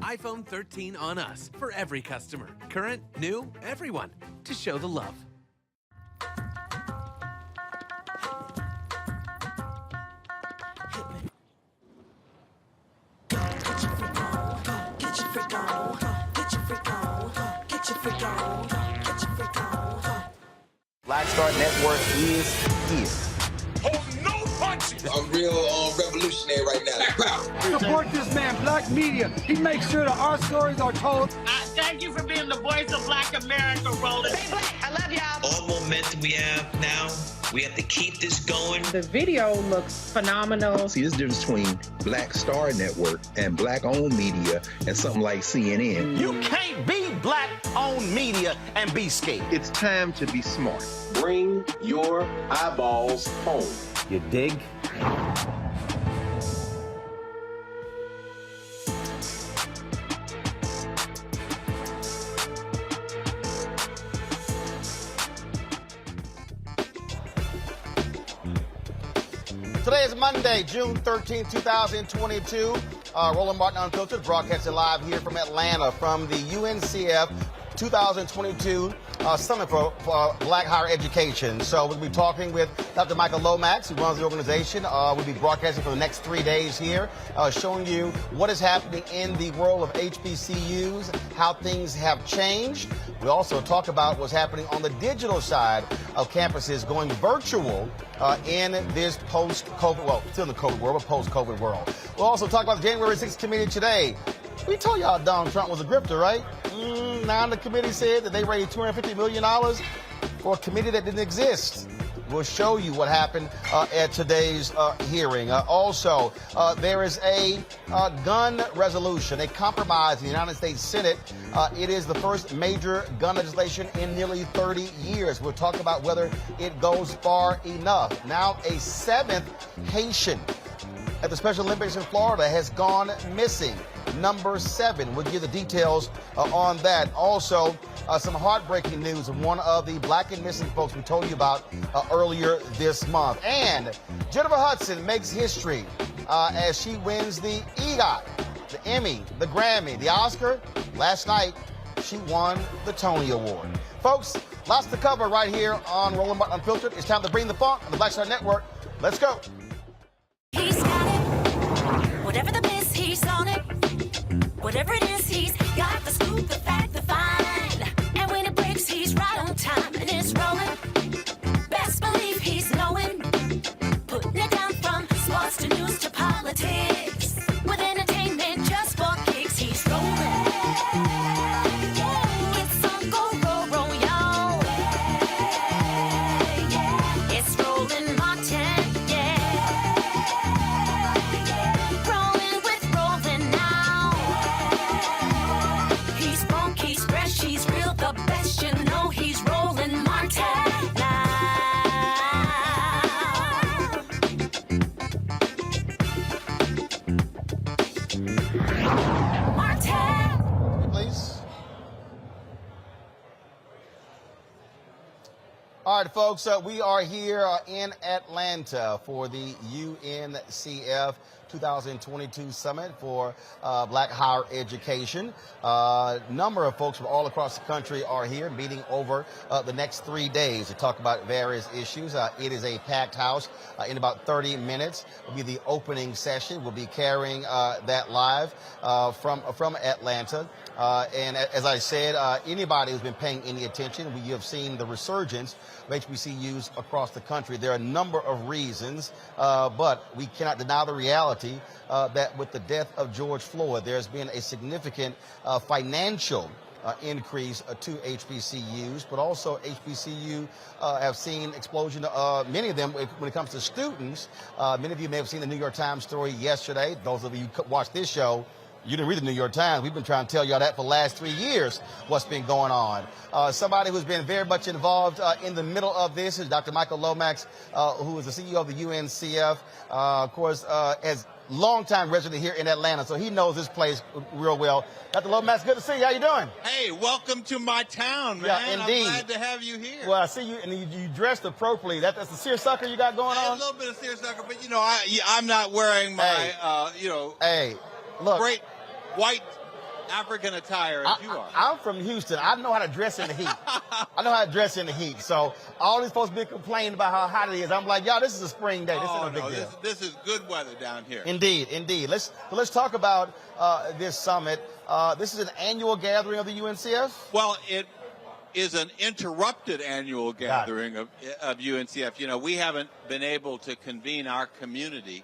iPhone 13 on us for every customer. Current, new, everyone. To show the love. Black Star Network is here. Oh, no punches! I'm real revolutionary right now. Support this man, Black Media. He makes sure that our stories are told. Thank you for being the voice of Black America, Roland. Stay black. I love y'all. All momentum we have now, we have to keep this going. The video looks phenomenal. See, there's a difference between Black Star Network and Black-owned media and something like CNN. You can't be Black-owned media and be scared. It's time to be smart. Bring your eyeballs home. You dig? Today is Monday, June 13, 2022. Roland Martin Unfiltered, broadcasting live here from Atlanta from the UNCF 2022 Summit for Black Higher Education. So we'll be talking with Dr. Michael Lomax, who runs the organization. We'll be broadcasting for the next 3 days here, showing you what is happening in the world of HBCUs, how things have changed. We also talk about what's happening on the digital side of campuses going virtual in this post-COVID, well, still in the COVID world, but post-COVID world. We'll also talk about the January 6th committee today. We told y'all Donald Trump was a grifter, right? Now the committee said that they raised $250 million for a committee that didn't exist. We'll show you what happened at today's hearing. Also, there is a gun resolution, a compromise in the United States Senate. It is the first major gun legislation in nearly 30 years. We'll talk about whether it goes far enough. Now, a seventh Haitian at the Special Olympics in Florida has gone missing. Number 7. We'll give the details on that. Also, some heartbreaking news of one of the black and missing folks we told you about earlier this month. And Jennifer Hudson makes history as she wins the EGOT, the Emmy, the Grammy, the Oscar. Last night, she won the Tony Award. Folks, lots to cover right here on Roland Martin Unfiltered. It's time to bring the funk on the Black Star Network. Let's go. He's got it. Whatever the miss, he's on it. Whatever it is, he's got the scoop, the fact, the find. And when it breaks, he's right on time and it's rolling. Best believe he's knowing. Putting it down from sports to news to politics. With entertainment just for kicks, he's rolling. It's on go, roll, y'all. It's Roland Martin, rolling with Roland now. He's funk, he's fresh, he's real, the best, you know he's Roland Martin now. Martin! Please. All right, folks, we are here in Atlanta for the UNCF 2022 Summit for Black Higher Education. A number of folks from all across the country are here meeting over the next 3 days to talk about various issues. It is a packed house. In about 30 minutes will be the opening session. We'll be carrying that live from Atlanta. And as I said, anybody who's been paying any attention, we have seen the resurgence of HBCUs across the country. There are a number of reasons, but we cannot deny the reality that with the death of George Floyd, there's been a significant financial increase to HBCUs, but also HBCU have seen explosion, many of them when it comes to students. Many of you may have seen the New York Times story yesterday. Those of you who watched this show, you didn't read the New York Times. We've been trying to tell y'all that for the last 3 years, what's been going on. Somebody who's been very much involved in the middle of this is Dr. Michael Lomax, who is the CEO of the UNCF. Of course, as longtime resident here in Atlanta, so he knows this place real well. Dr. Lomax, good to see you. How you doing? Hey, welcome to my town, man. Yeah, indeed. I'm glad to have you here. Well, I see you, and you dressed appropriately. That's the seersucker you got going on? A little bit of seersucker, but, you know, I'm not wearing my, Hey, look. great white African attire as you are. I'm from Houston. I know how to dress in the heat. I know how to dress in the heat. So all these folks been complaining about how hot it is. I'm like, y'all, this is a spring day. This isn't a big deal. This is good weather down here. Indeed, indeed. Let's talk about this summit. This is an annual gathering of the UNCF? Well, it is an interrupted annual gathering of UNCF. You know, we haven't been able to convene our community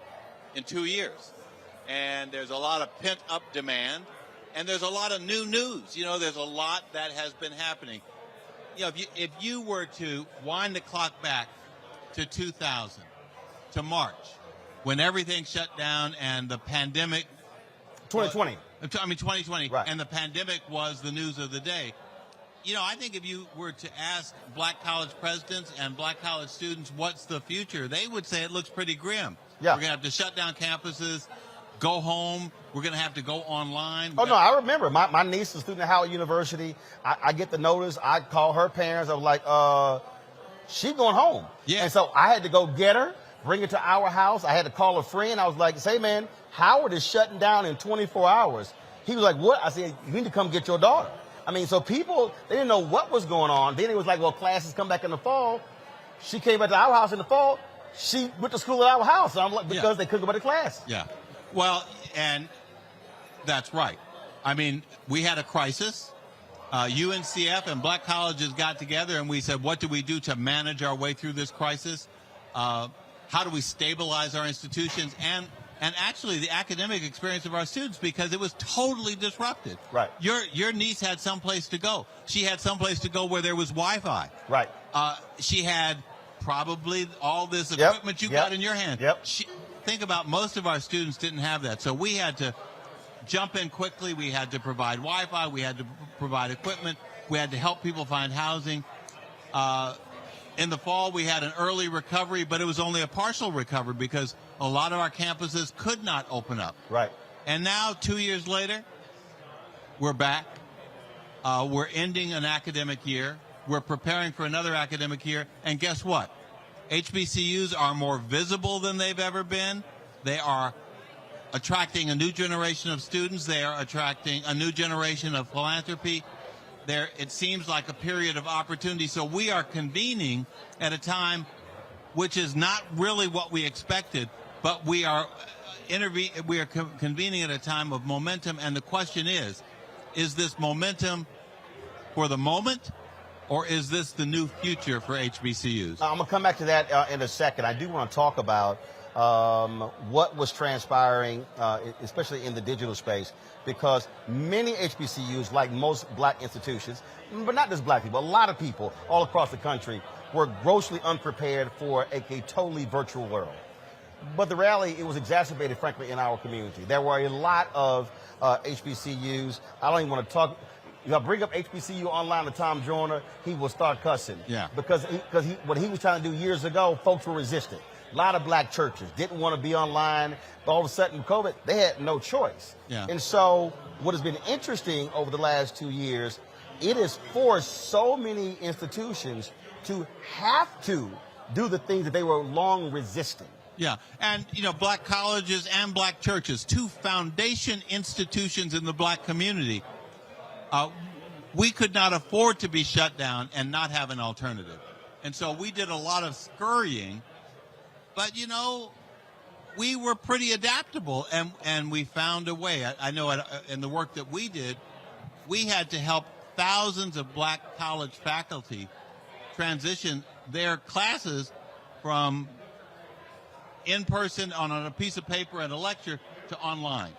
in 2 years. And there's a lot of pent-up demand, and there's a lot of new news. You know, there's a lot that has been happening. You know, if you were to wind the clock back to 2000, to March, when everything shut down and the pandemic... 2020. 2020, right. And the pandemic was the news of the day. You know, I think if you were to ask black college presidents and black college students what's the future, they would say it looks pretty grim. Yeah. We're going to have to shut down campuses, go home. We're going to have to go online. No, I remember. My niece is a student at Howard University. I get the notice. I call her parents. I was like, she's going home. Yeah. And so I had to go get her, bring her to our house. I had to call a friend. I was like, say, man, Howard is shutting down in 24 hours. He was like, what? I said, you need to come get your daughter. I mean, so people, they didn't know what was going on. Then it was like, well, classes come back in the fall. She came back to our house in the fall. She went to school at our house. I'm like, because they couldn't go to class. Yeah. Well, and that's right. I mean, we had a crisis, UNCF and black colleges got together and we said, what do we do to manage our way through this crisis? How do we stabilize our institutions and actually the academic experience of our students, because it was totally disrupted. Right. Your niece had someplace to go. She had someplace to go where there was Wi-Fi. Right. She had probably all this equipment you got in your hand. Yep. Think about most of our students didn't have that. So we had to jump in quickly. We had to provide Wi-Fi. We had to provide equipment. We had to help people find housing. In the fall, we had an early recovery, but it was only a partial recovery because a lot of our campuses could not open up. Right. And now, 2 years later, we're back. We're ending an academic year. We're preparing for another academic year. And guess what? HBCUs are more visible than they've ever been. They are attracting a new generation of students. They are attracting a new generation of philanthropy. It seems like a period of opportunity. So we are convening at a time which is not really what we expected, but we are convening at a time of momentum. And the question is this momentum for the moment, or is this the new future for HBCUs? I'm going to come back to that in a second. I do want to talk about what was transpiring, especially in the digital space, because many HBCUs, like most black institutions, but not just black people, a lot of people all across the country were grossly unprepared for a totally virtual world. But the reality, it was exacerbated, frankly, in our community. There were a lot of HBCUs. I don't even want to talk. If I bring up HBCU online to Tom Joyner, he will start cussing. Yeah. Because what he was trying to do years ago, folks were resistant. A lot of black churches didn't want to be online. But all of a sudden, COVID, they had no choice. Yeah. And so what has been interesting over the last 2 years, it has forced so many institutions to have to do the things that they were long resisting. Yeah, and, black colleges and black churches, two foundation institutions in the black community, we could not afford to be shut down and not have an alternative. And so we did a lot of scurrying, but, we were pretty adaptable, and we found a way. I know in the work that we did, we had to help thousands of black college faculty transition their classes from in-person on a piece of paper and a lecture to online.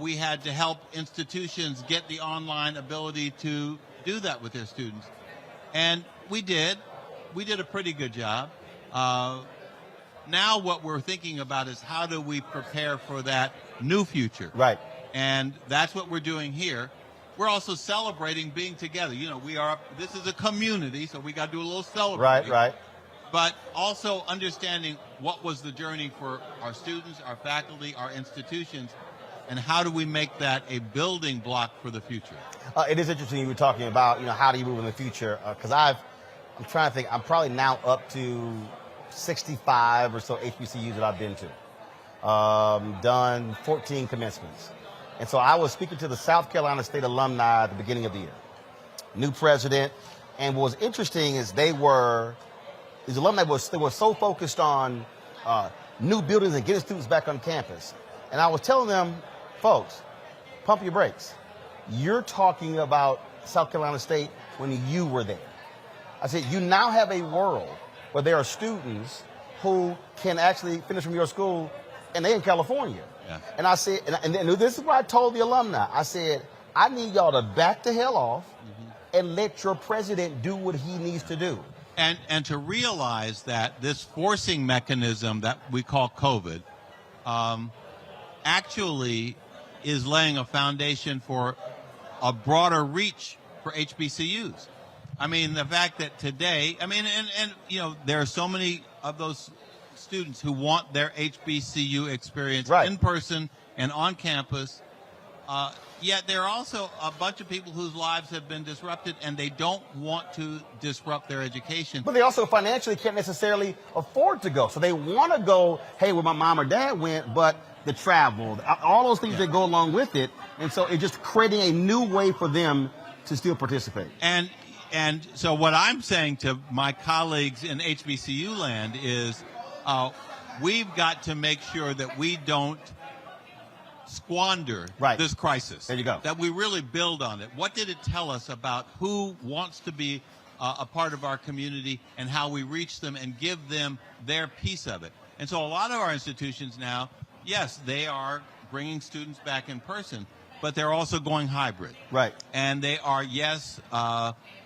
We had to help institutions get the online ability to do that with their students. And we did. We did a pretty good job. Now what we're thinking about is how do we prepare for that new future? Right. And that's what we're doing here. We're also celebrating being together. This is a community, so we got to do a little celebrating. Right. But also understanding what was the journey for our students, our faculty, our institutions, and how do we make that a building block for the future? It is interesting you were talking about, how do you move in the future? Because I'm trying to think, I'm probably now up to 65 or so HBCUs that I've been to. Done 14 commencements. And so I was speaking to the South Carolina State alumni at the beginning of the year. New president. And what was interesting is these alumni were so focused on new buildings and getting students back on campus. And I was telling them, folks, pump your brakes. You're talking about South Carolina State when you were there. I said, you now have a world where there are students who can actually finish from your school and they're in California. Yeah. And I said, and this is what I told the alumni. I said, I need y'all to back the hell off and let your president do what he needs to do. And to realize that this forcing mechanism that we call COVID actually is laying a foundation for a broader reach for HBCUs. I mean, the fact that today, there are so many of those students who want their HBCU experience in person and on campus, yet there are also a bunch of people whose lives have been disrupted and they don't want to disrupt their education. But they also financially can't necessarily afford to go. So they want to go, hey, where my mom or dad went, but the travel, all those things that go along with it. And so it's just creating a new way for them to still participate. And so what I'm saying to my colleagues in HBCU land is we've got to make sure that we don't squander this crisis. There you go. That we really build on it. What did it tell us about who wants to be a part of our community and how we reach them and give them their piece of it? And so a lot of our institutions now, yes, they are bringing students back in person, but they're also going hybrid. Right. And they are, yes,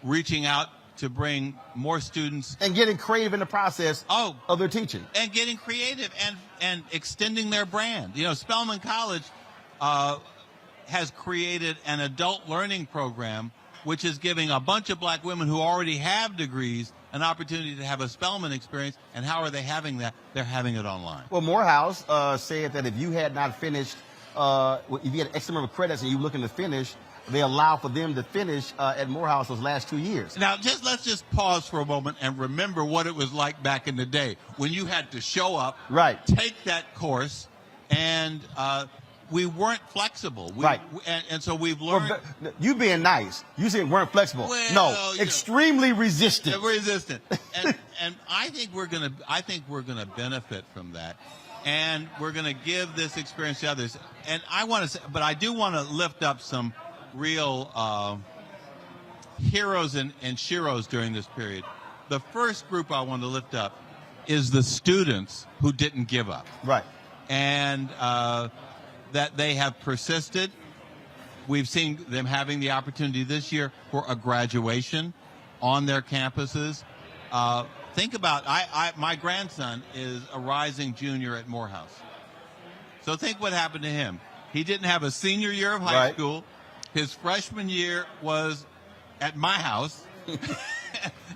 reaching out to bring more students. And getting creative in the process of their teaching. And getting creative and extending their brand. You know, Spelman College has created an adult learning program which is giving a bunch of black women who already have degrees an opportunity to have a Spelman experience. And how are they having that? They're having it online. Well, Morehouse said that if you had not finished, if you had X number of credits and you were looking to finish, they allow for them to finish at Morehouse those last 2 years. Now, let's just pause for a moment and remember what it was like back in the day when you had to show up, take that course, and we weren't flexible. And so we've learned. Well, you being nice, you saying weren't flexible. Well, no, extremely resistant. Resistant. and I think we're gonna benefit from that. And we're going to give this experience to others. And I want to say, but I do want to lift up some real heroes and sheroes during this period. The first group I want to lift up is the students who didn't give up. Right. And that they have persisted. We've seen them having the opportunity this year for a graduation on their campuses. Think about, my grandson is a rising junior at Morehouse. So think what happened to him. He didn't have a senior year of high school. His freshman year was at my house.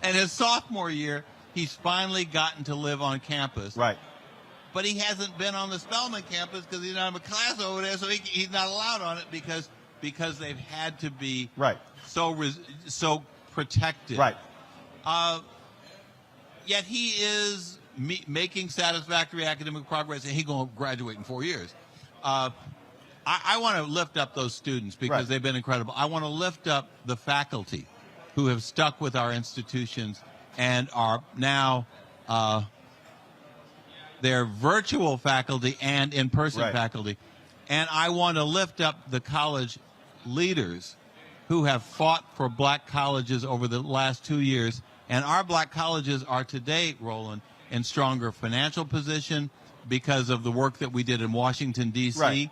And his sophomore year, he's finally gotten to live on campus. Right. But he hasn't been on the Spelman campus because he doesn't have a class over there, so he's not allowed on it because they've had to be so protected. Right. Yet he is making satisfactory academic progress, and he's going to graduate in 4 years. I want to lift up those students because they've been incredible. I want to lift up the faculty who have stuck with our institutions and are now they're virtual faculty and in-person faculty. And I want to lift up the college leaders who have fought for black colleges over the last 2 years. And our black colleges are today, Roland, in stronger financial position because of the work that we did in Washington, D.C.,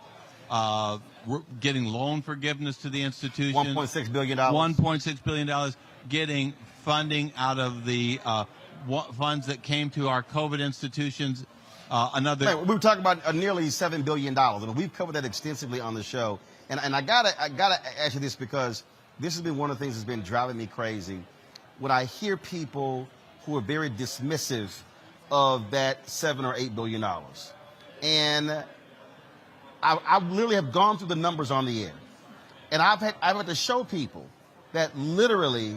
getting loan forgiveness to the institution. $1.6 billion. $1.6 billion, getting funding out of the funds that came to our COVID institutions. We were talking about nearly $7 billion, and we've covered that extensively on the show. And I gotta ask you this because this has been one of the things that's been driving me crazy. When I hear people who are very dismissive of that $7 or $8 billion, and I literally have gone through the numbers on the end, and I've had to show people that literally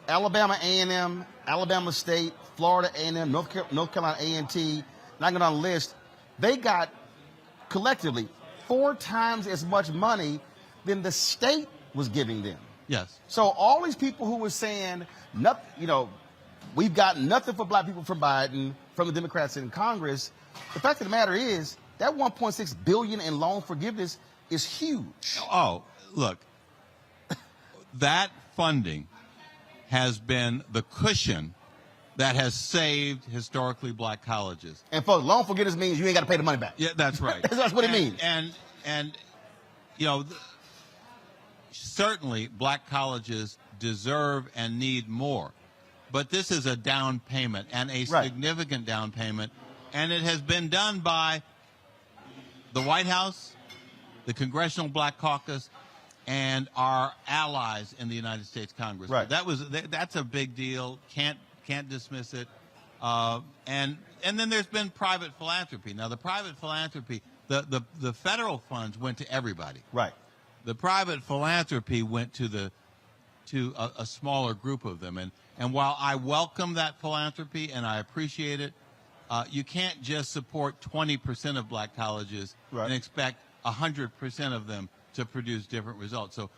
Alabama A&M, Alabama State, Florida A&M, North Carolina A&T, not going on the list, they got collectively 4 times as much money than the state was giving them. Yes. So all these people who were saying, we've got nothing for black people from Biden, from the Democrats in Congress, the fact of the matter is that $1.6 billion in loan forgiveness is huge. Oh, look, that funding has been the cushion that has saved historically black colleges. And folks, loan forgiveness means you ain't got to pay the money back. Yeah, that's right. That's what it means. And certainly black colleges deserve and need more. But this is a down payment and a significant down payment. And it has been done by the White House, the Congressional Black Caucus, and our allies in the United States Congress. Right. That's a big deal. Can't dismiss it. And then there's been private philanthropy. Now the private philanthropy, the federal funds went to everybody. Right. The private philanthropy went to a smaller group of them. And while I welcome that philanthropy and I appreciate it, you can't just support 20% of black colleges and expect 100% of them to produce different results. So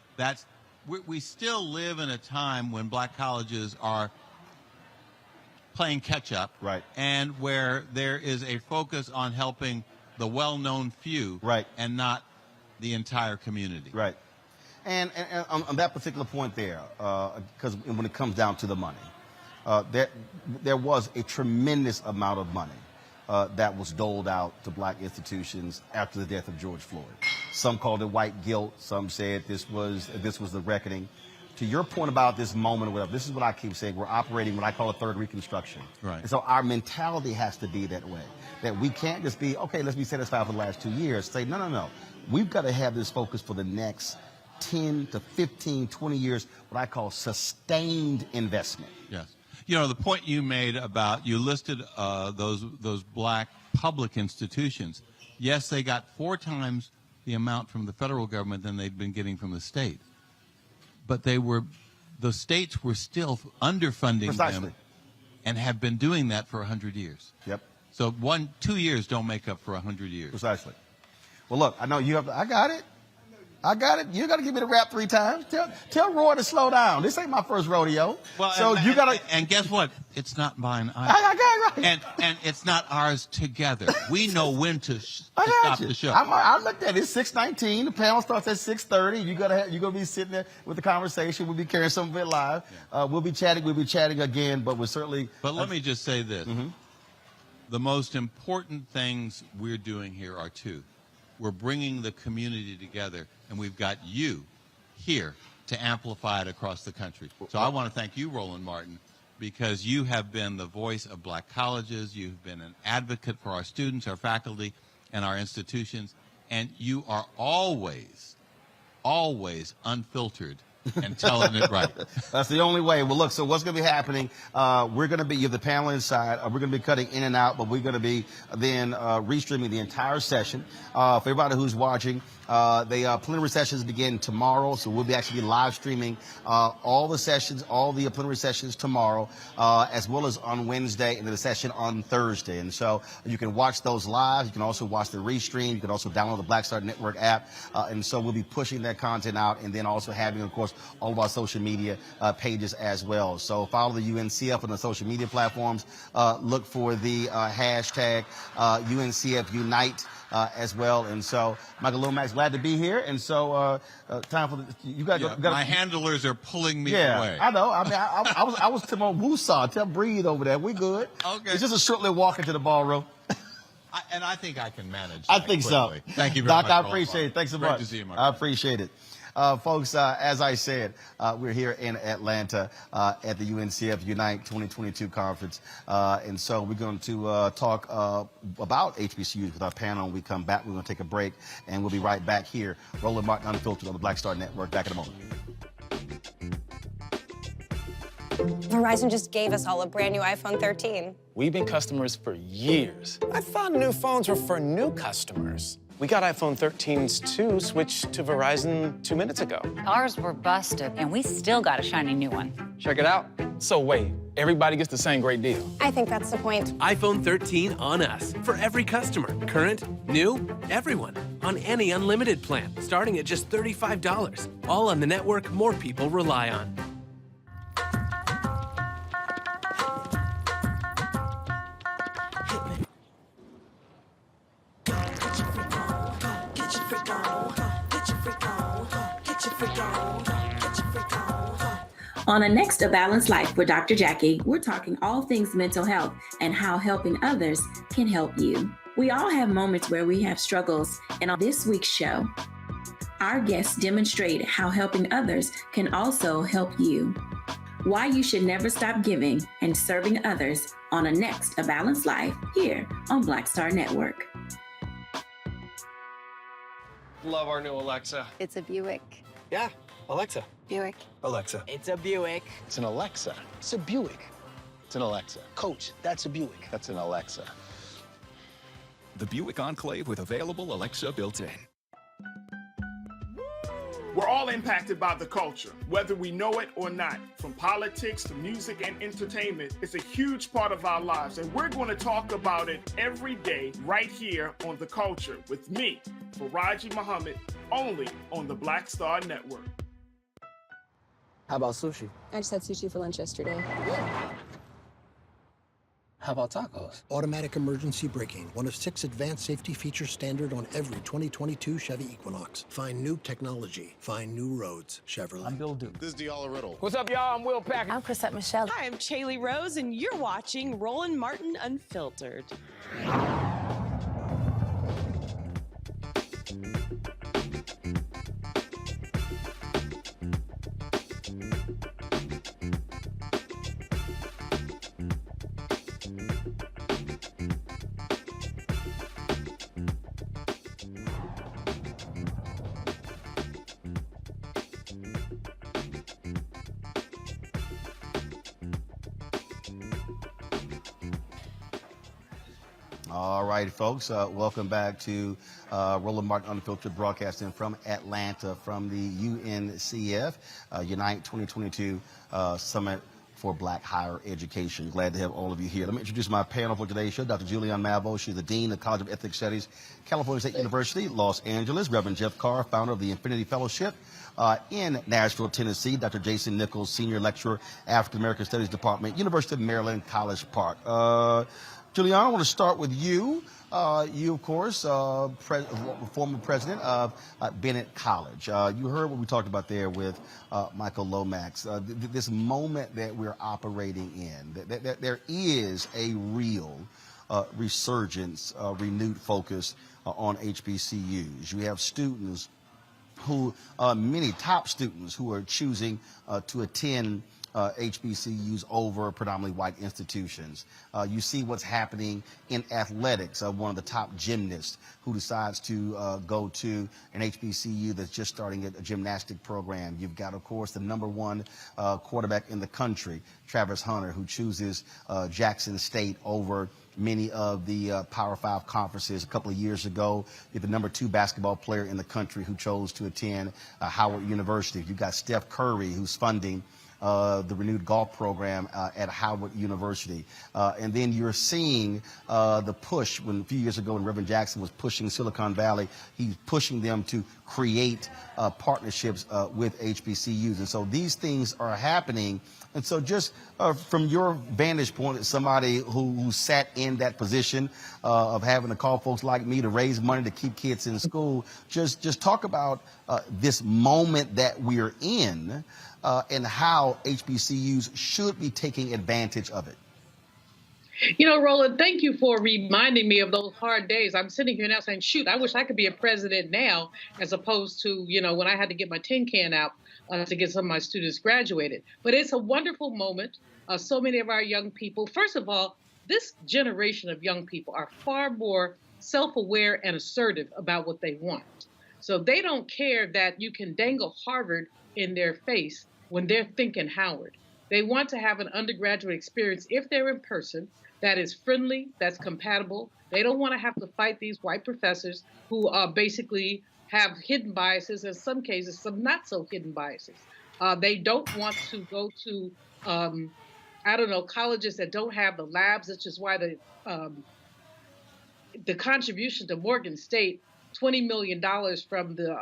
we still live in a time when black colleges are playing catch up, and where there is a focus on helping the well-known few, right, and not the entire community. Right. And on that particular point there, because when it comes down to the money, there was a tremendous amount of money that was doled out to black institutions after the death of George Floyd. Some called it white guilt. Some said this was the reckoning. To your point about this moment, whatever, this is what I keep saying. We're operating what I call a third Reconstruction. Right. And so our mentality has to be that way. That we can't just be, okay, let's be satisfied for the last 2 years. Say, no. We've got to have this focus for the next 10 to 15, 20 years, what I call sustained investment. Yes. You know, the point you made about, you listed those black public institutions. Yes, they got 4 times the amount from the federal government than they'd been getting from the state. But the states were still underfunding them and have been doing that for 100 years. Yep. So 2 years don't make up for 100 years. Precisely. Well, look, I know you have, I got it. You got to give me the rap 3 times. Tell Roy to slow down. This ain't my first rodeo. Well, so you got to. And guess what? It's not mine either. I got it right. And it's not ours together. We know when to stop the show. I looked at it. It's 6:19. The panel starts at 6:30. You're gonna be sitting there with the conversation. We'll be carrying some of it live. We'll be chatting again. But we're certainly. But let me just say this: the most important things we're doing here are 2. We're bringing the community together, and we've got you here to amplify it across the country. So I want to thank you, Roland Martin, because you have been the voice of black colleges. You've been an advocate for our students, our faculty, and our institutions, and you are always unfiltered and telling it right. That's the only way. Well, look, so what's going to be happening, we're going to be, you have the panel inside, we're going to be cutting in and out, but we're going to be then restreaming the entire session. For everybody who's watching, the plenary sessions begin tomorrow, so we'll be actually live streaming all the sessions, all the plenary sessions tomorrow, as well as on Wednesday, and then the session on Thursday. And so you can watch those live. You can also watch the restream. You can also download the Black Star Network app. And so we'll be pushing that content out, and then also having, of course, all of our social media pages as well. So follow the UNCF on the social media platforms. Look for the hashtag UNCF Unite as well. And so, Michael Lomax, glad to be here. And so, time for you got to. My handlers are pulling me away. Yeah, I know. I mean, I was to my woosah. Tell Breathe over there. We good. Okay. It's just a short little walk into the ballroom. And I think I can manage. I think quickly. So. Thank you very Doc, much. I appreciate it. Thanks so much. Great to see you, Mark. I appreciate it. Folks, as I said, we're here in Atlanta at the UNCF Unite 2022 conference. And so we're going to talk about HBCUs with our panel. When we come back, we're going to take a break, and we'll be right back here. Roland Martin Unfiltered on the Black Star Network. Back in a moment. Verizon just gave us all a brand new iPhone 13. We've been customers for years. I thought new phones were for new customers. We got iPhone 13s too, switched to Verizon 2 minutes ago. Ours were busted, and we still got a shiny new one. Check it out. So wait, everybody gets the same great deal. I think that's the point. iPhone 13 on us for every customer. Current, new, everyone. On any unlimited plan, starting at just $35. All on the network more people rely on. On the next A Balanced Life with Dr. Jackie, we're talking all things mental health and how helping others can help you. We all have moments where we have struggles, and on this week's show, our guests demonstrate how helping others can also help you. Why you should never stop giving and serving others on a next A Balanced Life here on Black Star Network. Love our new Alexa. It's a Buick. Yeah, Alexa. Buick. Alexa. It's a Buick. It's an Alexa. It's a Buick. It's an Alexa. Coach, that's a Buick. That's an Alexa. The Buick Enclave with available Alexa built-in. We're all impacted by the culture, whether we know it or not. From politics to music and entertainment, it's a huge part of our lives, and we're going to talk about it every day right here on The Culture with me, Faraji Muhammad, only on the Black Star Network. How about sushi? I just had sushi for lunch yesterday. How about tacos? Automatic emergency braking, one of 6 advanced safety features standard on every 2022 Chevy Equinox. Find new technology. Find new roads. Chevrolet. I'm Bill Duke. This is Diala Riddle. What's up, y'all? I'm Will Packer. I'm Chrisette Michelle. Hi, I'm Chaley Rose, and you're watching Roland Martin Unfiltered. All right, folks, welcome back to Roland Martin Unfiltered, broadcasting from Atlanta from the UNCF Unite 2022 Summit for Black Higher Education. Glad to have all of you here. Let me introduce my panel for today's show. Dr. Julianne Mavo, she's the Dean of College of Ethics Studies, California State University, Los Angeles. Reverend Jeff Carr, founder of the Infinity Fellowship in Nashville, Tennessee. Dr. Jason Nichols, Senior Lecturer, African American Studies Department, University of Maryland, College Park. Julianne, I want to start with you. You, of course, former president of Bennett College. You heard what we talked about there with Michael Lomax. This moment that we're operating in, that there is a real resurgence, renewed focus on HBCUs. You have students who, many top students who are choosing to attend HBCUs over predominantly white institutions. You see what's happening in athletics. One of the top gymnasts who decides to go to an HBCU that's just starting a gymnastic program. You've got, of course, the #1 quarterback in the country, Travis Hunter, who chooses Jackson State over many of the Power 5 conferences. A couple of years ago, you're the #2 basketball player in the country who chose to attend Howard University. You've got Steph Curry, who's funding the renewed golf program at Howard University. And then you're seeing the push when a few years ago when Reverend Jackson was pushing Silicon Valley, he's pushing them to create partnerships with HBCUs. And so these things are happening. And so just from your vantage point as somebody who sat in that position of having to call folks like me to raise money to keep kids in school, just talk about this moment that we're in and how HBCUs should be taking advantage of it. You know, Roland, thank you for reminding me of those hard days. I'm sitting here now saying, shoot, I wish I could be a president now, as opposed to, you know, when I had to get my tin can out to get some of my students graduated. But it's a wonderful moment. So many of our young people, first of all, this generation of young people are far more self-aware and assertive about what they want. So they don't care that you can dangle Harvard in their face when they're thinking Howard. They want to have an undergraduate experience, if they're in person, that is friendly, that's compatible. They don't want to have to fight these white professors who basically have hidden biases, in some cases, some not so hidden biases. They don't want to go to, colleges that don't have the labs, which is why the contribution to Morgan State, $20 million from the,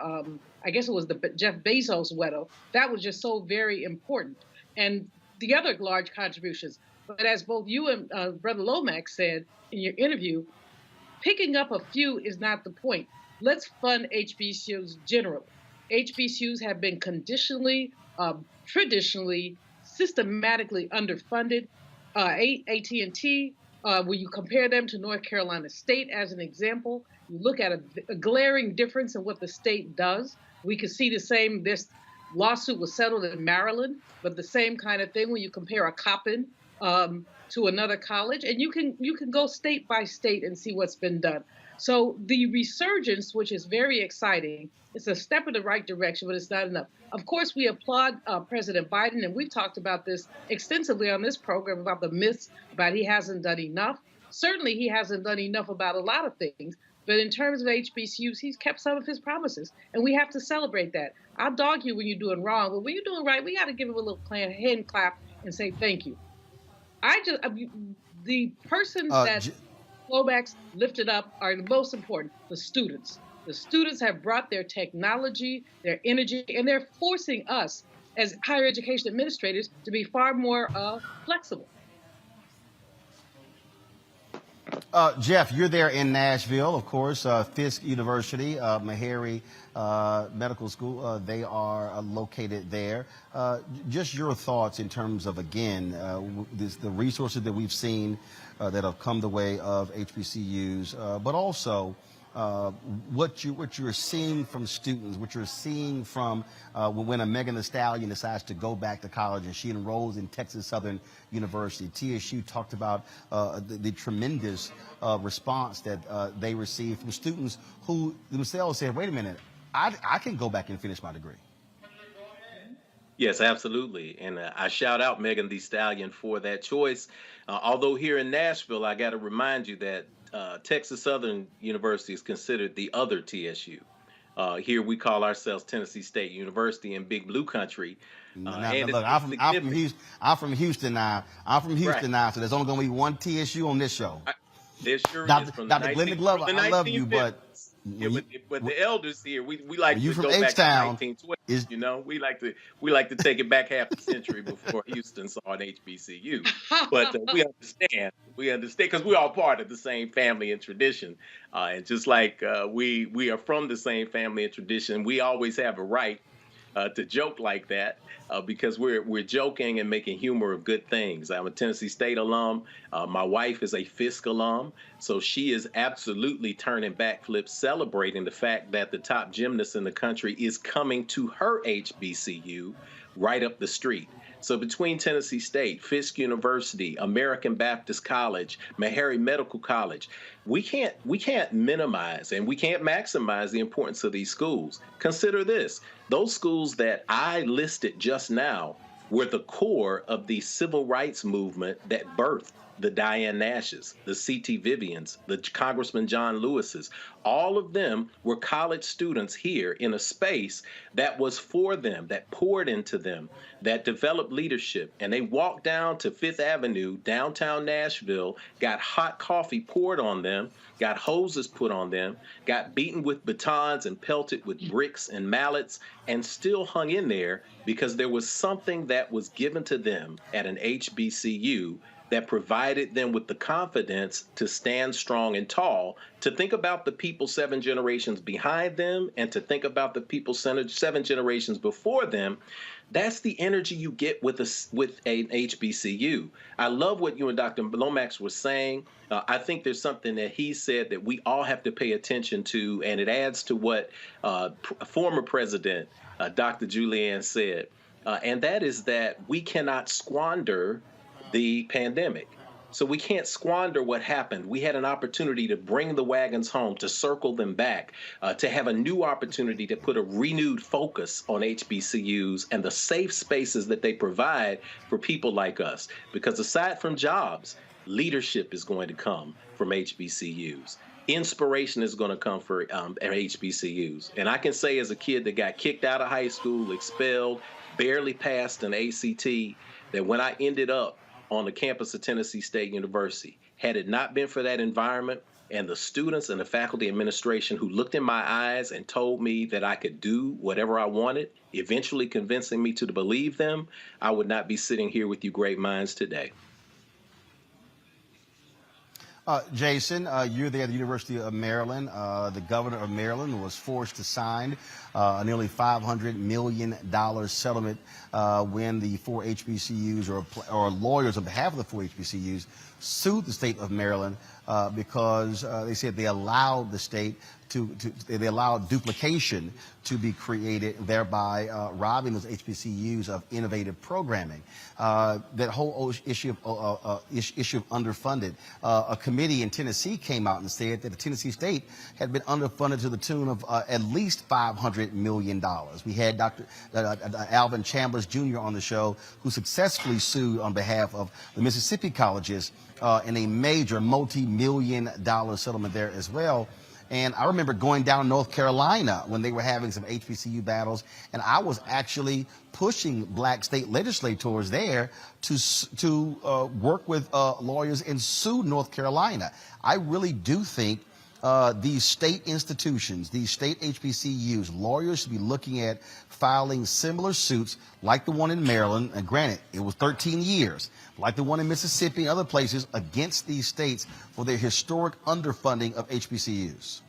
I guess it was the Jeff Bezos widow, that was just so very important. And the other large contributions. But as both you and Brother Lomax said in your interview, picking up a few is not the point. Let's fund HBCUs generally. HBCUs have been traditionally, systematically underfunded. AT&T, when you compare them to North Carolina State as an example, you look at a glaring difference in what the state does. We could see the same, this lawsuit was settled in Maryland, but the same kind of thing when you compare a Coppin to another college, and you can go state by state and see what's been done. So the resurgence, which is very exciting, it's a step in the right direction, but it's not enough. Of course, we applaud President Biden, and we've talked about this extensively on this program about the myths about he hasn't done enough. Certainly, he hasn't done enough about a lot of things, but in terms of HBCUs, he's kept some of his promises, and we have to celebrate that. I'll dog you when you're doing wrong, but when you're doing right, we got to give him a little hand clap and say thank you. The persons that Lomax lifted up are the most important, the students. The students have brought their technology, their energy, and they're forcing us as higher education administrators to be far more flexible. Jeff, you're there in Nashville, of course. Fisk University, Meharry Medical School, they are located there. Just your thoughts in terms of, again, the resources that we've seen that have come the way of HBCUs, but also what you're seeing from students, what you're seeing from when a Megan Thee Stallion decides to go back to college and she enrolls in Texas Southern University. TSU talked about the tremendous response that they received from students who themselves said, wait a minute, I can go back and finish my degree. Yes, absolutely. And I shout out Megan Thee Stallion for that choice. Although here in Nashville, I got to remind you that Texas Southern University is considered the other TSU. Here we call ourselves Tennessee State University in Big Blue Country. Look, I'm from Houston now. I'm from Houston now, so there's only going to be one TSU on this show. There sure Dr. is. From Dr. Glenda Glover, I love you, but yeah, but the elders here, we like to go back to 1920. You know, we like to take it back half a century before Houston saw an HBCU. But we understand because we're all part of the same family and tradition. And just like we are from the same family and tradition, we always have a right to joke like that because we're joking and making humor of good things. I'm a Tennessee State alum. My wife is a Fisk alum, so she is absolutely turning backflips, celebrating the fact that the top gymnast in the country is coming to her HBCU right up the street. So between Tennessee State, Fisk University, American Baptist College, Meharry Medical College, we can't minimize and we can't maximize the importance of these schools. Consider this. Those schools that I listed just now were the core of the civil rights movement that birthed the Diane Nashes, the C.T. Vivians, the Congressman John Lewises. All of them were college students here in a space that was for them, that poured into them, that developed leadership. And they walked down to Fifth Avenue, downtown Nashville, got hot coffee poured on them, got hoses put on them, got beaten with batons and pelted with bricks and mallets, and still hung in there because there was something that was given to them at an HBCU that provided them with the confidence to stand strong and tall, to think about the people 7 generations behind them and to think about the people 7 generations before them. That's the energy you get with an HBCU. I love what you and Dr. Lomax were saying. I think there's something that he said that we all have to pay attention to, and it adds to what former President Dr. Julianne said, and that is that we cannot squander the pandemic. So we can't squander what happened. We had an opportunity to bring the wagons home, to circle them back, to have a new opportunity to put a renewed focus on HBCUs and the safe spaces that they provide for people like us. Because aside from jobs, leadership is going to come from HBCUs. Inspiration is going to come for HBCUs. And I can say as a kid that got kicked out of high school, expelled, barely passed an ACT, that when I ended up on the campus of Tennessee State University, had it not been for that environment and the students and the faculty administration who looked in my eyes and told me that I could do whatever I wanted, eventually convincing me to believe them, I would not be sitting here with you great minds today. Jason, you're there at the University of Maryland. The governor of Maryland was forced to sign a nearly $500 million settlement when the 4 HBCUs or lawyers on behalf of the 4 HBCUs sued the state of Maryland because they said they allowed the state they allowed duplication to be created, thereby robbing those HBCUs of innovative programming. That whole issue of underfunded. A committee in Tennessee came out and said that the Tennessee State had been underfunded to the tune of at least $500 million. We had Dr. Alvin Chambers Jr. on the show, who successfully sued on behalf of the Mississippi colleges in a major multi-million-dollar settlement there as well. And I remember going down to North Carolina when they were having some HBCU battles, and I was actually pushing black state legislators there to work with lawyers and sue North Carolina. I really do think these state institutions, these state HBCUs, lawyers should be looking at filing similar suits like the one in Maryland, and granted, it was 13 years, like the one in Mississippi and other places, against these states for their historic underfunding of HBCUs.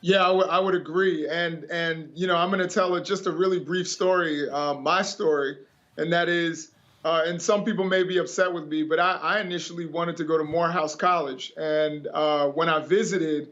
Yeah, I would agree. And you know, I'm going to tell just a really brief story, my story, and that is, and some people may be upset with me, but I initially wanted to go to Morehouse College. And when I visited,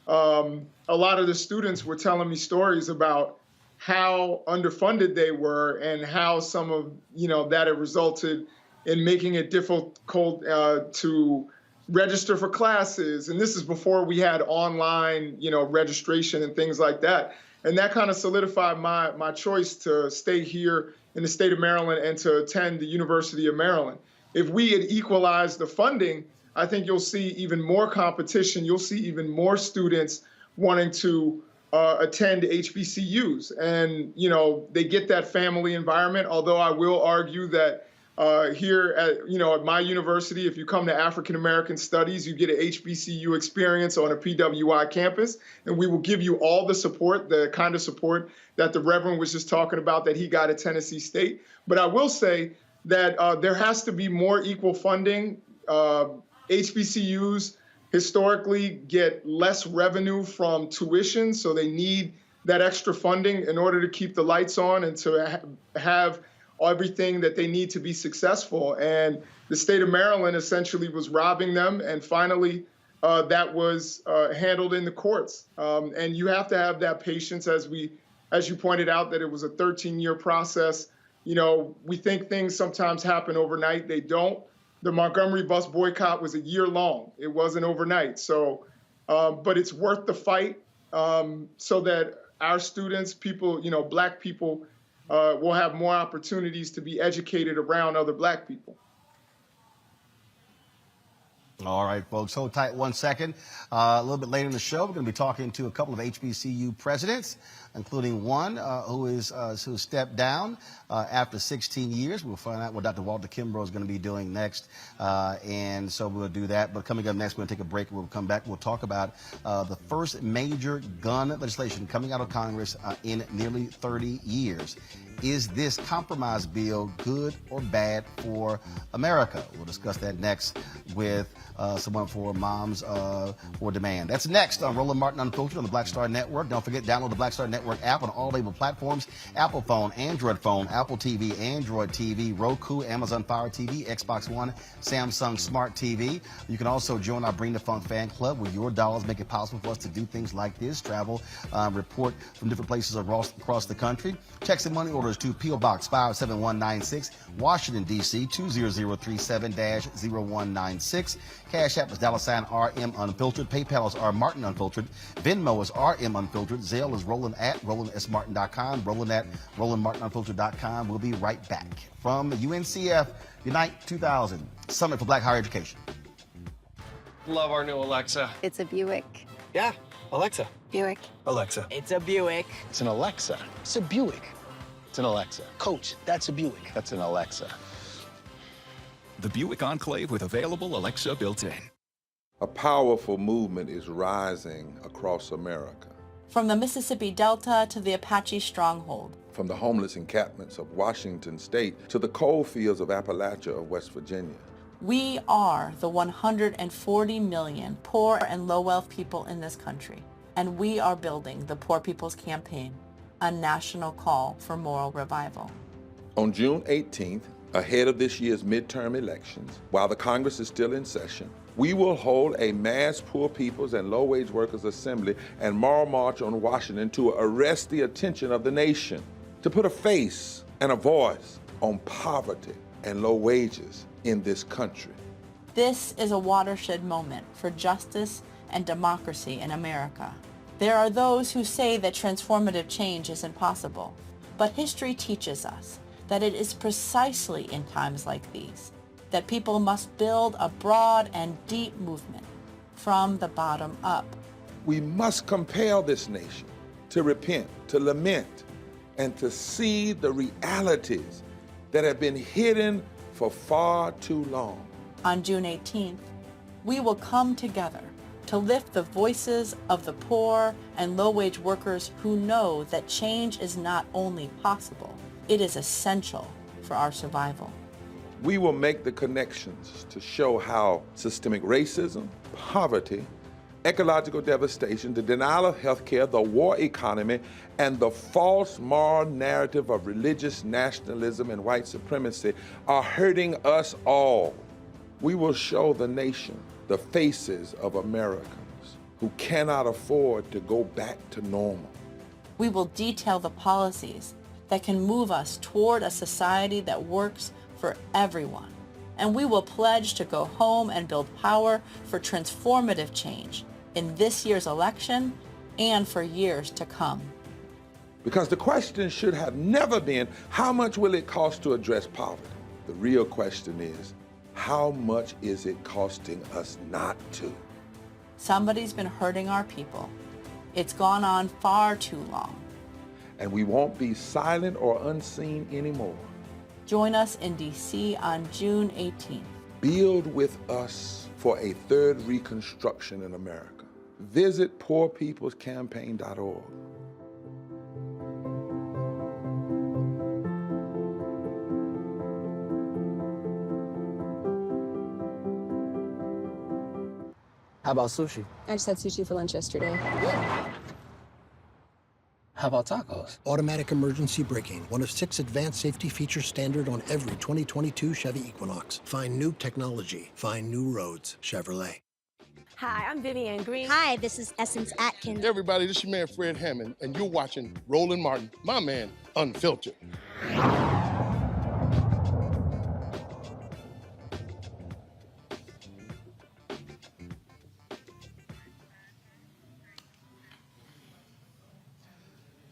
a lot of the students were telling me stories about how underfunded they were and how some of, you know, that it resulted in making it difficult to register for classes. And this is before we had online, you know, registration and things like that. And that kind of solidified my choice to stay here in the state of Maryland and to attend the University of Maryland. If we had equalized the funding, I think you'll see even more competition. You'll see even more students wanting to attend HBCUs. And, you know, they get that family environment, although I will argue that here at, you know, at my university, if you come to African American Studies, you get an HBCU experience on a PWI campus, and we will give you all the support, the kind of support that the Reverend was just talking about that he got at Tennessee State. But I will say that there has to be more equal funding. HBCUs historically get less revenue from tuition, so they need that extra funding in order to keep the lights on and to have everything that they need to be successful. And the state of Maryland essentially was robbing them, and finally that was handled in the courts. And you have to have that patience, as you pointed out, that it was a 13-year process. You know, we think things sometimes happen overnight. They don't. The Montgomery bus boycott was a year long. It wasn't overnight. So, but it's worth the fight so that our students, people, you know, Black people, will have more opportunities to be educated around other Black people. All right, folks, hold tight 1 second. A little bit later in the show, we're going to be talking to a couple of HBCU presidents, including one who stepped down after 16 years. We'll find out what Dr. Walter Kimbrough is going to be doing next, and so we'll do that. But coming up next, we're going to take a break. We'll come back. We'll talk about the first major gun legislation coming out of Congress in nearly 30 years. Is this compromise bill good or bad for America? We'll discuss that next with someone for Moms for Demand. That's next on Roland Martin Unfiltered on the Black Star Network. Don't forget, download the Black Star Network app on all label platforms: Apple phone, Android phone, Apple TV, Android TV, Roku, Amazon Fire TV, Xbox One, Samsung Smart TV. You can also join our Bring the Funk fan club, where your dollars make it possible for us to do things like this: travel, report from different places across the country. Checks and money orders to P.O. Box 57196, Washington, D.C. 20037-0196. Cash App is $RM Unfiltered. PayPal is R Martin Unfiltered. Venmo is RM Unfiltered. Zelle is Roland at RolandSMartin.com. Roland at RolandMartinUnfiltered.com. We'll be right back from the UNCF Unite 2000 Summit for Black Higher Education. Love our new Alexa. It's a Buick. Yeah, Alexa. Buick. Alexa. It's a Buick. It's an Alexa. It's a Buick. It's an Alexa. Coach, that's a Buick. That's an Alexa. The Buick Enclave with available Alexa built in. A powerful movement is rising across America. From the Mississippi Delta to the Apache stronghold. From the homeless encampments of Washington State to the coal fields of Appalachia of West Virginia. We are the 140 million poor and low-wealth people in this country, and we are building the Poor People's Campaign, a national call for moral revival. On June 18th, ahead of this year's midterm elections, while the Congress is still in session, we will hold a mass Poor People's and Low-Wage Workers Assembly and moral march on Washington to arrest the attention of the nation, to put a face and a voice on poverty and low wages in this country. This is a watershed moment for justice and democracy in America. There are those who say that transformative change is impossible, but history teaches us that it is precisely in times like these that people must build a broad and deep movement from the bottom up. We must compel this nation to repent, to lament, and to see the realities that have been hidden for far too long. On June 18th, we will come together to lift the voices of the poor and low-wage workers who know that change is not only possible, it is essential for our survival. We will make the connections to show how systemic racism, poverty, ecological devastation, the denial of health care, the war economy, and the false moral narrative of religious nationalism and white supremacy are hurting us all. We will show the nation the faces of Americans who cannot afford to go back to normal. We will detail the policies that can move us toward a society that works for everyone. And we will pledge to go home and build power for transformative change in this year's election and for years to come. Because the question should have never been, how much will it cost to address poverty? The real question is, how much is it costing us not to? Somebody's been hurting our people. It's gone on far too long. And we won't be silent or unseen anymore. Join us in D.C. on June 18th. Build with us for a third reconstruction in America. Visit poorpeoplescampaign.org. How about sushi? I just had sushi for lunch yesterday. How about tacos? Automatic emergency braking, one of 6 advanced safety features standard on every 2022 Chevy Equinox. Find new technology. Find new roads. Chevrolet. Hi, I'm Vivian Green. Hi, this is Essence Atkins. Hey everybody, this is your man Fred Hammond, and you're watching Roland Martin, my man, Unfiltered.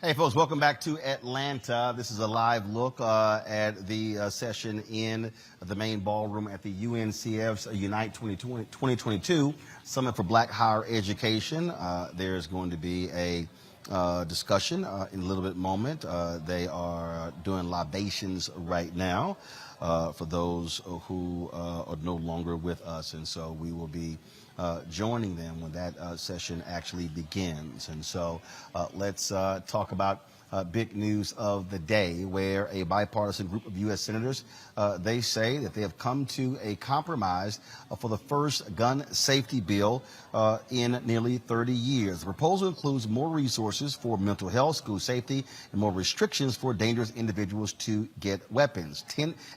Hey folks, welcome back to Atlanta. This is a live look at the session in the main ballroom at the UNCF's Unite 2022 Summit for Black Higher Education. There's going to be a discussion in a little bit moment. They are doing libations right now for those who are no longer with us, and so we will be joining them when that session actually begins. And so let's talk about big news of the day, where a bipartisan group of U.S. senators, they say that they have come to a compromise for the first gun safety bill in nearly 30 years. The proposal includes more resources for mental health, school safety, and more restrictions for dangerous individuals to get weapons.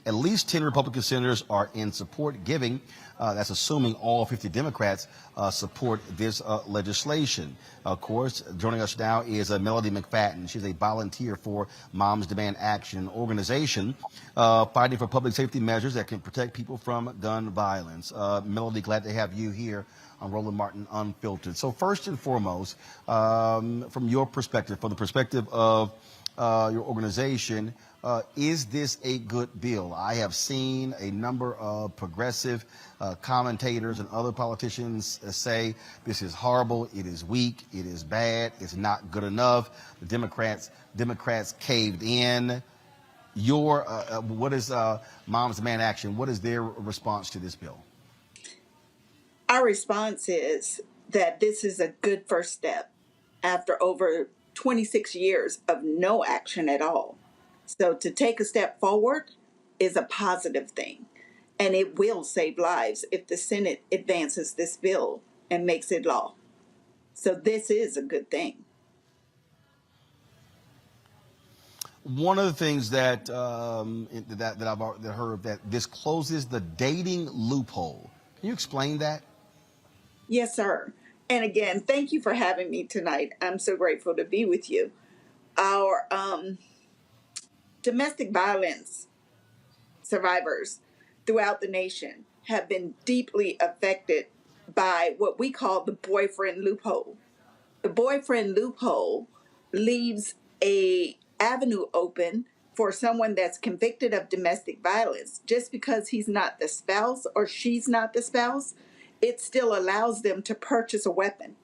At least 10 Republican senators are in support, giving that's assuming all 50 Democrats support this legislation. Of course, joining us now is Melody McFadden. She's a volunteer for Moms Demand Action, an organization fighting for public safety measures that can protect people from gun violence. Melody, glad to have you here on Roland Martin Unfiltered. So first and foremost, from your perspective, from the perspective of your organization, is this a good bill? I have seen a number of progressive commentators and other politicians say this is horrible, it is weak, it is bad, it's not good enough. The Democrats caved in. What is Moms Demand Action? What is their response to this bill? Our response is that this is a good first step after over 26 years of no action at all. So to take a step forward is a positive thing, and it will save lives if the Senate advances this bill and makes it law. So this is a good thing. One of the things that that I've heard, that this closes the dating loophole. Can you explain that? Yes, sir. And again, thank you for having me tonight. I'm so grateful to be with you. Our domestic violence survivors throughout the nation have been deeply affected by what we call the boyfriend loophole. The boyfriend loophole leaves an avenue open for someone that's convicted of domestic violence. Just because he's not the spouse or she's not the spouse, it still allows them to purchase a weapon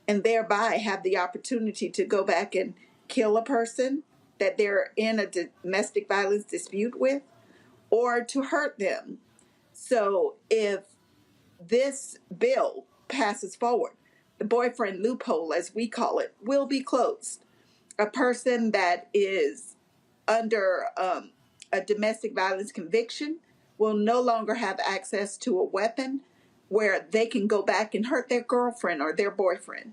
and thereby have the opportunity to go back and kill a person that they're in a domestic violence dispute with, or to hurt them. So if this bill passes forward, the boyfriend loophole, as we call it, will be closed. A person that is under a domestic violence conviction will no longer have access to a weapon where they can go back and hurt their girlfriend or their boyfriend.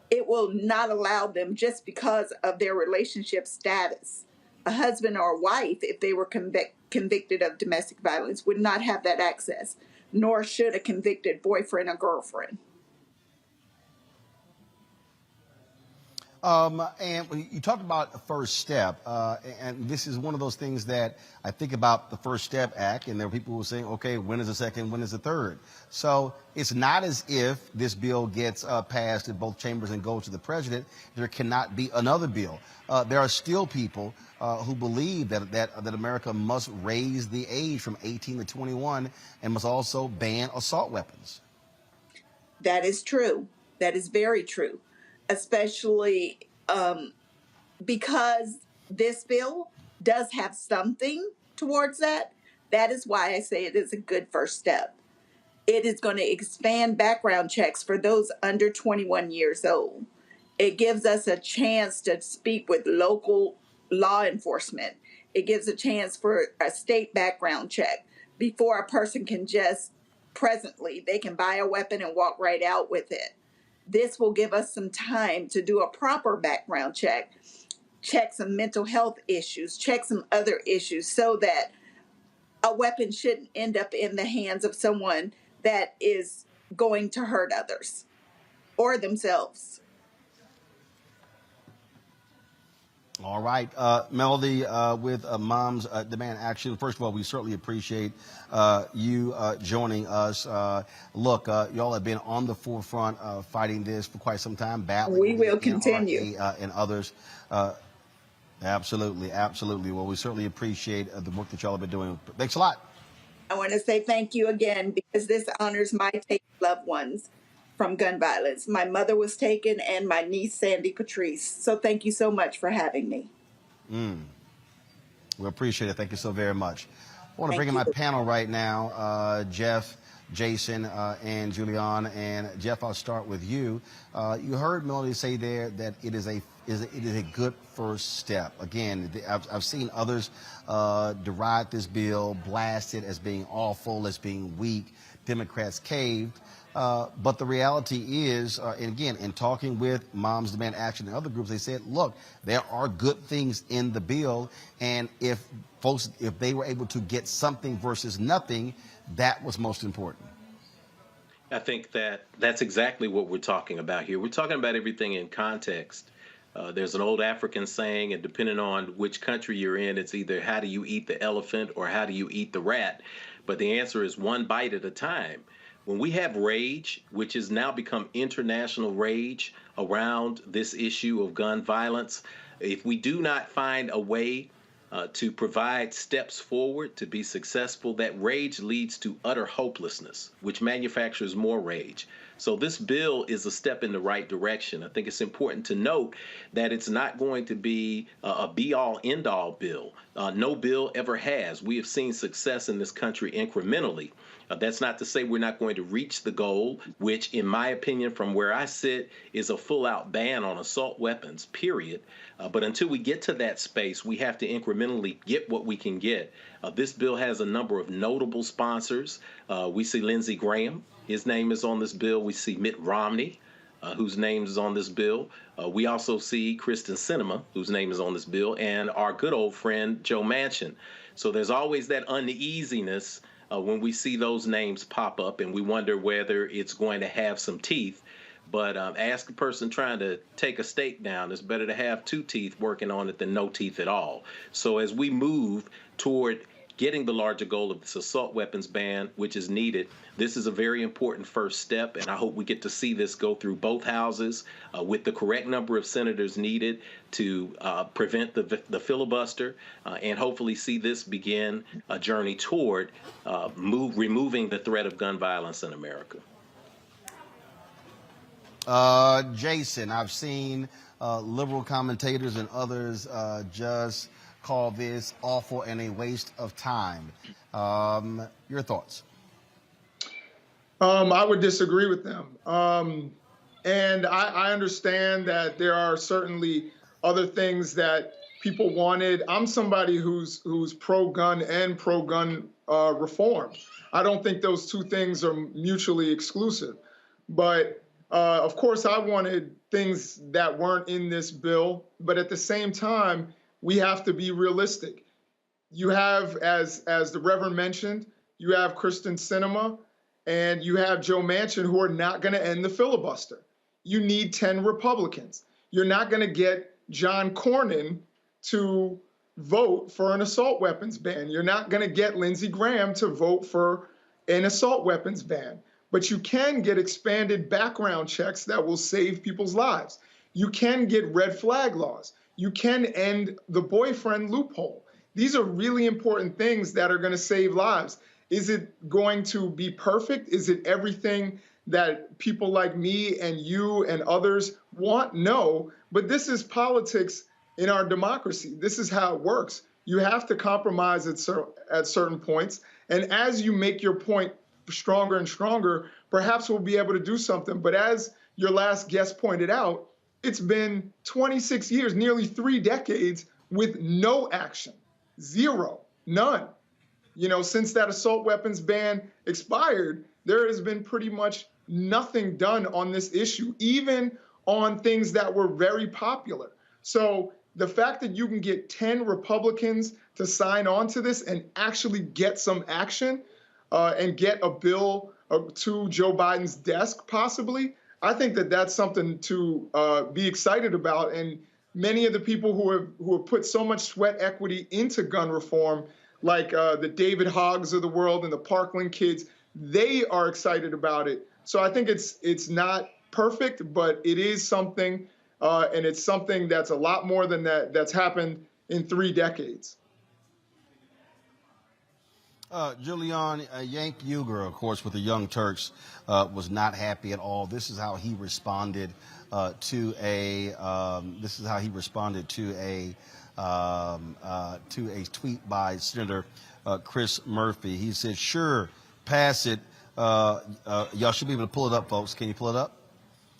It will not allow them, just because of their relationship status. A husband or a wife, if they were convicted of domestic violence, would not have that access, nor should a convicted boyfriend or girlfriend. And you talked about the First Step, and this is one of those things that I think about the First Step Act, and there are people who are saying, okay, when is the second, when is the third? So it's not as if this bill gets passed in both chambers and goes to the president. There cannot be another bill. There are still people who believe that America must raise the age from 18 to 21 and must also ban assault weapons. That is true. That is very true. Especially because this bill does have something towards that. That is why I say it is a good first step. It is going to expand background checks for those under 21 years old. It gives us a chance to speak with local law enforcement. It gives a chance for a state background check before a person can just presently, they can buy a weapon and walk right out with it. This will give us some time to do a proper background check some mental health issues, check some other issues, so that a weapon shouldn't end up in the hands of someone that is going to hurt others or themselves. All right, Melody, with Moms Demand Action. First of all, we certainly appreciate you joining us. Look, y'all have been on the forefront of fighting this for quite some time. We will continue. And others. Absolutely, absolutely. Well, we certainly appreciate the work that y'all have been doing. Thanks a lot. I want to say thank you again, because this honors my taken loved ones from gun violence. My mother was taken, and my niece, Sandy Patrice. So thank you so much for having me. We appreciate it. Thank you so very much. I want to bring in my panel right now, Jeff, Jason, and Julian. And Jeff, I'll start with you. You heard Melody say there that it is a good first step. Again, I've seen others deride this bill, blast it as being awful, as being weak. Democrats caved. But the reality is, and again, in talking with Moms Demand Action and other groups, they said, look, there are good things in the bill. And if they were able to get something versus nothing, that was most important. I think that's exactly what we're talking about here. We're talking about everything in context. There's an old African saying, and depending on which country you're in, it's either how do you eat the elephant or how do you eat the rat? But the answer is one bite at a time. When we have rage, which has now become international rage around this issue of gun violence, if we do not find a way to provide steps forward to be successful, that rage leads to utter hopelessness, which manufactures more rage. So this bill is a step in the right direction. I think it's important to note that it's not going to be a be-all, end-all bill. No bill ever has. We have seen success in this country incrementally. That's not to say we're not going to reach the goal, which, in my opinion, from where I sit, is a full-out ban on assault weapons, period. But until we get to that space, we have to incrementally get what we can get. This bill has a number of notable sponsors. We see Lindsey Graham. His name is on this bill. We see Mitt Romney, whose name is on this bill. We also see Kristen Sinema, whose name is on this bill, and our good old friend Joe Manchin. So there's always that uneasiness when we see those names pop up, and we wonder whether it's going to have some teeth. But ask a person trying to take a steak down, it's better to have two teeth working on it than no teeth at all. So as we move toward getting the larger goal of this assault weapons ban, which is needed, this is a very important first step, and I hope we get to see this go through both houses with the correct number of senators needed to prevent the filibuster, and hopefully see this begin a journey toward removing the threat of gun violence in America. Jason, I've seen liberal commentators and others just call this awful and a waste of time. Your thoughts? I would disagree with them. And I understand that there are certainly other things that people wanted. I'm somebody who's pro-gun and pro-gun reform. I don't think those two things are mutually exclusive. But of course, I wanted things that weren't in this bill. But at the same time, we have to be realistic. You have, as the Reverend mentioned, you have Kristen Sinema and you have Joe Manchin, who are not going to end the filibuster. You need 10 Republicans. You're not going to get John Cornyn to vote for an assault weapons ban. You're not going to get Lindsey Graham to vote for an assault weapons ban. But you can get expanded background checks that will save people's lives. You can get red flag laws. You can end the boyfriend loophole. These are really important things that are going to save lives. Is it going to be perfect? Is it everything that people like me and you and others want? No, but this is politics in our democracy. This is how it works. You have to compromise at certain points. And as you make your point stronger and stronger, perhaps we'll be able to do something. But as your last guest pointed out, it's been 26 years, nearly 3 decades with no action, zero, none. You know, since that assault weapons ban expired, there has been pretty much nothing done on this issue, even on things that were very popular. So the fact that you can get 10 Republicans to sign on to this and actually get some action and get a bill to Joe Biden's desk, possibly, I think that that's something to be excited about. And many of the people who have put so much sweat equity into gun reform, like the David Hoggs of the world and the Parkland kids, they are excited about it. So I think it's not perfect, but it is something, and it's something that's a lot more than that's happened in 3 decades. Julian Yank Uger, of course, with the Young Turks, was not happy at all. This is how he responded to a tweet by Senator Chris Murphy. He said, "Sure, pass it." Y'all should be able to pull it up, folks. Can you pull it up?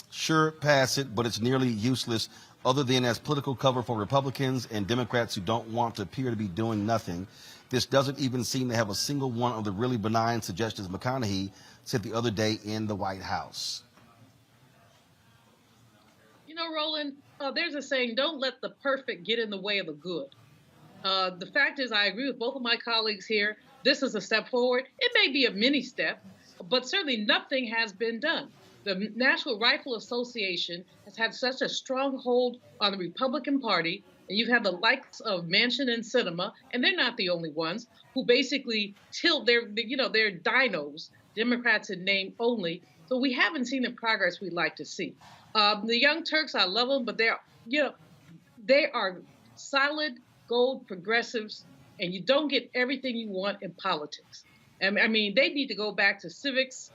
Sure, pass it, but it's nearly useless other than as political cover for Republicans and Democrats who don't want to appear to be doing nothing. This doesn't even seem to have a single one of the really benign suggestions McConaughey said the other day in the White House. You know, Roland, there's a saying, don't let the perfect get in the way of the good. The fact is, I agree with both of my colleagues here. This is a step forward. It may be a mini step, but certainly nothing has been done. The National Rifle Association has had such a strong hold on the Republican Party, and you've had the likes of Manchin and Sinema, and they're not the only ones, who basically tilt their dinos, Democrats in name only. So we haven't seen the progress we'd like to see. The Young Turks, I love them, but they are solid gold progressives, and you don't get everything you want in politics. I mean, they need to go back to civics,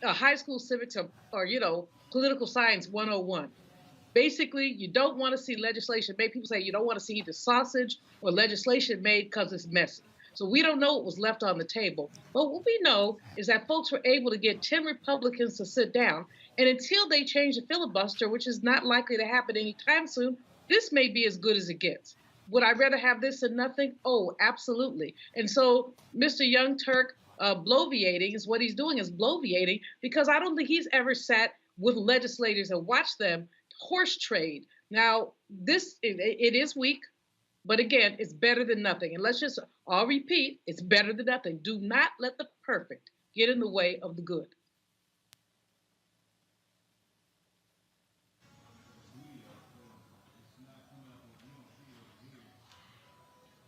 high school civics, or political science 101. Basically, you don't want to see legislation made. People say you don't want to see either sausage or legislation made because it's messy. So we don't know what was left on the table. But what we know is that folks were able to get 10 Republicans to sit down. And until they change the filibuster, which is not likely to happen anytime soon, this may be as good as it gets. Would I rather have this than nothing? Oh, absolutely. And so Mr. Young Turk bloviating is what he's doing, is bloviating, because I don't think he's ever sat with legislators and watched them horse trade. Now, it is weak, but again, it's better than nothing. And let's just all repeat, it's better than nothing. Do not let the perfect get in the way of the good.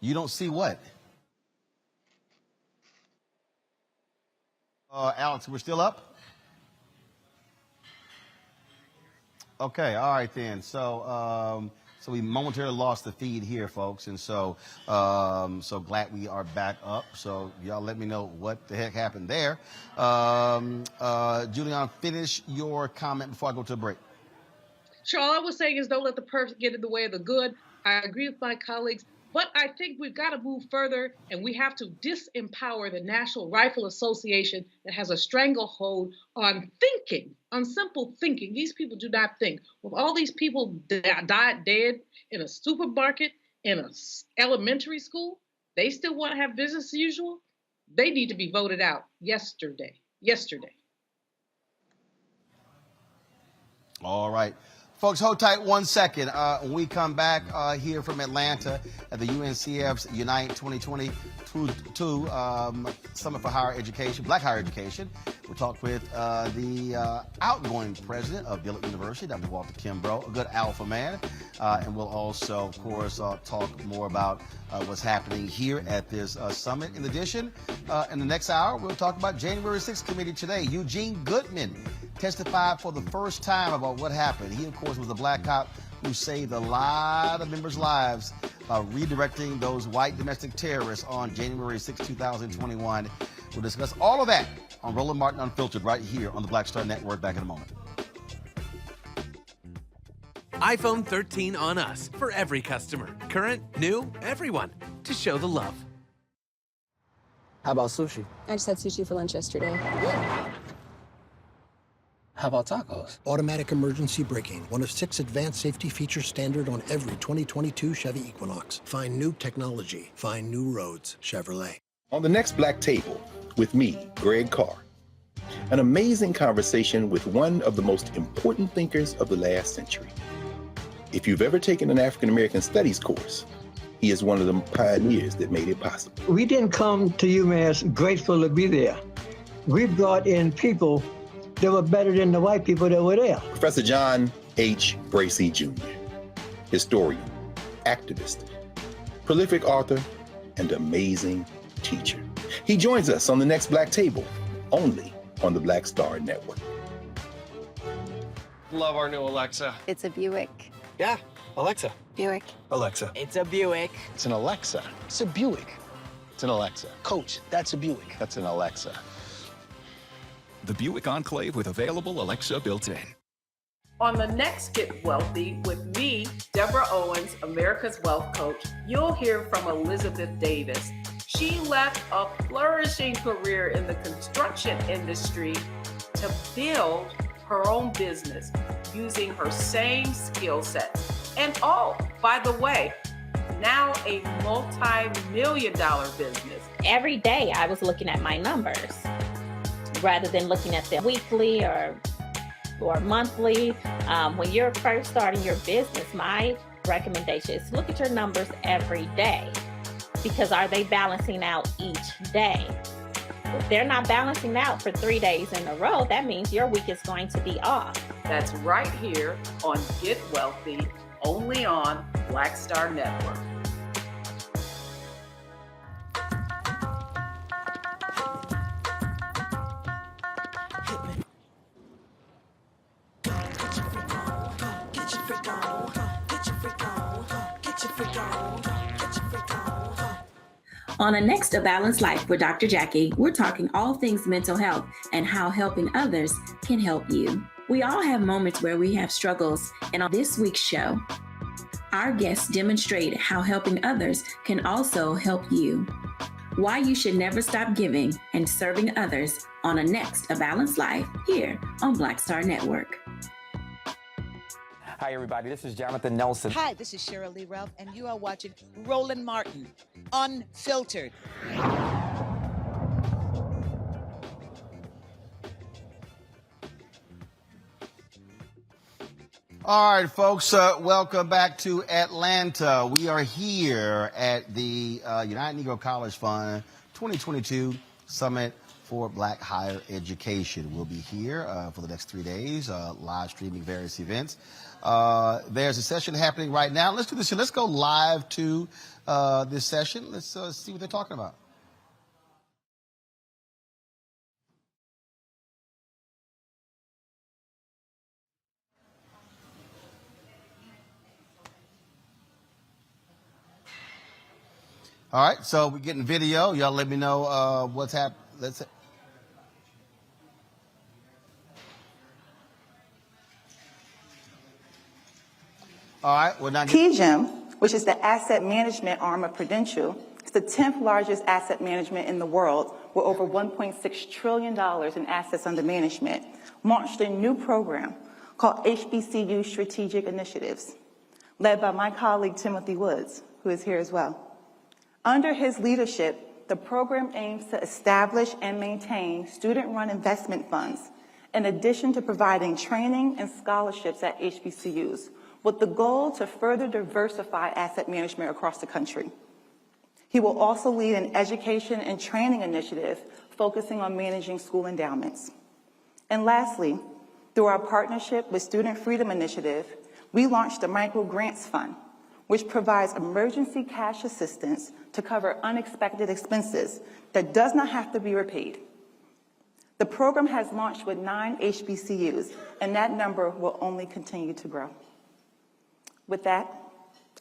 You don't see what? Alex, we're still up? Okay, all right then. So we momentarily lost the feed here, folks, and so glad we are back up. So y'all let me know what the heck happened there. Julian, finish your comment before I go to the break. Sure, all I was saying is don't let the perfect get in the way of the good. I agree with my colleagues. But I think we've got to move further, and we have to disempower the National Rifle Association that has a stranglehold on thinking, on simple thinking. These people do not think. With all these people died dead in a supermarket, in an elementary school, they still want to have business as usual. They need to be voted out yesterday. All right. Folks, hold tight 1 second. When we come back here from Atlanta at the UNCF's Unite 2022 Summit for Higher Education, Black Higher Education, we'll talk with the outgoing president of Dillard University, Dr. Walter Kimbrough, a good alpha man. And we'll also, of course, talk more about what's happening here at this summit. In addition, in the next hour, we'll talk about January 6th committee today. Eugene Goodman testified for the first time about what happened. He, of course, was a black cop who saved a lot of members' lives by redirecting those white domestic terrorists on January 6, 2021. We'll discuss all of that on Roland Martin Unfiltered right here on the Black Star Network. Back in a moment. iPhone 13 on us for every customer. Current, new, everyone. To show the love. How about sushi? I just had sushi for lunch yesterday. How about tacos? Automatic emergency braking, one of 6 advanced safety features standard on every 2022 Chevy Equinox. Find new technology. Find new roads. Chevrolet. On the next Black Table, with me, Greg Carr. An amazing conversation with one of the most important thinkers of the last century. If you've ever taken an African American Studies course, he is one of the pioneers that made it possible. We didn't come to UMass grateful to be there. We brought in people that were better than the white people that were there. Professor John H. Bracey Jr., historian, activist, prolific author, and amazing teacher. He joins us on the next Black Table, only on the Black Star Network. Love our new Alexa. It's a Buick. Yeah, Alexa. Buick. Alexa. It's a Buick. It's an Alexa. It's a Buick. It's an Alexa. Coach, that's a Buick. That's an Alexa. The Buick Enclave with available Alexa built-in. On the next Get Wealthy with me, Deborah Owens, America's Wealth Coach, you'll hear from Elizabeth Davis. She left a flourishing career in the construction industry to build her own business using her same skill sets. And oh, by the way, now a multi-million-dollar business. Every day I was looking at my numbers rather than looking at them weekly or monthly. When you're first starting your business, my recommendation is look at your numbers every day, because are they balancing out each day? If they're not balancing out for 3 days in a row, that means your week is going to be off. That's right here on Get Wealthy, only on Black Star Network. On the next A Balanced Life with Dr. Jackie, we're talking all things mental health and how helping others can help you. We all have moments where we have struggles, and on this week's show, our guests demonstrate how helping others can also help you. Why you should never stop giving and serving others on a next A Balanced Life here on Black Star Network. Hi, everybody. This is Jonathan Nelson. Hi, this is Cheryl Lee Ralph, and you are watching Roland Martin Unfiltered. All right, folks, welcome back to Atlanta. We are here at the United Negro College Fund 2022 Summit for Black Higher Education. We'll be here for the next 3 days, live streaming various events. There's a session happening right now. Let's do this. Let's go live to this session. Let's see what they're talking about. All right, so we're getting video. Y'all let me know what's happening. Let's. All right, we're not. PGIM, which is the asset management arm of Prudential. It's the 10th largest asset management in the world, with over $1.6 trillion in assets under management, launched a new program called HBCU Strategic Initiatives, led by my colleague Timothy Woods, who is here as well. Under his leadership, the program aims to establish and maintain student-run investment funds, in addition to providing training and scholarships at HBCUs, with the goal to further diversify asset management across the country. He will also lead an education and training initiative focusing on managing school endowments. And lastly, through our partnership with Student Freedom Initiative, we launched the Micro Grants Fund, which provides emergency cash assistance to cover unexpected expenses that does not have to be repaid. The program has launched with 9 HBCUs, and that number will only continue to grow. With that,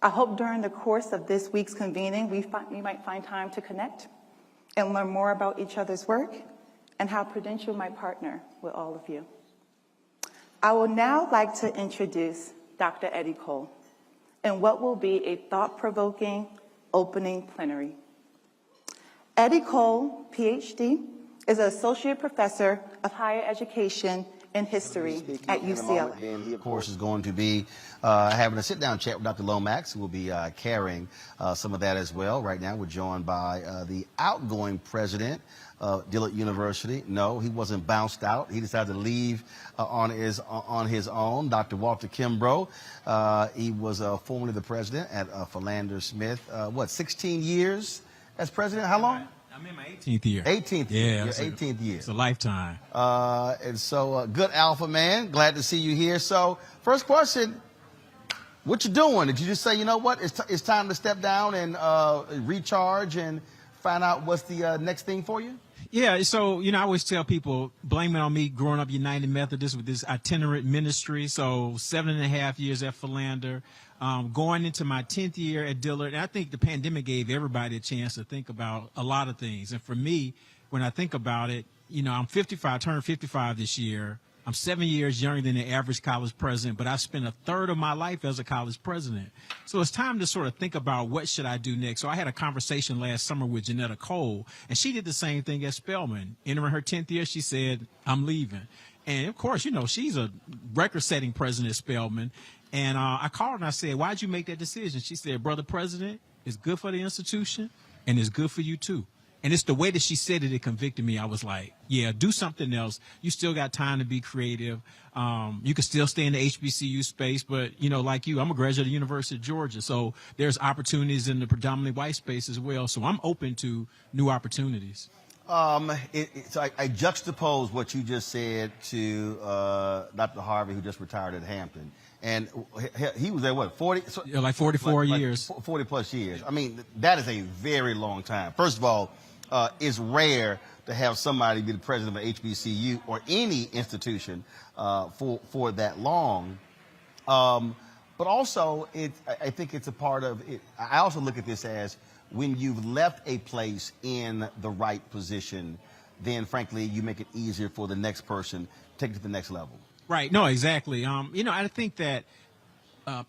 I hope during the course of this week's convening, we might find time to connect and learn more about each other's work and how Prudential might partner with all of you. I would now like to introduce Dr. Eddie Cole in what will be a thought-provoking opening plenary. Eddie Cole, PhD, is an associate professor of higher education and history at UCLA. And he, of course, is going to be having a sit-down chat with Dr. Lomax, who will be carrying some of that as well. Right now, we're joined by the outgoing president of Dillard University. No, he wasn't bounced out. He decided to leave on his own. Dr. Walter Kimbrough. He was formerly the president at Philander Smith. 16 years as president? How long? I'm in my 18th year. 18th year. Yeah. Your 18th year. It's a lifetime. And so, good alpha man. Glad to see you here. So, first question, what you doing? Did you just say, you know what, it's time to step down and recharge and find out what's the next thing for you? Yeah, so, I always tell people, blame it on me growing up United Methodist with this itinerant ministry. So 7.5 years at Philander, going into my 10th year at Dillard. And I think the pandemic gave everybody a chance to think about a lot of things. And for me, when I think about it, I'm 55, turned 55 this year. I'm 7 years younger than the average college president, but I spent a third of my life as a college president. So it's time to sort of think about what should I do next. So I had a conversation last summer with Janetta Cole, and she did the same thing at Spelman. Entering her 10th year, she said, I'm leaving. And, of course, she's a record-setting president at Spelman. And I called her and I said, why'd you make that decision? She said, Brother President, it's good for the institution, and it's good for you, too. And it's the way that she said it, it convicted me. I was like, yeah, do something else. You still got time to be creative. You can still stay in the HBCU space, but, like you, I'm a graduate of the University of Georgia. So there's opportunities in the predominantly white space as well. So I'm open to new opportunities. So I juxtapose what you just said to Dr. Harvey, who just retired at Hampton. And he was there, 40? Yeah, like 44 years. 40 plus years. I mean, that is a very long time. First of all, it's rare to have somebody be the president of an HBCU or any institution for that long. But also, I think it's a part of it. I also look at this as when you've left a place in the right position, then frankly, you make it easier for the next person to take it to the next level. Right. No, exactly. I think that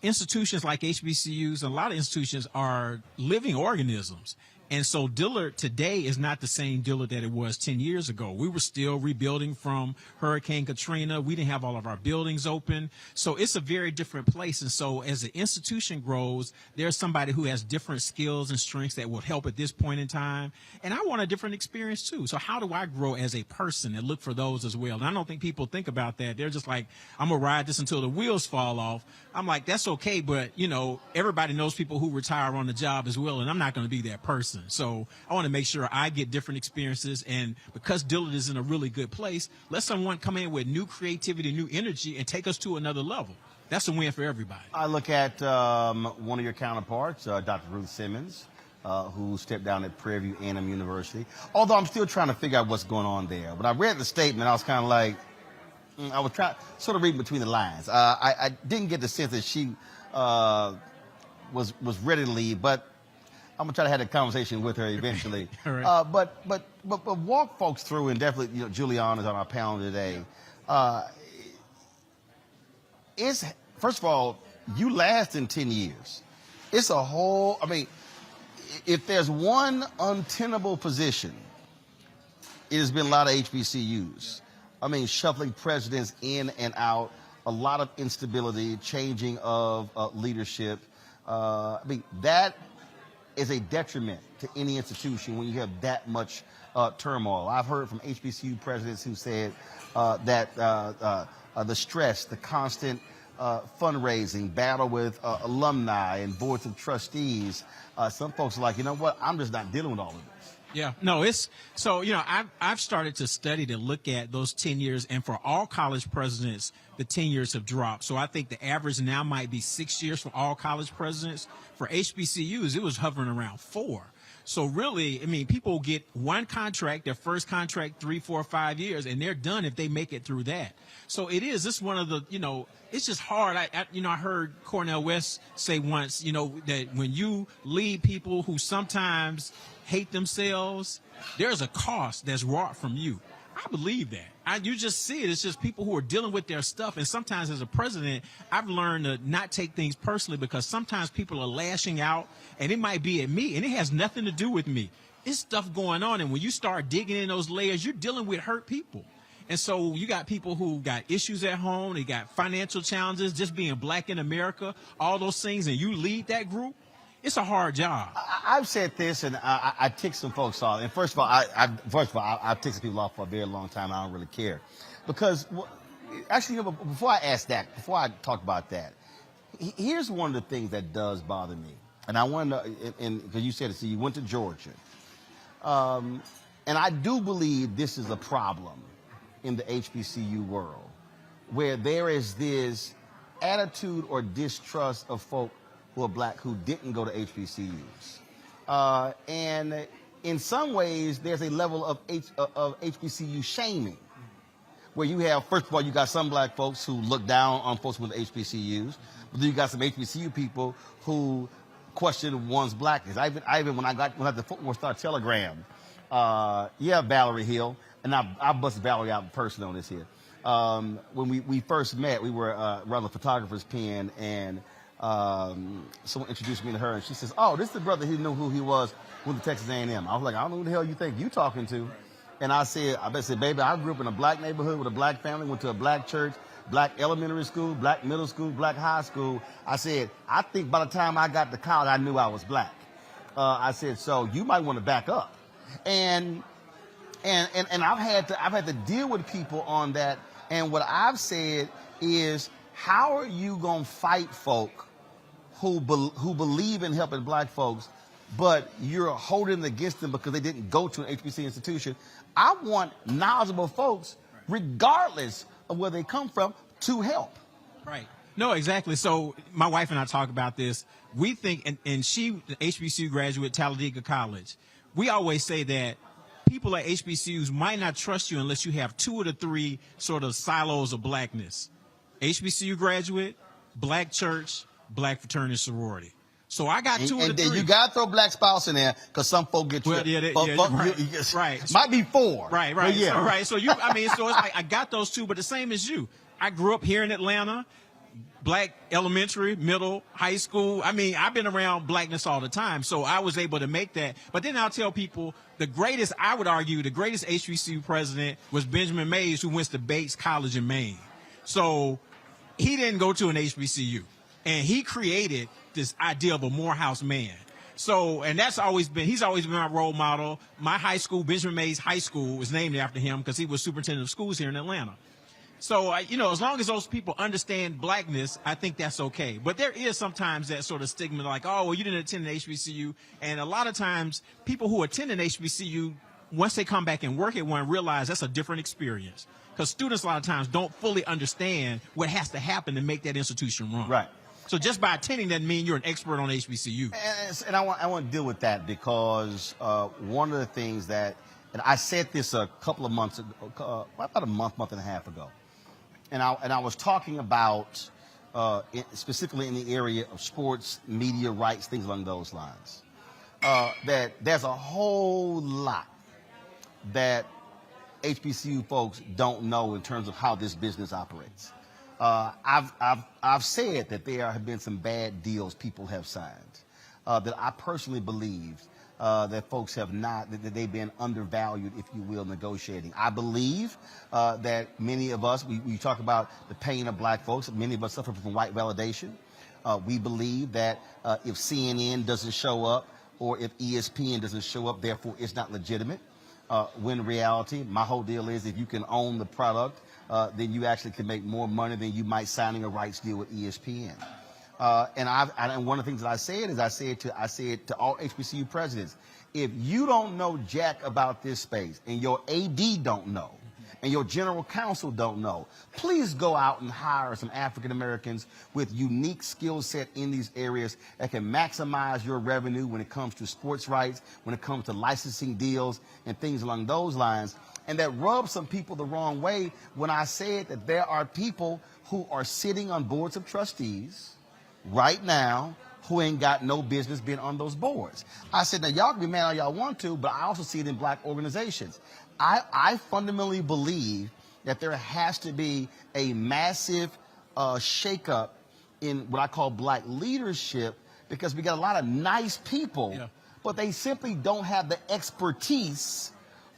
institutions like HBCUs, a lot of institutions are living organisms. And so Dillard today is not the same Dillard that it was 10 years ago. We were still rebuilding from Hurricane Katrina. We didn't have all of our buildings open. So it's a very different place. And so as the institution grows, there's somebody who has different skills and strengths that will help at this point in time. And I want a different experience too. So how do I grow as a person and look for those as well? And I don't think people think about that. They're just like, I'm going to ride this until the wheels fall off. I'm like, that's okay. But, everybody knows people who retire on the job as well. And I'm not going to be that person. So I want to make sure I get different experiences. And because Dillard is in a really good place, let someone come in with new creativity, new energy, and take us to another level. That's a win for everybody. I look at one of your counterparts, Dr. Ruth Simmons, who stepped down at Prairie View A&M University. Although I'm still trying to figure out what's going on there. When I read the statement, I was kind of like, I was trying sort of reading between the lines. I didn't get the sense that she was ready to leave, but I'm gonna try to have a conversation with her eventually. Right. But walk folks through, and definitely, Juliana's on our panel today. First of all, you last in 10 years. It's a whole, I mean, if there's one untenable position, it has been a lot of HBCUs. I mean, shuffling presidents in and out, a lot of instability, changing of leadership. I mean, that is a detriment to any institution when you have that much turmoil. I've heard from HBCU presidents who said that the stress, the constant fundraising, battle with alumni and boards of trustees, some folks are like, you know what, I'm just not dealing with all of this. Yeah, no, it's so, you know, I've started to study to look at those 10 years, and for all college presidents, the 10 years have dropped. So I think the average now might be 6 years for all college presidents. For HBCUs, it was hovering around 4. So really, I mean, people get one contract, their first contract, 3, 4, 5 years, and they're done if they make it through that. So this is one of the, you know, it's just hard. I heard Cornel West say once, you know, that when you lead people who sometimes hate themselves, there's a cost that's wrought from you. I believe that. You just see it. It's just people who are dealing with their stuff. And sometimes as a president, I've learned to not take things personally, because sometimes people are lashing out, and it might be at me, and it has nothing to do with me. It's stuff going on. And when you start digging in those layers, you're dealing with hurt people. And so you got people who got issues at home. They got financial challenges, just being black in America, all those things. And you lead that group. It's a hard job. I've said this, and I tick some folks off. And first of all, I've ticked some people off for a very long time. I don't really care, because actually, before I ask that, before I talk about that, here's one of the things that does bother me. And I want to, because you said it, so you went to Georgia, and I do believe this is a problem in the HBCU world, where there is this attitude or distrust of folk who are black who didn't go to HBCUs. And in some ways, there's a level of HBCU shaming, where you have, first of all, you got some black folks who look down on folks with HBCUs, but then you got some HBCU people who question one's blackness. I even when I had the Fort Worth Star-Telegram, Valerie Hill, and I busted Valerie out in person on this here. When we first met, we were around the photographer's pen, and someone introduced me to her, and she says, "Oh, this is the brother who knew who he was with the Texas A&M." I was like, "I don't know who the hell you think you talking to." And I said, "Baby, I grew up in a black neighborhood with a black family, went to a black church, black elementary school, black middle school, black high school." I said, "I think by the time I got to college, I knew I was black." I said, "So you might want to back up." And I've had to deal with people on that. And what I've said is, how are you gonna fight folk who believe in helping black folks, but you're holding against them because they didn't go to an HBCU institution? I want knowledgeable folks, regardless of where they come from, to help. Right. No, exactly. So my wife and I talk about this. We think, and she, the HBCU graduate, Talladega College, we always say that people at HBCUs might not trust you unless you have 2 of the 3 sort of silos of blackness. HBCU graduate, black church, black fraternity sorority. So I got 2 of the 3. You got to throw black spouse in there, because some folk get right. Might be 4. Right. But yeah. So, right. So so it's like I got those 2, but the same as you. I grew up here in Atlanta, black elementary, middle, high school. I mean, I've been around blackness all the time, so I was able to make that. But then I'll tell people, I would argue, the greatest HBCU president was Benjamin Mays, who went to Bates College in Maine. So he didn't go to an HBCU, and he created this idea of a Morehouse man. So, and he's always been my role model. My high school, Benjamin Mays High School, was named after him because he was superintendent of schools here in Atlanta. So, as long as those people understand blackness, I think that's okay. But there is sometimes that sort of stigma, like, oh, well, you didn't attend an HBCU. And a lot of times, people who attend an HBCU, once they come back and work at one, realize that's a different experience. Because students a lot of times don't fully understand what has to happen to make that institution run. Right. So just by attending doesn't mean you're an expert on HBCU. And I want to deal with that, because one of the things that, and I said this a couple of months ago, about a month and a half ago, and I was talking about specifically in the area of sports, media rights, things along those lines, that there's a whole lot that HBCU folks don't know in terms of how this business operates. I've said that there have been some bad deals people have signed that I personally believe that folks have not, that they've been undervalued, if you will, negotiating. I believe that many of us, we talk about the pain of black folks, many of us suffer from white validation. We believe that if CNN doesn't show up or if ESPN doesn't show up, therefore it's not legitimate. When in reality, my whole deal is if you can own the product, then you actually can make more money than you might signing a rights deal with ESPN. And one of the things that I said is I said to all HBCU presidents, if you don't know jack about this space and your AD don't know and your general counsel don't know, please go out and hire some African Americans with unique skill set in these areas that can maximize your revenue when it comes to sports rights, when it comes to licensing deals and things along those lines. And that rubs some people the wrong way when I said that there are people who are sitting on boards of trustees right now who ain't got no business being on those boards. I said, now y'all can be mad all y'all want to, but I also see it in black organizations. I fundamentally believe that there has to be a massive shakeup in what I call black leadership, because we got a lot of nice people, but they simply don't have the expertise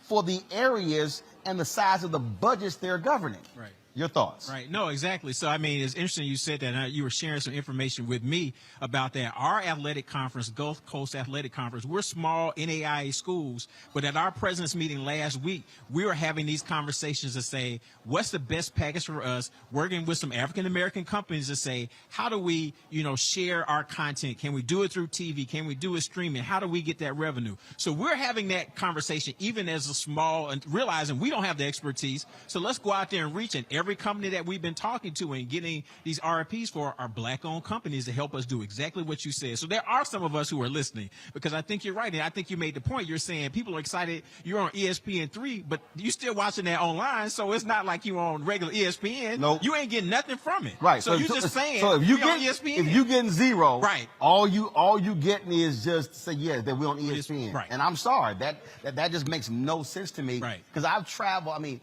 for the areas and the size of the budgets they're governing. Right. Your thoughts? Right. No, exactly. So, I mean, it's interesting you said that. You were sharing some information with me about that. Our athletic conference, Gulf Coast Athletic Conference, we're small NAIA schools, but at our president's meeting last week, we were having these conversations to say, what's the best package for us, working with some African-American companies to say, how do we, share our content? Can we do it through TV? Can we do it streaming? How do we get that revenue? So we're having that conversation even as a small, and realizing we don't have the expertise. So let's go out there and reach, and every company that we've been talking to and getting these RFPs for are black-owned companies to help us do exactly what you said. So there are some of us who are listening, because I think you're right, and I think you made the point. You're saying people are excited. You're on ESPN3, but you're still watching that online, so it's not like you're on regular ESPN. Nope. You ain't getting nothing from it. Right. So you're just saying, so if you on ESPN. If you getting zero, right, all you getting is just say, yeah, that we're on ESPN. Right. And I'm sorry, that just makes no sense to me. Right. Because I've traveled, I mean,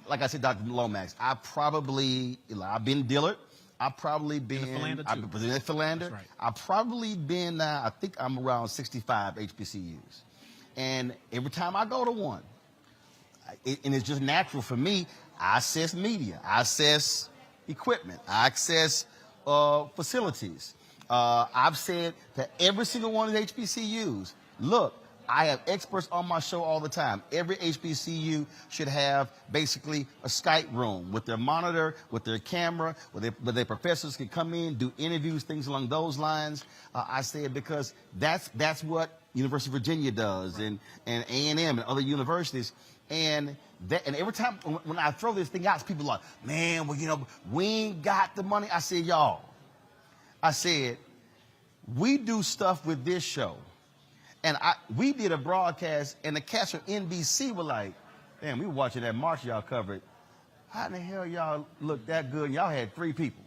like I said, Dr. Lomax, I've been Dillard. I've probably been in Philander. Right. I've probably been, I think I'm around 65 HBCUs. And every time I go to one, and it's just natural for me, I assess media, I assess equipment, I assess facilities. I've said to every single one of the HBCUs, look, I have experts on my show all the time. Every HBCU should have basically a Skype room with their monitor, with their camera, where their professors can come in, do interviews, things along those lines. I say it because that's what University of Virginia does, and A&M and other universities. And every time when I throw this thing out, people are like, man, well, we ain't got the money. I said, y'all, we do stuff with this show. And we did a broadcast, and the cast from NBC were like, damn, we were watching that march y'all covered. How in the hell y'all look that good? Y'all had 3 people.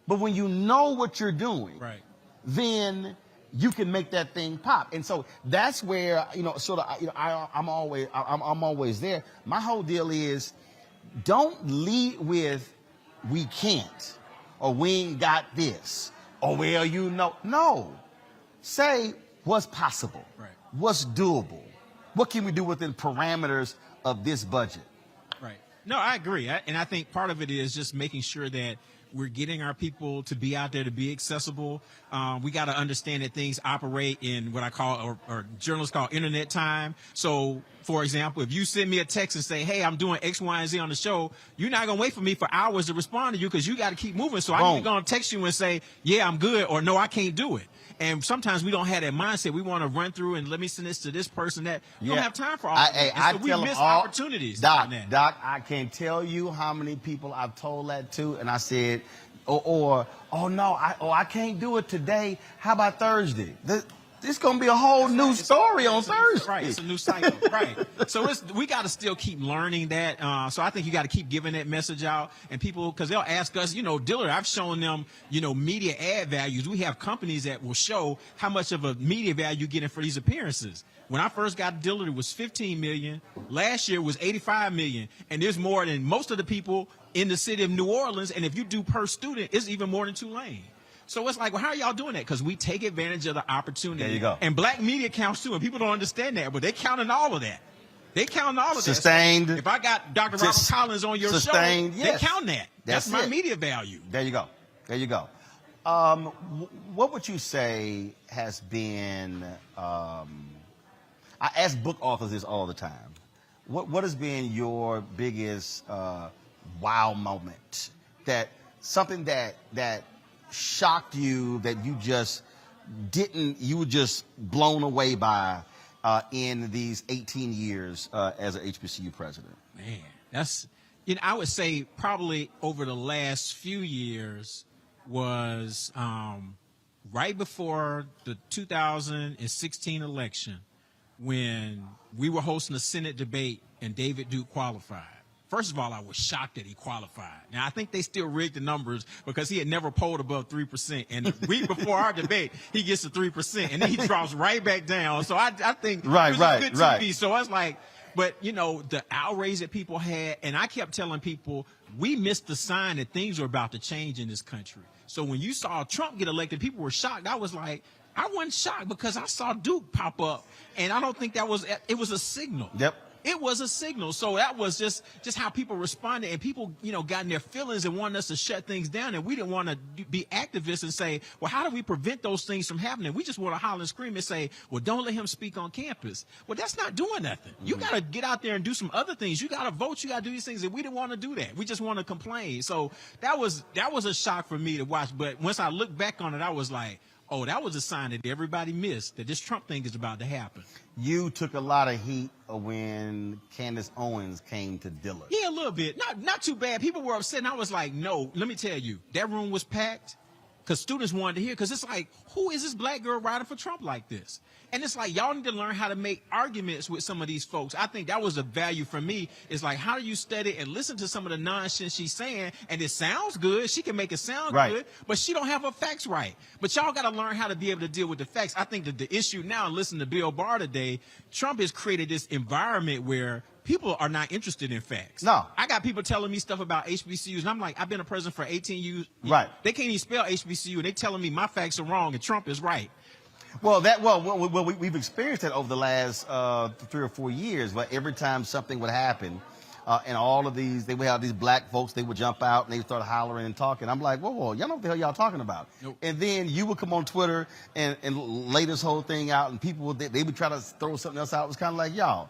But when you know what you're doing, right, then you can make that thing pop. And so that's where, I'm always there. My whole deal is, don't lead with we can't, or we ain't got this, or well, no. Say, what's possible? Right. What's doable? What can we do within parameters of this budget? Right. No, I agree. And I think part of it is just making sure that we're getting our people to be out there, to be accessible. We got to understand that things operate in what I call, or journalists call, internet time. So, for example, if you send me a text and say, hey, I'm doing X, Y, and Z on the show, you're not going to wait for me for hours to respond to you, because you got to keep moving. So I'm going to text you and say, yeah, I'm good, or no, I can't do it. And sometimes we don't have that mindset. We want to run through and let me send this to this person. That you don't have time for all that. So we miss opportunities. Doc, I can't tell you how many people I've told that to, and I said, I can't do it today. How about Thursday? This gonna be a whole new story on Thursday. Right, it's a new cycle. Right. So we got to still keep learning that. So I think you got to keep giving that message out, and people, because they'll ask us, Dillard, I've shown them, media ad values. We have companies that will show how much of a media value you're getting for these appearances. When I first got Dillard, it was $15 million. Last year it was $85 million, and there's more than most of the people in the city of New Orleans. And if you do per student, it's even more than Tulane. So it's like, well, how are y'all doing that? Because we take advantage of the opportunity. There you go. And black media counts too, and people don't understand that, but they counting all of that. They counting all of Sustained. that. So if I got Dr. Robert Collins on your show, yes. they count that. That's my it. media value. There you go. There you go. What would you say has been, I ask book authors this all the time. What has been your biggest wow moment? That something that shocked you, that you were just blown away by in these 18 years as an HBCU president? Man, that's, I would say probably over the last few years was right before the 2016 election, when we were hosting a Senate debate and David Duke qualified. First of all, I was shocked that he qualified. Now, I think they still rigged the numbers because he had never polled above 3%. And the week before our debate, he gets to 3%, and then he drops right back down. So I think it was good TV. So I was like, but, the outrage that people had, and I kept telling people, we missed the sign that things were about to change in this country. So when you saw Trump get elected, people were shocked. I was like, I wasn't shocked because I saw Duke pop up, and I don't think it was a signal. Yep. It was a signal. So that was just how people responded, and people, got in their feelings and wanted us to shut things down. And we didn't want to be activists and say, well, how do we prevent those things from happening? We just want to holler and scream and say, well, don't let him speak on campus. Well, that's not doing nothing. You got to get out there and do some other things. You got to vote. You got to do these things. And we didn't want to do that. We just want to complain. So that was a shock for me to watch. But once I look back on it, I was like, oh, that was a sign that everybody missed, that this Trump thing is about to happen. You took a lot of heat when Candace Owens came to Dillard. Yeah, a little bit. Not too bad. People were upset, and I was like, no, let me tell you, that room was packed because students wanted to hear, because it's like, who is this black girl riding for Trump like this? And it's like, y'all need to learn how to make arguments with some of these folks. I think that was a value for me. It's like, how do you study and listen to some of the nonsense she's saying? And it sounds good. She can make it sound good, but she don't have her facts right. But y'all got to learn how to be able to deal with the facts. I think that the issue now, listen to Bill Barr today, Trump has created this environment where people are not interested in facts. No. I got people telling me stuff about HBCUs, and I'm like, I've been a president for 18 years. Right. They can't even spell HBCU, and they telling me my facts are wrong and Trump is right. Well, we've experienced that over the last 3 or 4 years. But every time something would happen, and all of these, they would have these black folks, they would jump out and they would start hollering and talking. I'm like, whoa, y'all know what the hell y'all talking about? Nope. And then you would come on Twitter and lay this whole thing out, and people they would try to throw something else out. It was kind of like, y'all,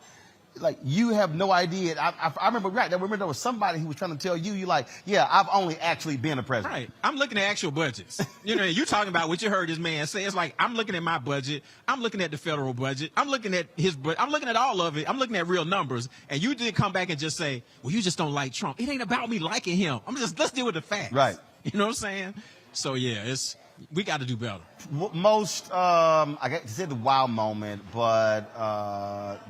like, you have no idea. I remember, I remember there was somebody who was trying to tell you, like, yeah, I've only actually been a president. Right. I'm looking at actual budgets. You're talking about what you heard this man say. It's like, I'm looking at my budget. I'm looking at the federal budget. I'm looking at his budget. I'm looking at all of it. I'm looking at real numbers. And you did come back and just say, well, you just don't like Trump. It ain't about me liking him. let's deal with the facts. Right. You know what I'm saying? So, yeah, we got to do better. Most, I got to say the wow moment, but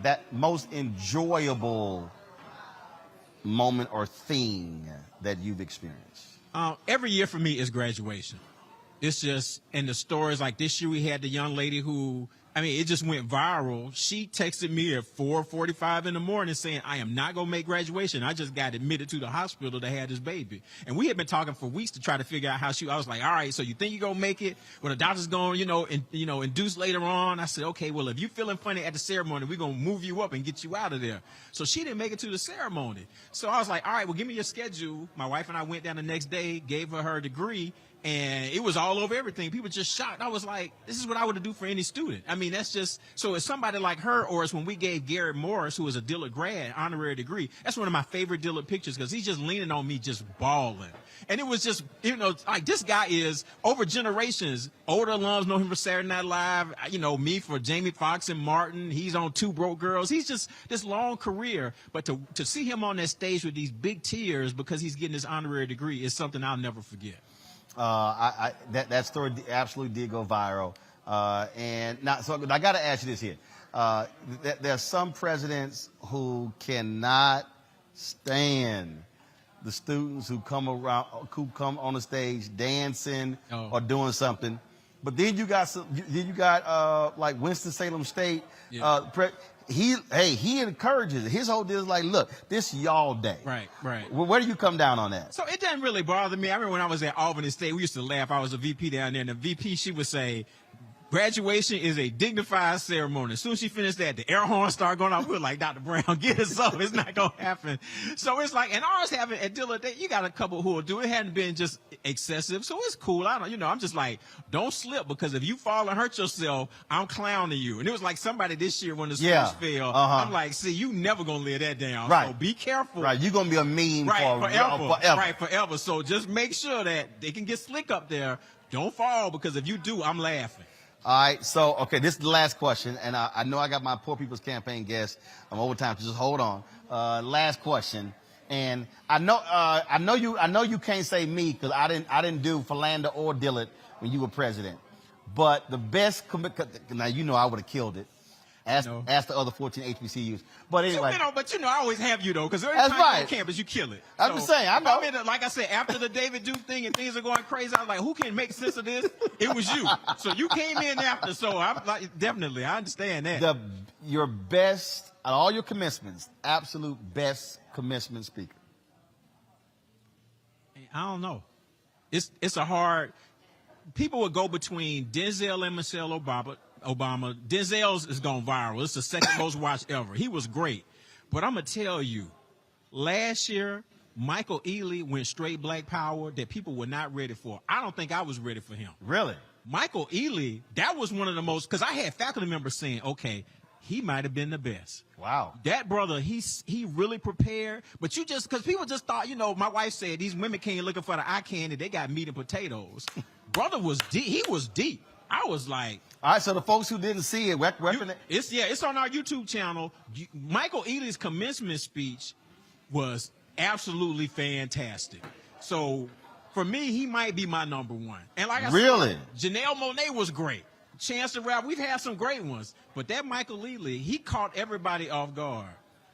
that most enjoyable moment or thing that you've experienced? Every year for me is graduation. It's just, and the stories, like this year we had the young lady who, it just went viral. She texted me at 4:45 in the morning saying, I am not going to make graduation. I just got admitted to the hospital to have this baby. And we had been talking for weeks to try to figure out how I was like, all right, so you think you're going to make it? Well, the doctor's going, induce later on. I said, okay, well, if you're feeling funny at the ceremony, we're going to move you up and get you out of there. So she didn't make it to the ceremony. So I was like, all right, well, give me your schedule. My wife and I went down the next day, gave her degree. And it was all over everything. People just shocked. I was like, this is what I would do for any student. That's just, so it's somebody like her, or it's when we gave Garrett Morris, who was a Dillard grad, honorary degree. That's one of my favorite Dillard pictures because he's just leaning on me, just bawling. And it was just, like, this guy is over generations. Older alums know him for Saturday Night Live, me for Jamie Foxx and Martin. He's on Two Broke Girls. He's just this long career. But to see him on that stage with these big tears because he's getting this honorary degree is something I'll never forget. That story absolutely did go viral. And now, so I got to ask you this here. There are some presidents who cannot stand the students who come on the stage dancing or doing something. But then you got like Winston-Salem State. Yeah. He encourages it. His whole deal is like, look, this y'all day. Right. Where do you come down on that? So it doesn't really bother me. I remember when I was at Albany State, we used to laugh. I was a VP down there, and the VP, she would say, graduation is a dignified ceremony. As soon as she finished that, the air horn started going off. We were like, Dr. Brown, get us up. It's not going to happen. So it's like, and ours having at Dillard, you got a couple who will do it. It hadn't been just excessive. So it's cool. I'm just like, don't slip, because if you fall and hurt yourself, I'm clowning you. And it was like somebody this year when the schools fell. I'm like, see, you never going to live that down. Right. So be careful. Right. You're going to be a meme forever. Forever. Right, forever. So just make sure that they can get slick up there. Don't fall, because if you do, I'm laughing. All right, so, okay, this is the last question, and I know I got my Poor People's Campaign guest. I'm over time, so just hold on. Last question, and I know you can't say me, because I didn't do Philander or Dillard when you were president. But the best, now you know I would have killed it. Ask the other 14 HBCUs. But anyway. So, I always have you, though, because every That's time you're right. on campus, you kill it. I'm just saying, I know. Like I said, after the David Duke thing and things are going crazy, I was like, who can make sense of this? It was you. So you came in after, so I'm like, definitely, I understand that. Your best, at all your commencements, absolute best commencement speaker. I don't know. It's a hard, people would go between Denzel and Michelle Obama. Denzel's is going viral. It's the second most watched ever. He was great. But I'm going to tell you, last year, Michael Ealy went straight black power that people were not ready for. I don't think I was ready for him. Really? Michael Ealy, that was one of the most, because I had faculty members saying, okay, he might have been the best. Wow. That brother, he really prepared. But because people just thought, my wife said these women came looking for the eye candy. They got meat and potatoes. Brother was deep. He was deep. I was like, all right, so the folks who didn't see it, it's on our YouTube channel. Michael Ealy's commencement speech was absolutely fantastic. So for me, he might be my number one. And like I said, Janelle Monáe was great. Chance the Rapper, we've had some great ones, but that Michael Ealy, he caught everybody off guard.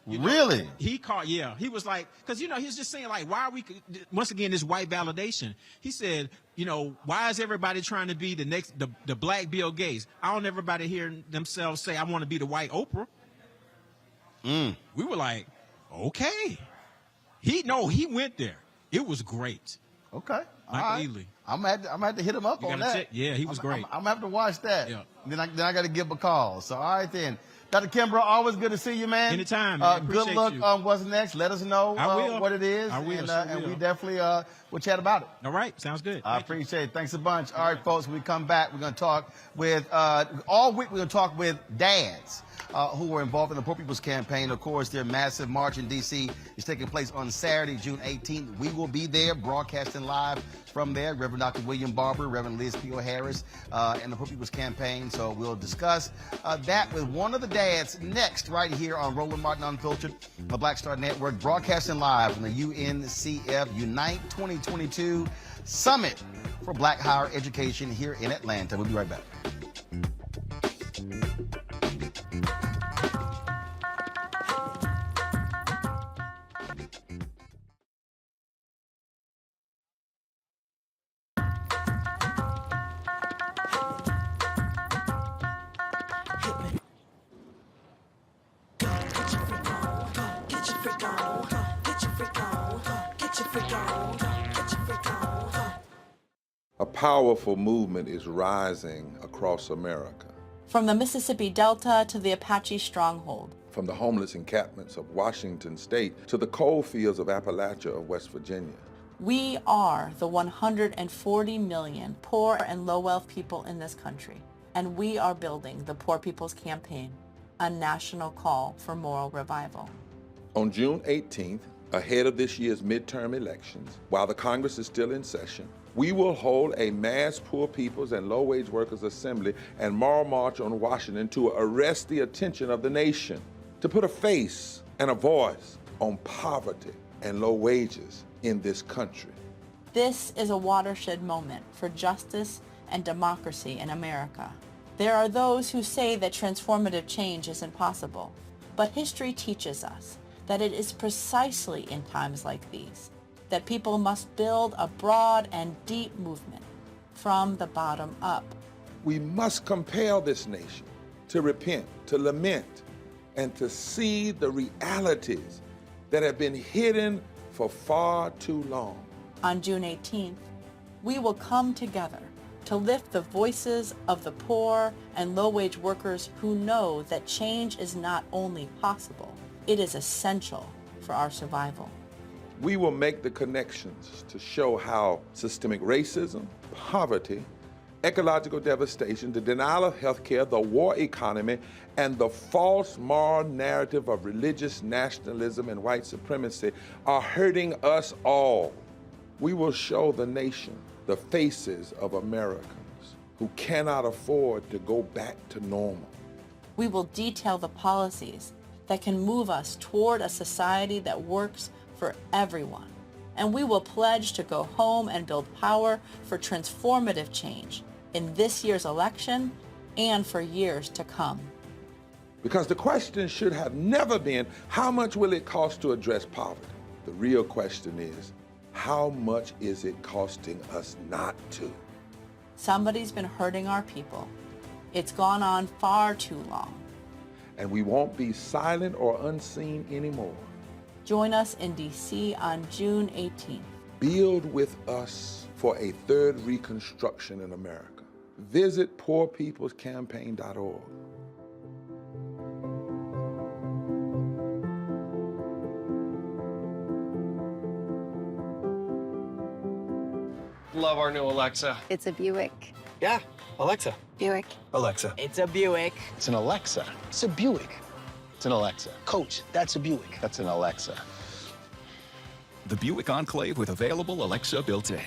Really? He caught, he was like, because, he's just saying, like, why are we, once again, this white validation. He said, why is everybody trying to be the black Bill Gates? I don't everybody hear themselves say, I want to be the white Oprah. We were like, okay. He went there. It was great. Okay. Michael Ealy. I'm gonna have to hit him up on that. Check. Yeah, he was great. I'm gonna have to watch that. Yeah. Then I got to give him a call. So, all right then. Dr. Kimbrough, always good to see you, man. Anytime, man. Good luck on what's next. Let us know what it is. I will. And we definitely will chat about it. All right. Sounds good. I appreciate it. Thanks a bunch. All right, folks, when we come back, we're going to talk with, all week we're going to talk with dads who were involved in the Poor People's Campaign. Of course, their massive march in D.C. is taking place on Saturday, June 18th. We will be there broadcasting live from there. Reverend Dr. William Barber, Reverend Liz P. O'Harris, and the Poor People's Campaign. So we'll discuss that with one of the dads next right here on Roland Martin Unfiltered, the Black Star Network, broadcasting live from the UNCF Unite 2022 Summit for Black Higher Education here in Atlanta. We'll be right back. A powerful movement is rising across America. From the Mississippi Delta to the Apache stronghold. From the homeless encampments of Washington State to the coal fields of Appalachia of West Virginia. We are the 140 million poor and low-wealth people in this country, and we are building the Poor People's Campaign, a national call for moral revival. On June 18th, ahead of this year's midterm elections, while the Congress is still in session, we will hold a mass poor people's and low-wage workers assembly and moral march on Washington to arrest the attention of the nation, to put a face and a voice on poverty and low wages in this country. This is a watershed moment for justice and democracy in America. There are those who say that transformative change is impossible, but history teaches us that it is precisely in times like these that people must build a broad and deep movement from the bottom up. We must compel this nation to repent, to lament, and to see the realities that have been hidden for far too long. On June 18th, we will come together to lift the voices of the poor and low-wage workers who know that change is not only possible, it is essential for our survival. We will make the connections to show how systemic racism, poverty, ecological devastation, the denial of health care, the war economy, and the false moral narrative of religious nationalism and white supremacy are hurting us all. We will show the nation the faces of Americans who cannot afford to go back to normal. We will detail the policies that can move us toward a society that works for everyone. And we will pledge to go home and build power for transformative change in this year's election and for years to come. Because the question should have never been, how much will it cost to address poverty? The real question is, how much is it costing us not to? Somebody's been hurting our people. It's gone on far too long. And we won't be silent or unseen anymore. Join us in D.C. on June 18th. Build with us for a third reconstruction in America. Visit poorpeoplescampaign.org. Love our new Alexa. It's a Buick. Yeah, Alexa. Buick. Alexa. It's a Buick. It's an Alexa. It's a Buick. It's an Alexa. Coach, that's a Buick. That's an Alexa. The Buick Enclave with available Alexa built-in.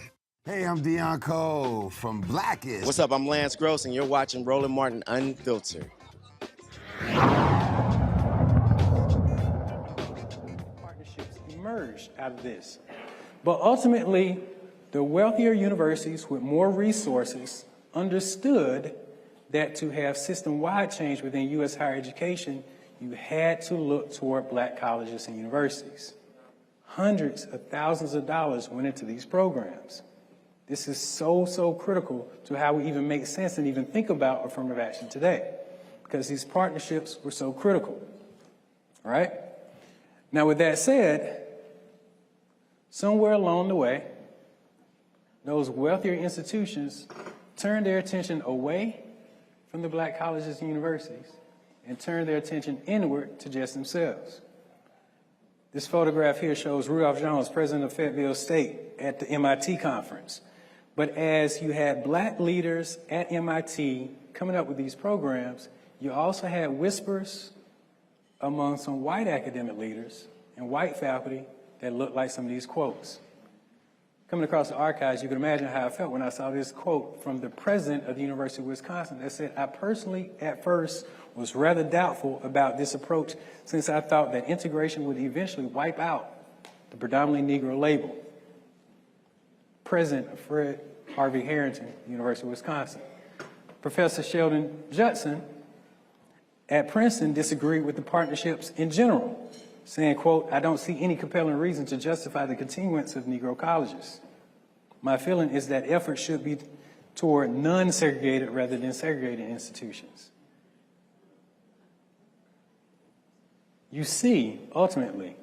Hey, I'm Deion Cole from Blackest. What's up? I'm Lance Gross, and you're watching Roland Martin Unfiltered. Partnerships emerged out of this. But ultimately, the wealthier universities with more resources understood that to have system-wide change within U.S. higher education, you had to look toward black colleges and universities. Hundreds of thousands of dollars went into these programs. This is so critical to how we even make sense and even think about affirmative action today, because these partnerships were so critical, all right? Now, with that said, somewhere along the way, those wealthier institutions turned their attention away from the black colleges and universities and turned their attention inward to just themselves. This photograph here shows Rudolph Jones, president of Fayetteville State, at the MIT conference. But as you had black leaders at MIT coming up with these programs, you also had whispers among some white academic leaders and white faculty that looked like some of these quotes. Coming across the archives, you can imagine how I felt when I saw this quote from the president of the University of Wisconsin that said, "I personally, at first, was rather doubtful about this approach since I thought that integration would eventually wipe out the predominantly Negro label." President Fred Harvey Harrington, University of Wisconsin. Professor Sheldon Judson at Princeton disagreed with the partnerships in general, saying, quote, "I don't see any compelling reason to justify the continuance of Negro colleges. My feeling is that effort should be toward non-segregated rather than segregated institutions." You see, ultimately,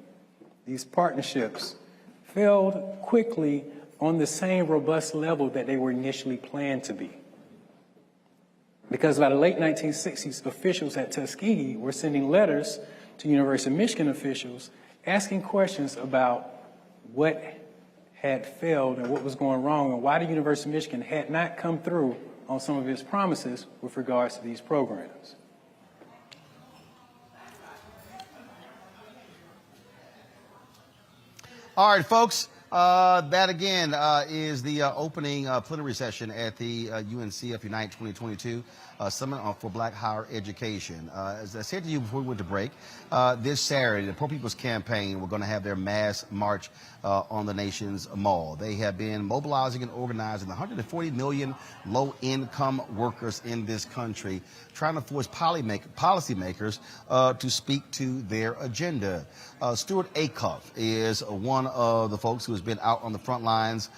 these partnerships failed quickly on the same robust level that they were initially planned to be. Because by the late 1960s, officials at Tuskegee were sending letters to University of Michigan officials asking questions about what had failed and what was going wrong and why the University of Michigan had not come through on some of its promises with regards to these programs. All right, folks, That again is the opening plenary session at the UNCF Unite 2022 Summit for Black Higher Education. As I said to you before we went to break, this Saturday, the Poor People's Campaign, we're going to have their mass march on the nation's mall. They have been mobilizing and organizing 140 million low-income workers in this country, trying to force policymakers to speak to their agenda. Stuart Acuff is one of the folks who has been out on the front lines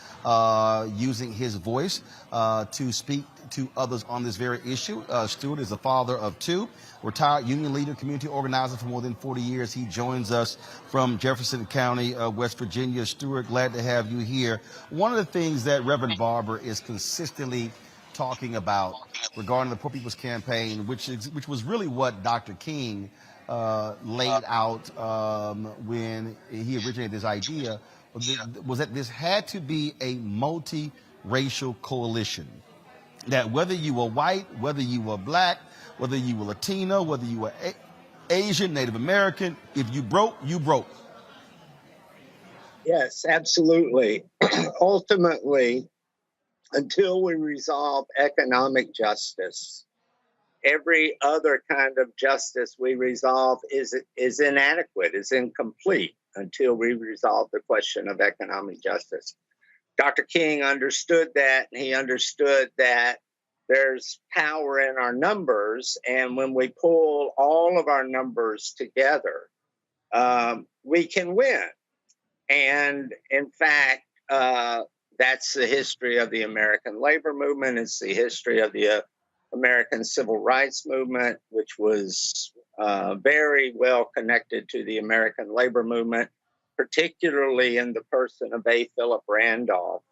using his voice to speak to others on this very issue. Stuart is the father of two, retired union leader, community organizer for more than 40 years. He joins us from Jefferson County, West Virginia. Stuart, glad to have you here. One of the things that Reverend Barber is consistently talking about regarding the Poor People's Campaign, which was really what Dr. King laid out when he originated this idea, was that this had to be a multi-racial coalition. That whether you were white, whether you were black, whether you were Latino, whether you were Asian, Native American, if you broke, you broke. Yes, absolutely. Ultimately, until we resolve economic justice, every other kind of justice we resolve is inadequate, is incomplete until we resolve the question of economic justice. Dr. King understood that, and he understood that there's power in our numbers, and when we pull all of our numbers together, we can win. And in fact, that's the history of the American labor movement. It's the history of the American civil rights movement, which was very well connected to the American labor movement, particularly in the person of A. Philip Randolph,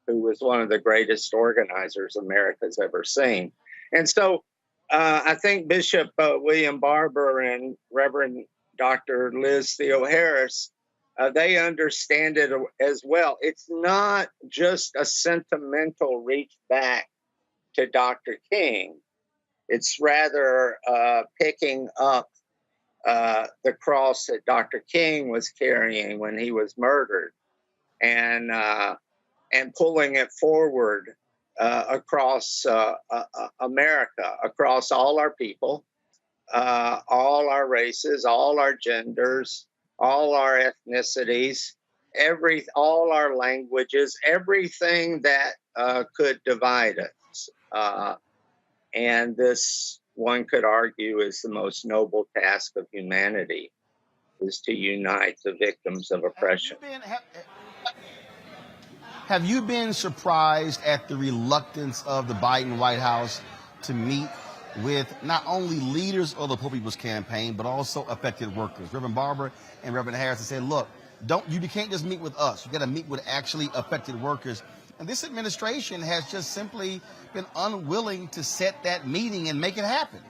who was one of the greatest organizers America's ever seen. And so I think Bishop William Barber and Reverend Dr. Liz Theo-Harris, they understand it as well. It's not just a sentimental reach back to Dr. King. It's rather picking up the cross that Dr. King was carrying when he was murdered, and pulling it forward across America, across all our people, all our races, all our genders, all our ethnicities, all our languages, everything that could divide us. And this, one could argue, is the most noble task of humanity, is to unite the victims of oppression. Have you been surprised at the reluctance of the Biden White House to meet with not only leaders of the Poor People's Campaign, but also affected workers? Reverend Barber and Reverend Harris have said, look, you can't just meet with us. You got to meet with actually affected workers. And this administration has just simply been unwilling to set that meeting and make it happen.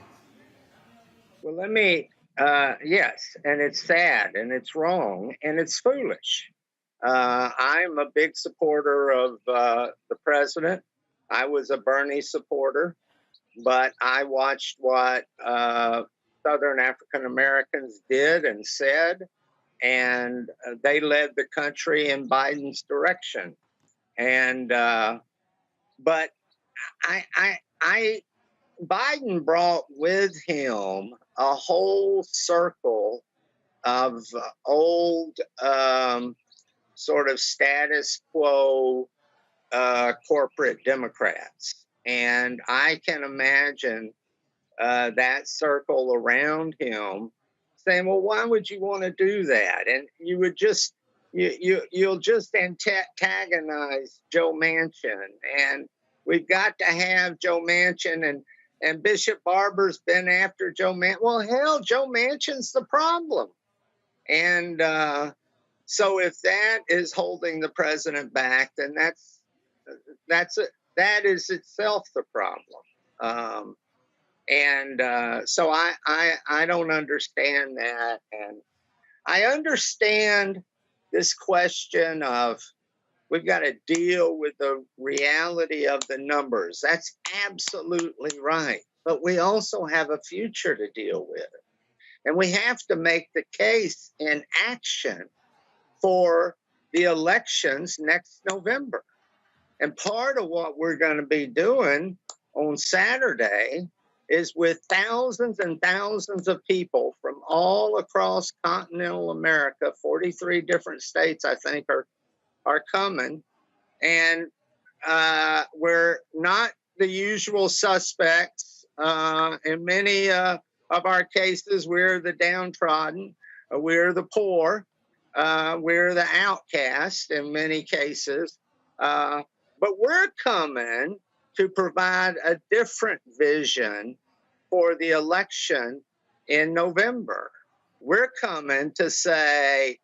Well, yes, and it's sad, and it's wrong, and it's foolish. I'm a big supporter of the president. I was a Bernie supporter, but I watched what Southern African Americans did and said, and they led the country in Biden's direction. And but Biden brought with him a whole circle of old sort of status quo corporate Democrats. And I can imagine that circle around him saying, well, why would you want to do that? And you would just, you'll just antagonize Joe Manchin. And we've got to have Joe Manchin, and Bishop Barber's been after Joe Manchin. Well, hell, Joe Manchin's the problem. And so if that is holding the president back, then that is itself the problem. So I don't understand that. And I understand this question of we've got to deal with the reality of the numbers. That's absolutely right. But we also have a future to deal with. And we have to make the case in action for the elections next November. And part of what we're going to be doing on Saturday is with thousands and thousands of people from all across continental America, 43 different states, I think, are coming. And we're not the usual suspects. In many of our cases, we're the downtrodden, we're the poor, we're the outcast in many cases. But we're coming to provide a different vision for the election in November. We're coming to say,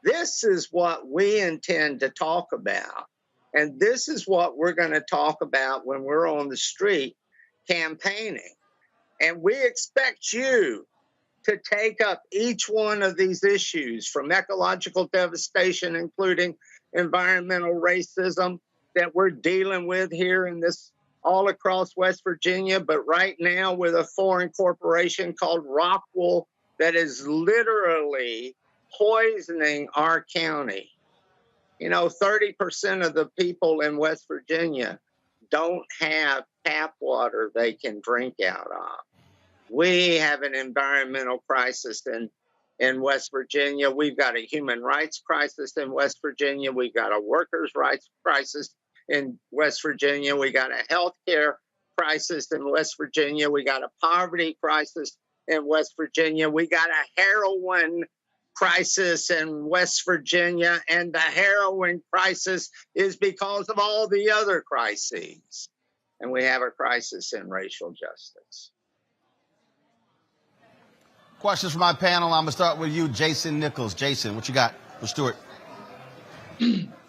this is what we intend to talk about. And this is what we're going to talk about when we're on the street campaigning. And we expect you to take up each one of these issues, from ecological devastation, including environmental racism that we're dealing with here in this all across West Virginia, but right now with a foreign corporation called Rockwool that is literally poisoning our county. You know, 30% of the people in West Virginia don't have tap water they can drink out of. We have an environmental crisis in West Virginia. We've got a human rights crisis in West Virginia. We've got a workers' rights crisis in West Virginia. We got a healthcare crisis in West Virginia. We got a poverty crisis in West Virginia. We got a heroin crisis in West Virginia, and the heroin crisis is because of all the other crises. And we have a crisis in racial justice. Questions from my panel. I'm going to start with you, Jason Nichols. Jason, what you got for Stuart?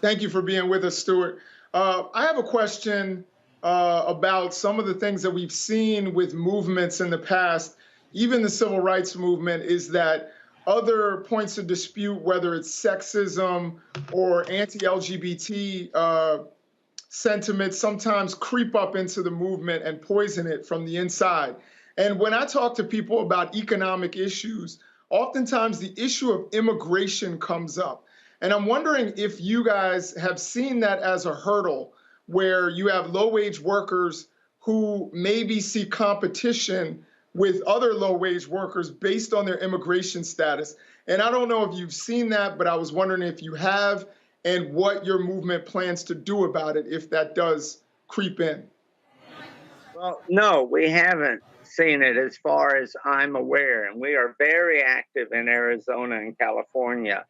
Thank you for being with us, Stuart. I have a question about some of the things that we've seen with movements in the past, even the civil rights movement, is that other points of dispute, whether it's sexism or anti-LGBT sentiments, sometimes creep up into the movement and poison it from the inside. And when I talk to people about economic issues, oftentimes the issue of immigration comes up. And I'm wondering if you guys have seen that as a hurdle, where you have low-wage workers who maybe see competition with other low-wage workers based on their immigration status. And I don't know if you've seen that, but I was wondering if you have, and what your movement plans to do about it if that does creep in. Well, no, we haven't seen it as far as I'm aware. And we are very active in Arizona and California,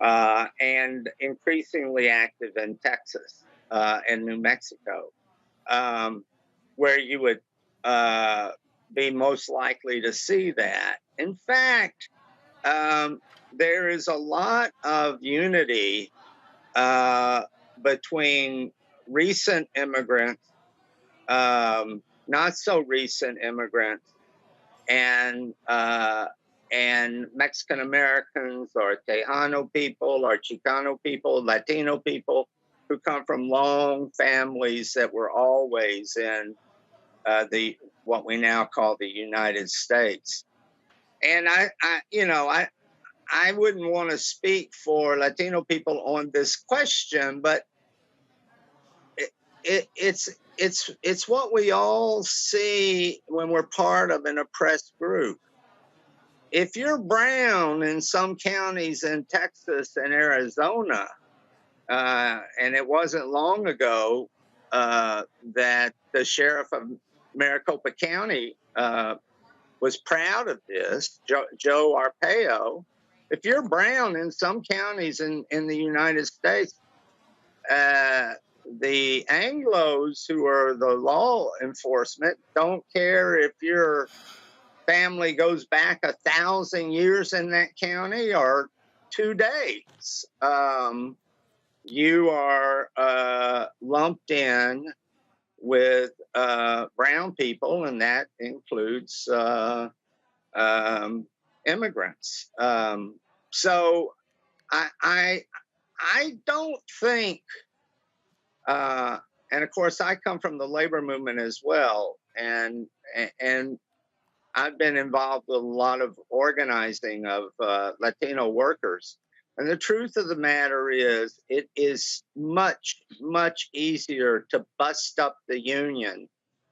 and increasingly active in Texas and New Mexico, where you would be most likely to see that. In fact, there is a lot of unity between recent immigrants, not so recent immigrants, and Mexican Americans, or Tejano people, or Chicano people, Latino people who come from long families that were always in what we now call the United States. And I wouldn't want to speak for Latino people on this question, but it's what we all see when we're part of an oppressed group. If you're brown in some counties in Texas and Arizona, and it wasn't long ago that the sheriff of Maricopa County was proud of this, Joe Arpaio. If you're brown in some counties in the United States, the Anglos, who are the law enforcement, don't care if your family goes back 1,000 years in that county or 2 days. You are lumped in with brown people, and that includes immigrants. So I don't think, and of course I come from the labor movement as well, and I've been involved with a lot of organizing of Latino workers. And the truth of the matter is, it is much, much easier to bust up the union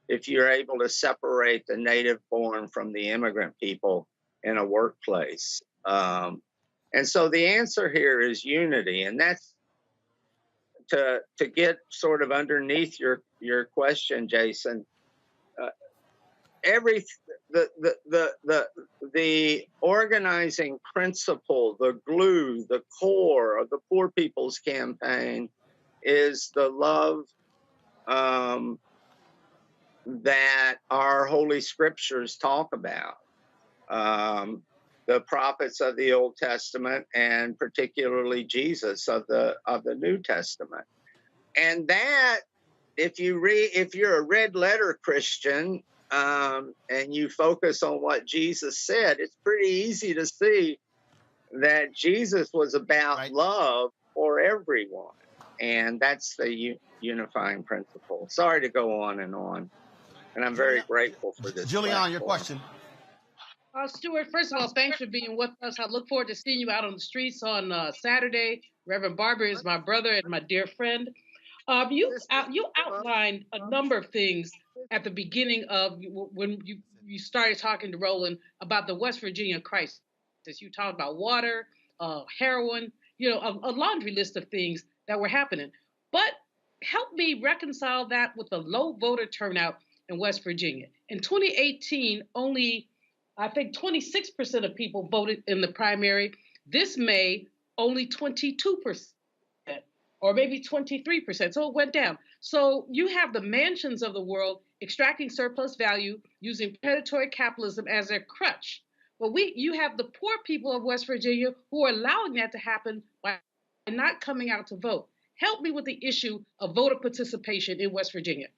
if you're able to separate the native born from the immigrant people in a workplace. And so the answer here is unity. And that's to get sort of underneath your question, Jason. The organizing principle, the glue, the core of the Poor People's Campaign is the love that our holy scriptures talk about, the prophets of the Old Testament and particularly Jesus of the New Testament. And that, if you're a red letter Christian, and you focus on what Jesus said, it's pretty easy to see that Jesus was about love for everyone. And that's the unifying principle. Sorry to go on. And I'm very grateful for this. Julian, your question. Stuart, first of all, thanks for being with us. I look forward to seeing you out on the streets on Saturday. Reverend Barber is my brother and my dear friend. You outlined a number of things at the beginning of when you started talking to Roland about the West Virginia crisis. You talked about water, heroin, a laundry list of things that were happening. But help me reconcile that with the low voter turnout in West Virginia. In 2018, only, I think 26% of people voted in the primary. This May, only 22%. Or maybe 23%. So it went down. So you have the mansions of the world extracting surplus value using predatory capitalism as their crutch. But you have the poor people of West Virginia who are allowing that to happen by not coming out to vote. Help me with the issue of voter participation in West Virginia.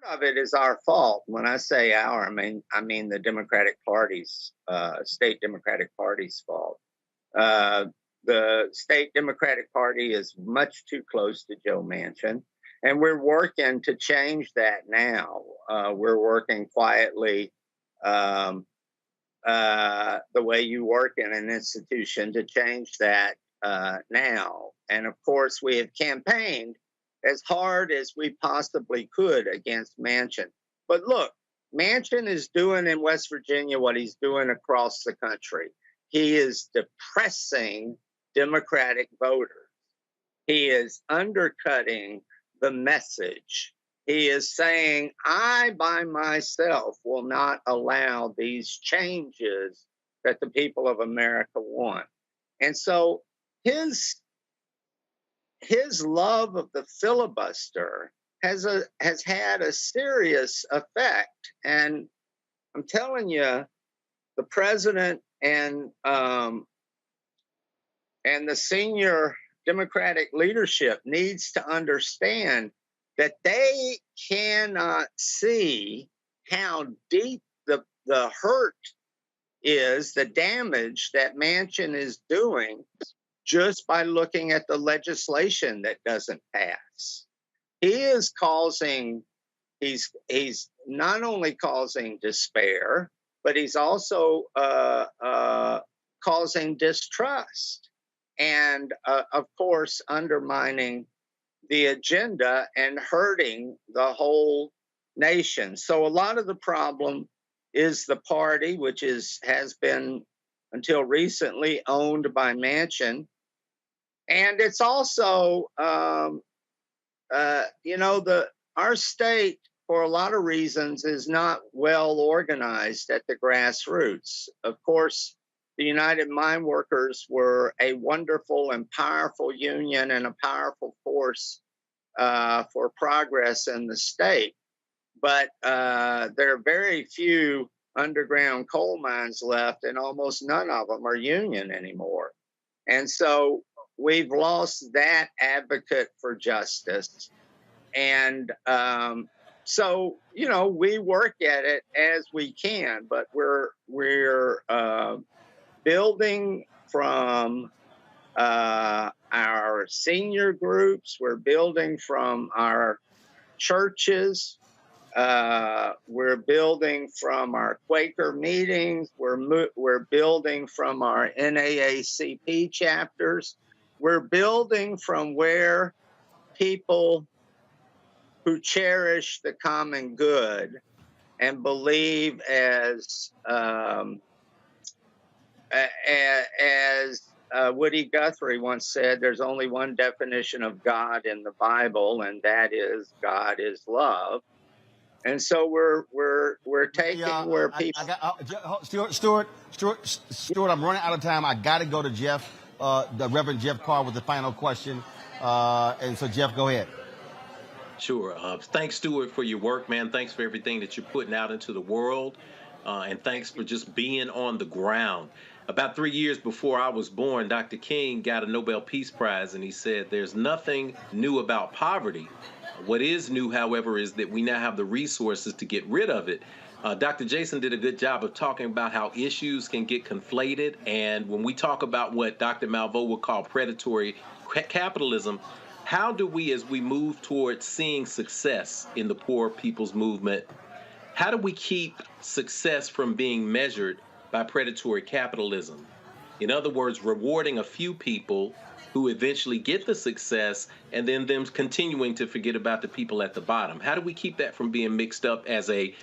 Part of it is our fault. When I say our, I mean the Democratic Party's, state Democratic Party's fault. The state Democratic Party is much too close to Joe Manchin, and we're working to change that now. We're working quietly, the way you work in an institution, to change that now. And of course, we have campaigned as hard as we possibly could against Manchin. But look, Manchin is doing in West Virginia what he's doing across the country. He is depressing Democratic voters. He is undercutting the message. He is saying, I by myself will not allow these changes that the people of America want. And so his love of the filibuster has had a serious effect. And I'm telling you, the president and the senior Democratic leadership needs to understand that they cannot see how deep the hurt is, the damage that Manchin is doing just by looking at the legislation that doesn't pass. He's not only causing despair, but he's also causing distrust. And of course, undermining the agenda and hurting the whole nation. So a lot of the problem is the party, which has been until recently owned by Manchin. And it's also, our state, for a lot of reasons, is not well organized at the grassroots. Of course, the United Mine Workers were a wonderful and powerful union and a powerful force for progress in the state. But there are very few underground coal mines left, and almost none of them are union anymore. And so we've lost that advocate for justice. And so, we work at it as we can, but we're building from our senior groups. We're building from our churches. We're building from our Quaker meetings. We're building from our NAACP chapters. We're building from where people who cherish the common good and believe as Woody Guthrie once said, there's only one definition of God in the Bible, and that is God is love. And so we're taking where people. Stuart, I'm running out of time. I got to go to Jeff, the Reverend Jeff Carr, with the final question. And so, Jeff, go ahead. Sure. Thanks, Stuart, for your work, man. Thanks for everything that you're putting out into the world. And thanks for just being on the ground. About 3 years before I was born, Dr. King got a Nobel Peace Prize, and he said, there's nothing new about poverty. What is new, however, is that we now have the resources to get rid of it. Dr. Jason did a good job of talking about how issues can get conflated. And when we talk about what Dr. Malveaux would call predatory capitalism, how do we, as we move towards seeing success in the poor people's movement, how do we keep success from being measured by predatory capitalism? In other words, rewarding a few people who eventually get the success and then them continuing to forget about the people at the bottom. How do we keep that from being mixed up as a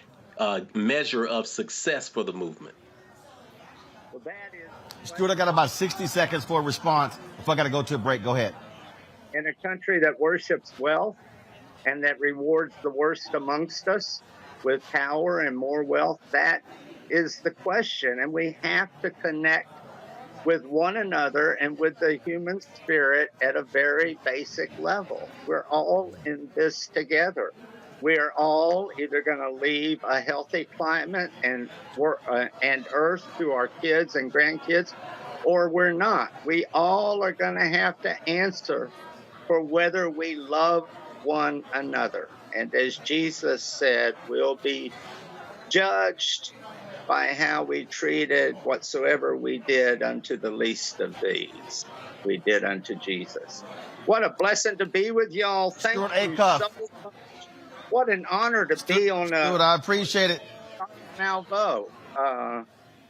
measure of success for the movement? Well, that is. Stuart, I got about 60 seconds for a response before I got to go to a break. Go ahead. In a country that worships wealth and that rewards the worst amongst us with power and more wealth, that is the question. And we have to connect with one another and with the human spirit at a very basic level. We're all in this together. We are all either going to leave a healthy climate and earth to our kids and grandkids, or we're not. We all are going to have to answer for whether we love one another. And as Jesus said, we'll be judged by how we treated whatsoever we did unto the least of these, we did unto Jesus. What a blessing to be with y'all. Thank you so much. What an honor to be on. Stuart, I appreciate it. Malveaux.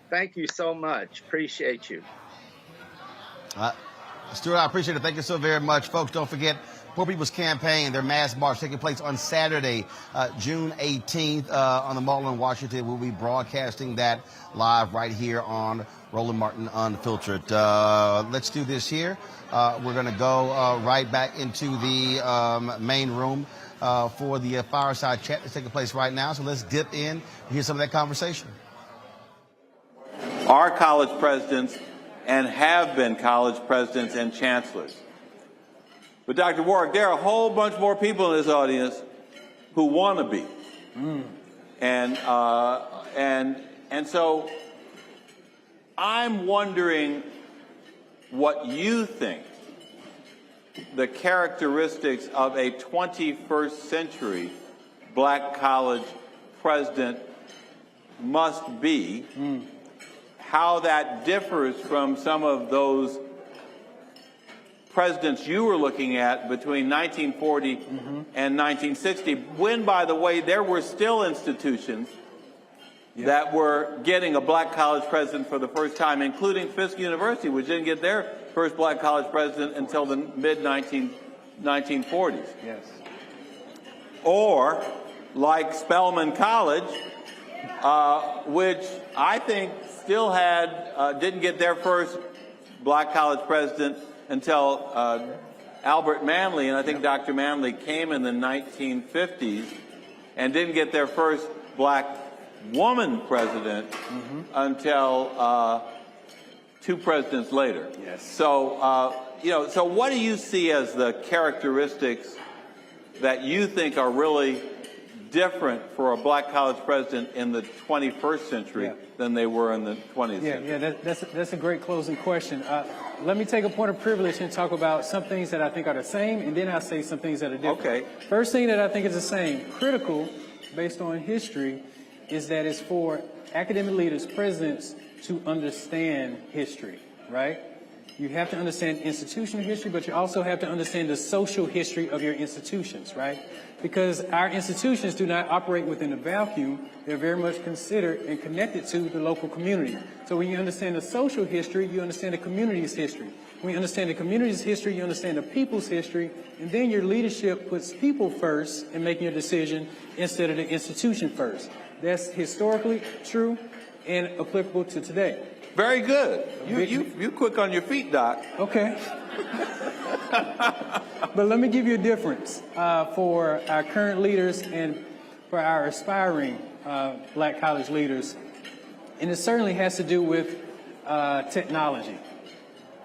Thank you so much. Appreciate you. Stuart, I appreciate it. Thank you so very much. Folks, don't forget, Poor People's Campaign, their mass march taking place on Saturday, June 18th on the Mall in Washington. We'll be broadcasting that live right here on Roland Martin Unfiltered. Let's do this here. We're going to go right back into the main room for the fireside chat that's taking place right now. So let's dip in and hear some of that conversation. Are college presidents and have been college presidents and chancellors. But Dr. Warwick, there are a whole bunch more people in this audience who want to be. And so I'm wondering what you think the characteristics of a 21st century black college president must be, how that differs from some of those presidents you were looking at between 1940 and 1960, when, by the way, there were still institutions that were getting a black college president for the first time, including Fisk University, which didn't get their first black college president until the mid-1940s. Yes. Or, like Spelman College, which I think still had, didn't get their first black college president until Albert Manley, and I think Dr. Manley came in the 1950s, and didn't get their first black woman president until 2 presidents later. Yes. So, so what do you see as the characteristics that you think are really different for a black college president in the 21st century than they were in the 20th century? Yeah, that's a great closing question. Let me take a point of privilege and talk about some things that I think are the same, and then I'll say some things that are different. Okay. First thing that I think is the same, critical, based on history, is that it's for academic leaders, presidents, to understand history, right? You have to understand institutional history, but you also have to understand the social history of your institutions, right? Because our institutions do not operate within a vacuum. They're very much considered and connected to the local community. So when you understand the social history, you understand the community's history. When you understand the community's history, you understand the people's history, and then your leadership puts people first in making your decision instead of the institution first. That's historically true and applicable to today. Very good. You quick on your feet, Doc. Okay. But let me give you a difference for our current leaders and for our aspiring black college leaders. And it certainly has to do with technology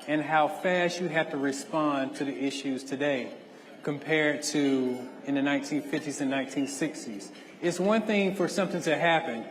and how fast you have to respond to the issues today compared to in the 1950s and 1960s. It's one thing for something to happen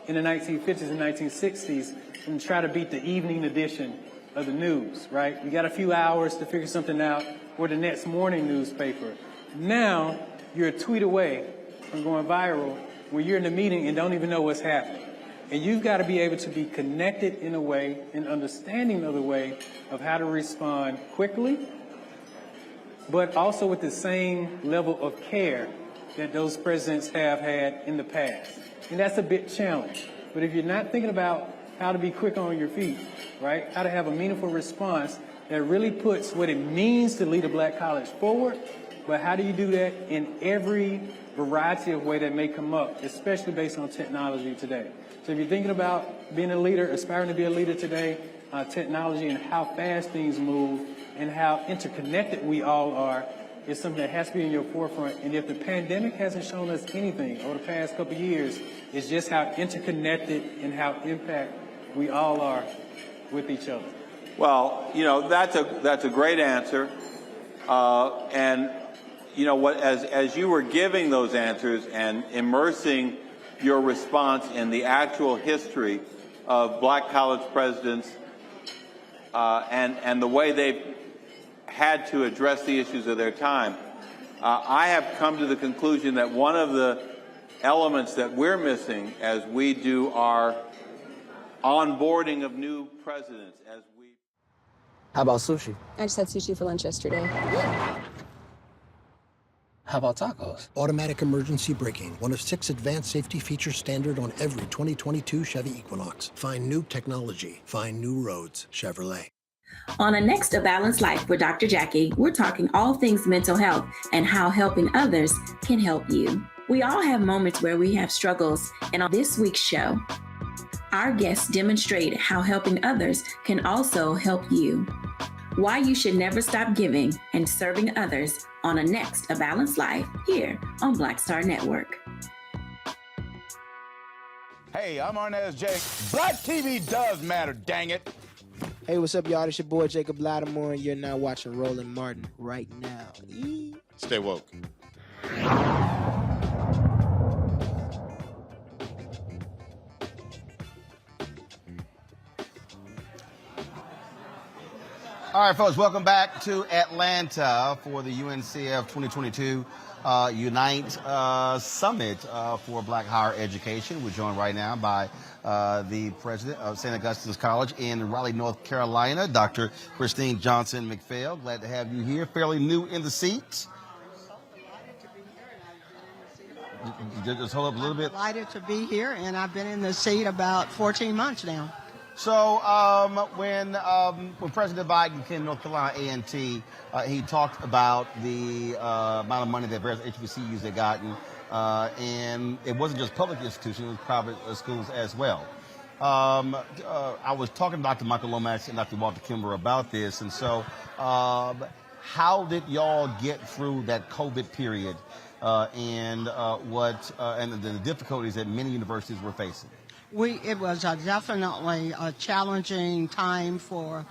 in the 1950s and 1960s and try to beat the evening edition of the news, right? You got a few hours to figure something out, or the next morning newspaper. Now, you're a tweet away from going viral when you're in a meeting and don't even know what's happening. And you've got to be able to be connected in a way and understanding of the way of how to respond quickly, but also with the same level of care that those presidents have had in the past. And that's a big challenge. But if you're not thinking about how to be quick on your feet, right? How to have a meaningful response that really puts what it means to lead a black college forward, but how do you do that in every variety of way that may come up, especially based on technology today? So if you're thinking about being a leader, aspiring to be a leader today, technology and how fast things move and how interconnected we all are is something that has to be in your forefront. And if the pandemic hasn't shown us anything over the past couple of years, it's just how interconnected and how impact we all are with each other. Well, that's a great answer. And you know what, as you were giving those answers and immersing your response in the actual history of black college presidents and the way they've had to address the issues of their time, I have come to the conclusion that one of the elements that we're missing as we do our onboarding of new presidents, How about sushi? I just had sushi for lunch yesterday. How about tacos? Automatic emergency braking, one of 6 advanced safety features standard on every 2022 Chevy Equinox. Find new technology. Find new roads. Chevrolet. On the next A Balanced Life with Dr. Jackie, we're talking all things mental health and how helping others can help you. We all have moments where we have struggles, and on this week's show, our guests demonstrate how helping others can also help you. Why you should never stop giving and serving others on a next A Balanced Life here on Black Star Network. Hey, I'm Arnaz Jake. Black TV does matter, dang it. Hey, what's up, y'all? It's your boy Jacob Lattimore, and you're now watching Roland Martin right now. Stay woke. All right, folks, welcome back to Atlanta for the UNCF 2022 Unite Summit for Black Higher Education. We're joined right now by the president of St. Augustine's College in Raleigh, North Carolina, Dr. Christine Johnson McPhail. Glad to have you here. Fairly new in the seat. Just hold up a little bit. Delighted to be here, and I've been in the seat about 14 months now. So when President Biden came to North Carolina A&T, he talked about the amount of money that various HBCUs had gotten, and it wasn't just public institutions, it was private schools as well. I was talking to Dr. Michael Lomax and Dr. Walter Kimber about this, and so how did y'all get through that COVID period and the difficulties that many universities were facing? It was definitely a challenging time for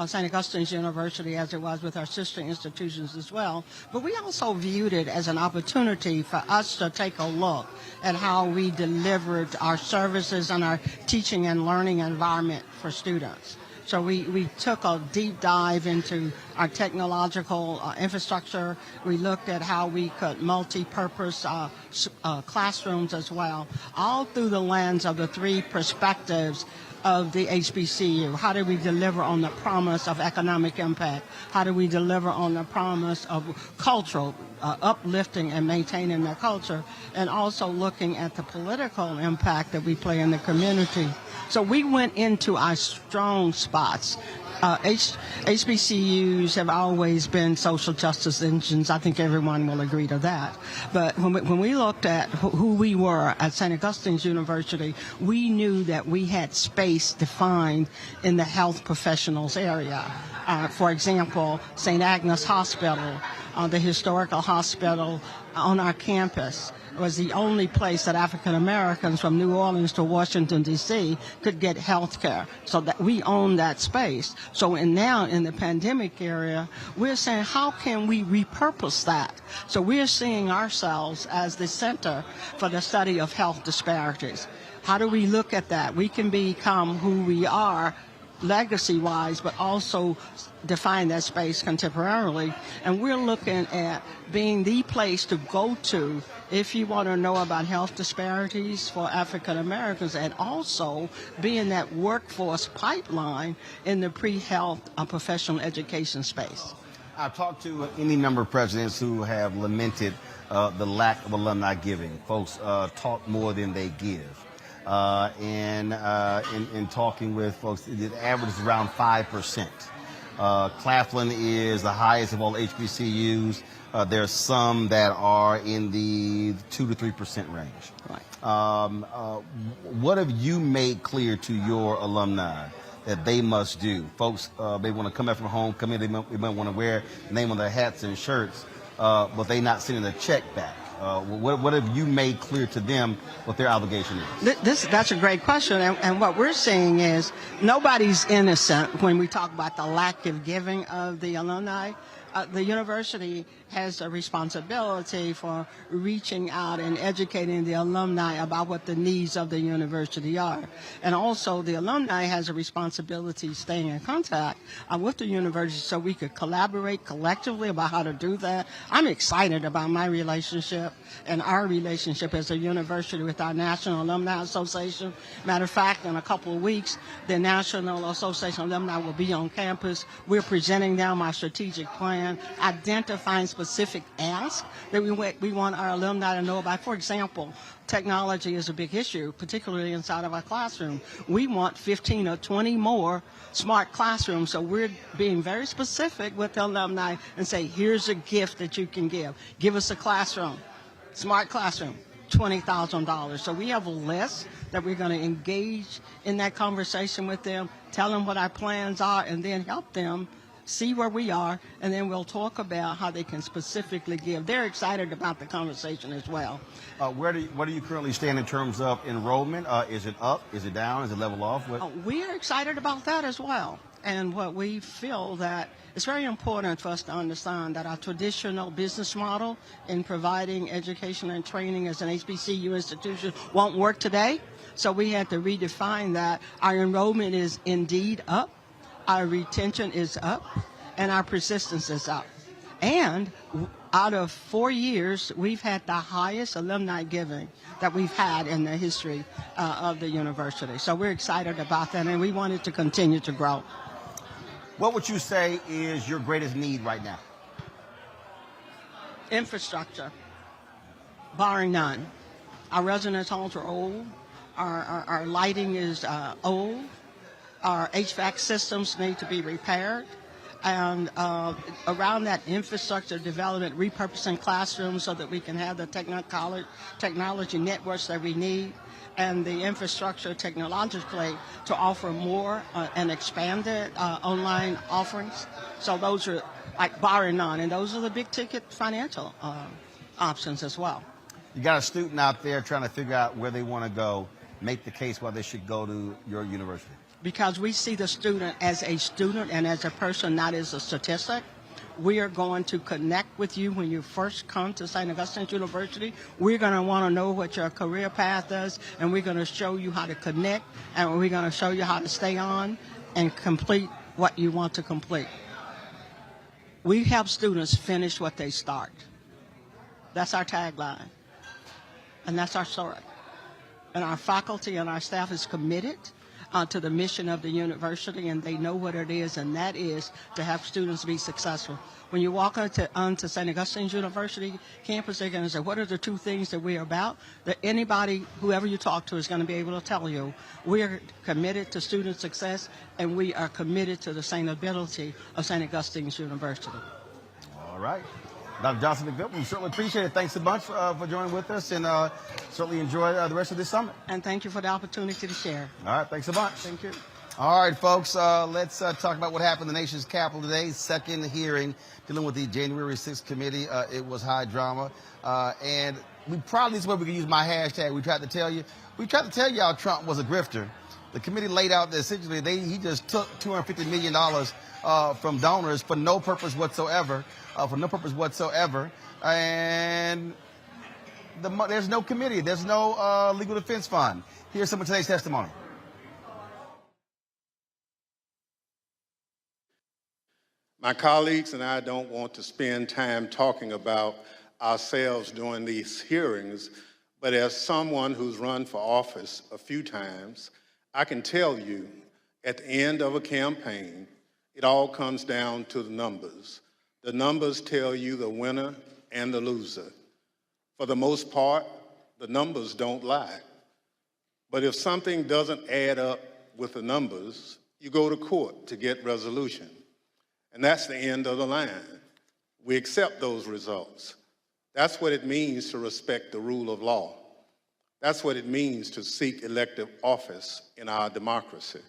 St. Augustine's University, as it was with our sister institutions as well. But we also viewed it as an opportunity for us to take a look at how we delivered our services and our teaching and learning environment for students. So we took a deep dive into our technological infrastructure. We looked at how we could multi-purpose classrooms as well, all through the lens of the 3 perspectives of the HBCU? How do we deliver on the promise of economic impact? How do we deliver on the promise of cultural uplifting and maintaining their culture, and also looking at the political impact that we play in the community? So we went into our strong spots. HBCUs have always been social justice engines. I think everyone will agree to that. But when we looked at who we were at St. Augustine's University, we knew that we had space defined in the health professionals area. For example, St. Agnes Hospital, the historical hospital on our campus, was the only place that African Americans from New Orleans to Washington, D.C. could get health care. So that we own that space. So now in the pandemic area, we're saying, how can we repurpose that? So we're seeing ourselves as the center for the study of health disparities. How do we look at that? We can become who we are legacy-wise, but also define that space contemporarily. And we're looking at being the place to go to if you want to know about health disparities for African Americans, and also being that workforce pipeline in the pre-health professional education space. I've talked to any number of presidents who have lamented the lack of alumni giving. Folks talk more than they give. In talking with folks, the average is around 5%. Claflin is the highest of all HBCUs. There are some that are in the 2 to 3% range. Right. What have you made clear to your alumni that they must do? Folks, they want to come back from home, come in, they might want to wear the name on their hats and shirts, but they're not sending a check back. What have you made clear to them what their obligation is? That's a great question. And what we're seeing is nobody's innocent when we talk about the lack of giving of the alumni. The university has a responsibility for reaching out and educating the alumni about what the needs of the university are. And also the alumni has a responsibility staying in contact with the university so we could collaborate collectively about how to do that. I'm excited about my relationship and our relationship as a university with our National Alumni Association. Matter of fact, in a couple of weeks, the National Association of Alumni will be on campus. We're presenting them our strategic plan, identifying specific asks that we want our alumni to know about. For example, technology is a big issue, particularly inside of our classroom. We want 15 or 20 more smart classrooms, so we're being very specific with the alumni and say, here's a gift that you can give. Give us a classroom, smart classroom, $20,000. So we have a list that we're going to engage in that conversation with them, tell them what our plans are, and then help them see where we are, and then we'll talk about how they can specifically give. They're excited about the conversation as well. Where do you currently stand in terms of enrollment? Is it up? Is it down? Is it level off? We are excited about that as well. And what we feel that it's very important for us to understand that our traditional business model in providing education and training as an HBCU institution won't work today. So we had to redefine that. Our enrollment is indeed up. Our retention is up, and our persistence is up. And out of 4 years, we've had the highest alumni giving that we've had in the history of the university. So we're excited about that, and we want it to continue to grow. What would you say is your greatest need right now? Infrastructure, barring none. Our residence halls are old. Our lighting is old. Our HVAC systems need to be repaired. And around that infrastructure development, repurposing classrooms so that we can have the technology networks that we need, and the infrastructure technologically to offer more and expanded online offerings. So those are like barring none, and those are the big ticket financial options as well. You got a student out there trying to figure out where they want to go, make the case why they should go to your university. Because we see the student as a student and as a person, not as a statistic. We are going to connect with you when you first come to St. Augustine's University. We're going to want to know what your career path is, and we're going to show you how to connect, and we're going to show you how to stay on and complete what you want to complete. We help students finish what they start. That's our tagline, and that's our story. And our faculty and our staff is committed to the mission of the university, and they know what it is, and that is to have students be successful. When you walk onto St. Augustine's University campus, they're going to say, what are the two things that we're about? That anybody, whoever you talk to, is going to be able to tell you. We're committed to student success, and we are committed to the sustainability of St. Augustine's University. All right. Dr. Johnson McVill, we certainly appreciate it. Thanks a bunch for joining with us, and certainly enjoy the rest of this summit. And thank you for the opportunity to share. All right, thanks a bunch. Thank you. All right, folks, let's talk about what happened in the nation's capital today. Second hearing dealing with the January 6th committee. It was high drama. And we probably, this is where we can use my hashtag. We tried to tell y'all Trump was a grifter. The committee laid out that essentially he just took $250 million from donors for no purpose whatsoever. And there's no committee. There's no legal defense fund. Here's some of today's testimony. My colleagues and I don't want to spend time talking about ourselves during these hearings, but as someone who's run for office a few times, I can tell you at the end of a campaign, it all comes down to the numbers. The numbers tell you the winner and the loser. For the most part, the numbers don't lie. But if something doesn't add up with the numbers, you go to court to get resolution. And that's the end of the line. We accept those results. That's what it means to respect the rule of law. That's what it means to seek elective office in our democracy.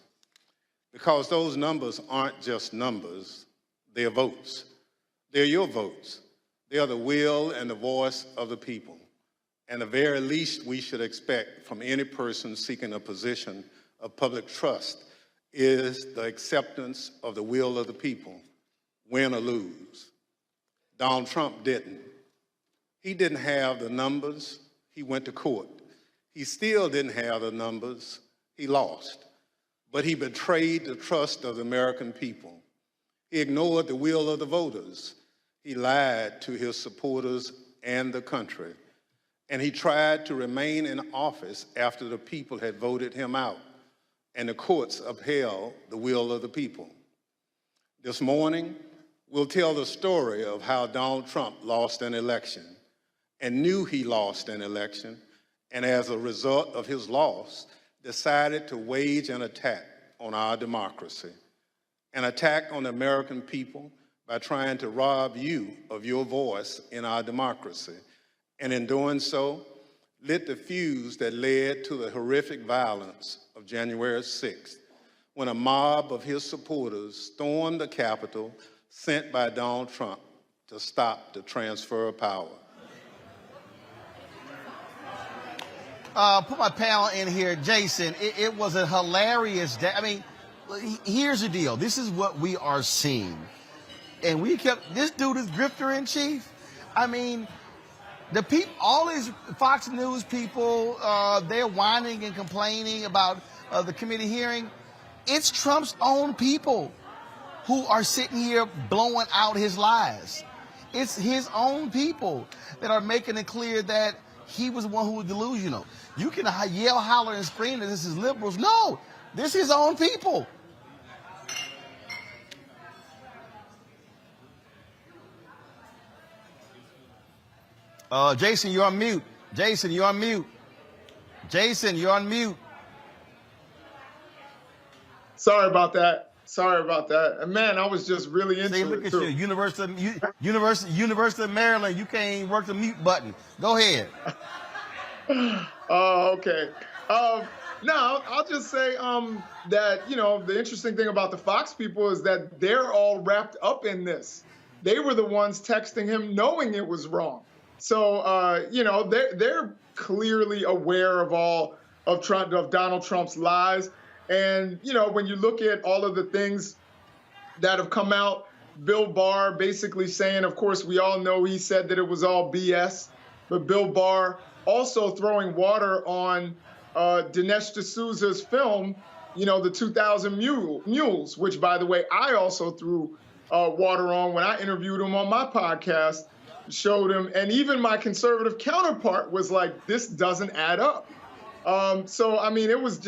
Because those numbers aren't just numbers, they're votes. They're your votes. They are the will and the voice of the people. And the very least we should expect from any person seeking a position of public trust is the acceptance of the will of the people, win or lose. Donald Trump didn't. He didn't have the numbers, he went to court. He still didn't have the numbers, he lost. But he betrayed the trust of the American people. He ignored the will of the voters. He lied to his supporters and the country. And he tried to remain in office after the people had voted him out, and the courts upheld the will of the people. This morning, we'll tell the story of how Donald Trump lost an election and knew he lost an election, and as a result of his loss, decided to wage an attack on our democracy, an attack on the American people by trying to rob you of your voice in our democracy, and in doing so, lit the fuse that led to the horrific violence of January 6th, when a mob of his supporters stormed the Capitol sent by Donald Trump to stop the transfer of power. Put my panel in here. Jason, it was a hilarious day. I mean, here's the deal. This is what we are seeing. And this dude is grifter in chief. I mean, all these Fox News people, they're whining and complaining about the committee hearing. It's Trump's own people who are sitting here blowing out his lies. It's his own people that are making it clear that he was the one who was delusional. You can yell, holler, and scream that this is liberals. No, this is his own people. Jason, you're on mute. Jason, you're on mute. Jason, you're on mute. Sorry about that. And man, I was just really into it. Look at you, University of Maryland. You can't even work the mute button. Go ahead. Oh, okay. No, I'll just say that, the interesting thing about the Fox people is that they're all wrapped up in this. They were the ones texting him knowing it was wrong. So, they're clearly aware of all of Donald Trump's lies. And, when you look at all of the things that have come out, Bill Barr basically saying, of course, we all know he said that it was all BS, but Bill Barr also throwing water on Dinesh D'Souza's film, the 2000 Mules, which, by the way, I also threw water on when I interviewed him on my podcast, showed him. And even my conservative counterpart was like, this doesn't add up. So, I mean, it was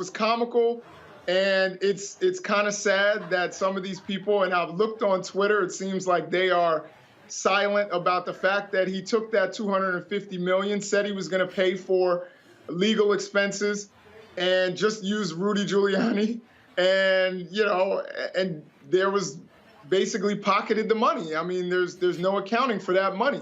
comical. And it's kind of sad that some of these people, and I've looked on Twitter, it seems like they are silent about the fact that he took that $250 million, said he was going to pay for legal expenses, and just used Rudy Giuliani, and and there was basically pocketed the money. I mean, there's no accounting for that money,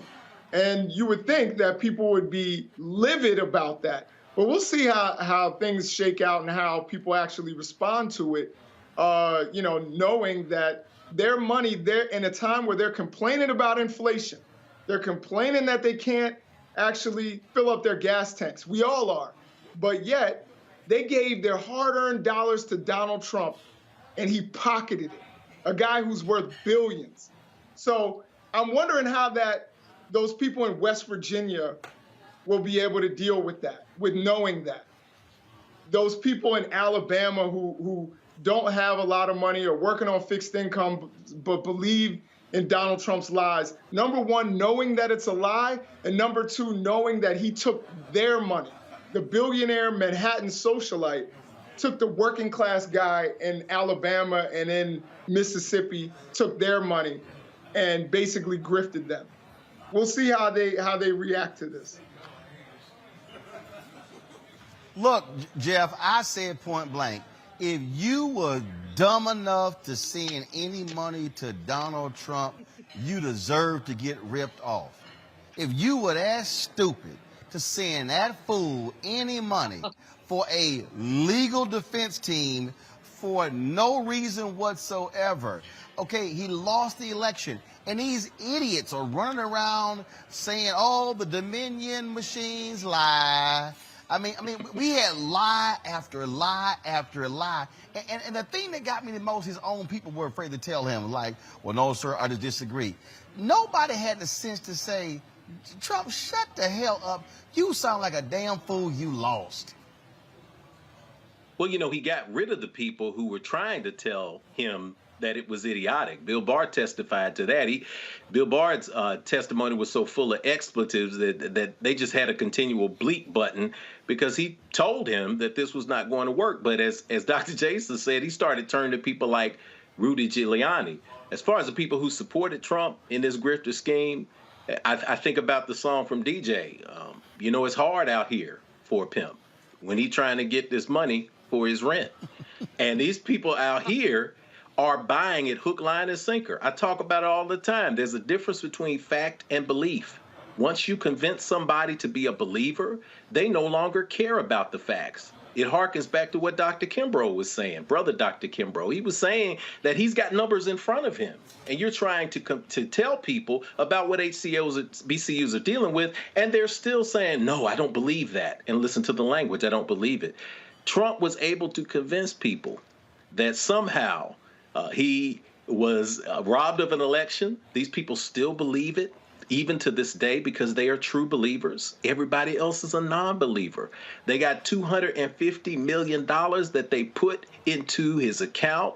and you would think that people would be livid about that. But we'll see how things shake out and how people actually respond to it, knowing that their money, they're in a time where they're complaining about inflation. They're complaining that they can't actually fill up their gas tanks. We all are. But yet, they gave their hard-earned dollars to Donald Trump, and he pocketed it, a guy who's worth billions. So I'm wondering how those people in West Virginia will be able to deal with that, with knowing that. Those people in Alabama who don't have a lot of money or working on fixed income but believe in Donald Trump's lies. Number one, knowing that it's a lie, and number two, knowing that he took their money. The billionaire Manhattan socialite took the working class guy in Alabama and in Mississippi, took their money and basically grifted them. We'll see how they react to this. Look, Jeff, I said point blank, if you were dumb enough to send any money to Donald Trump, you deserve to get ripped off. If you were that stupid to send that fool any money for a legal defense team for no reason whatsoever, okay, he lost the election. And these idiots are running around saying, oh, the Dominion machines lie. I mean, we had lie after lie after lie. And the thing that got me the most, his own people were afraid to tell him, like, well, no, sir, I just disagree. Nobody had the sense to say, Trump, shut the hell up. You sound like a damn fool. You lost. Well, he got rid of the people who were trying to tell him that it was idiotic. Bill Barr testified to that. Bill Barr's testimony was so full of expletives that they just had a continual bleep button because he told him that this was not going to work. But as Dr. Jason said, he started turning to people like Rudy Giuliani. As far as the people who supported Trump in this grifter scheme, I think about the song from DJ. It's hard out here for a pimp when he's trying to get this money for his rent. And these people out here are buying it hook, line, and sinker. I talk about it all the time. There's a difference between fact and belief. Once you convince somebody to be a believer, they no longer care about the facts. It harkens back to what Dr. Kimbrough was saying, brother Dr. Kimbrough. He was saying that he's got numbers in front of him, and you're trying to tell people about what BCUs are dealing with, and they're still saying, no, I don't believe that. And listen to the language, I don't believe it. Trump was able to convince people that somehow he was robbed of an election. These people still believe it, even to this day, because they are true believers. Everybody else is a non-believer. They got $250 million that they put into his account.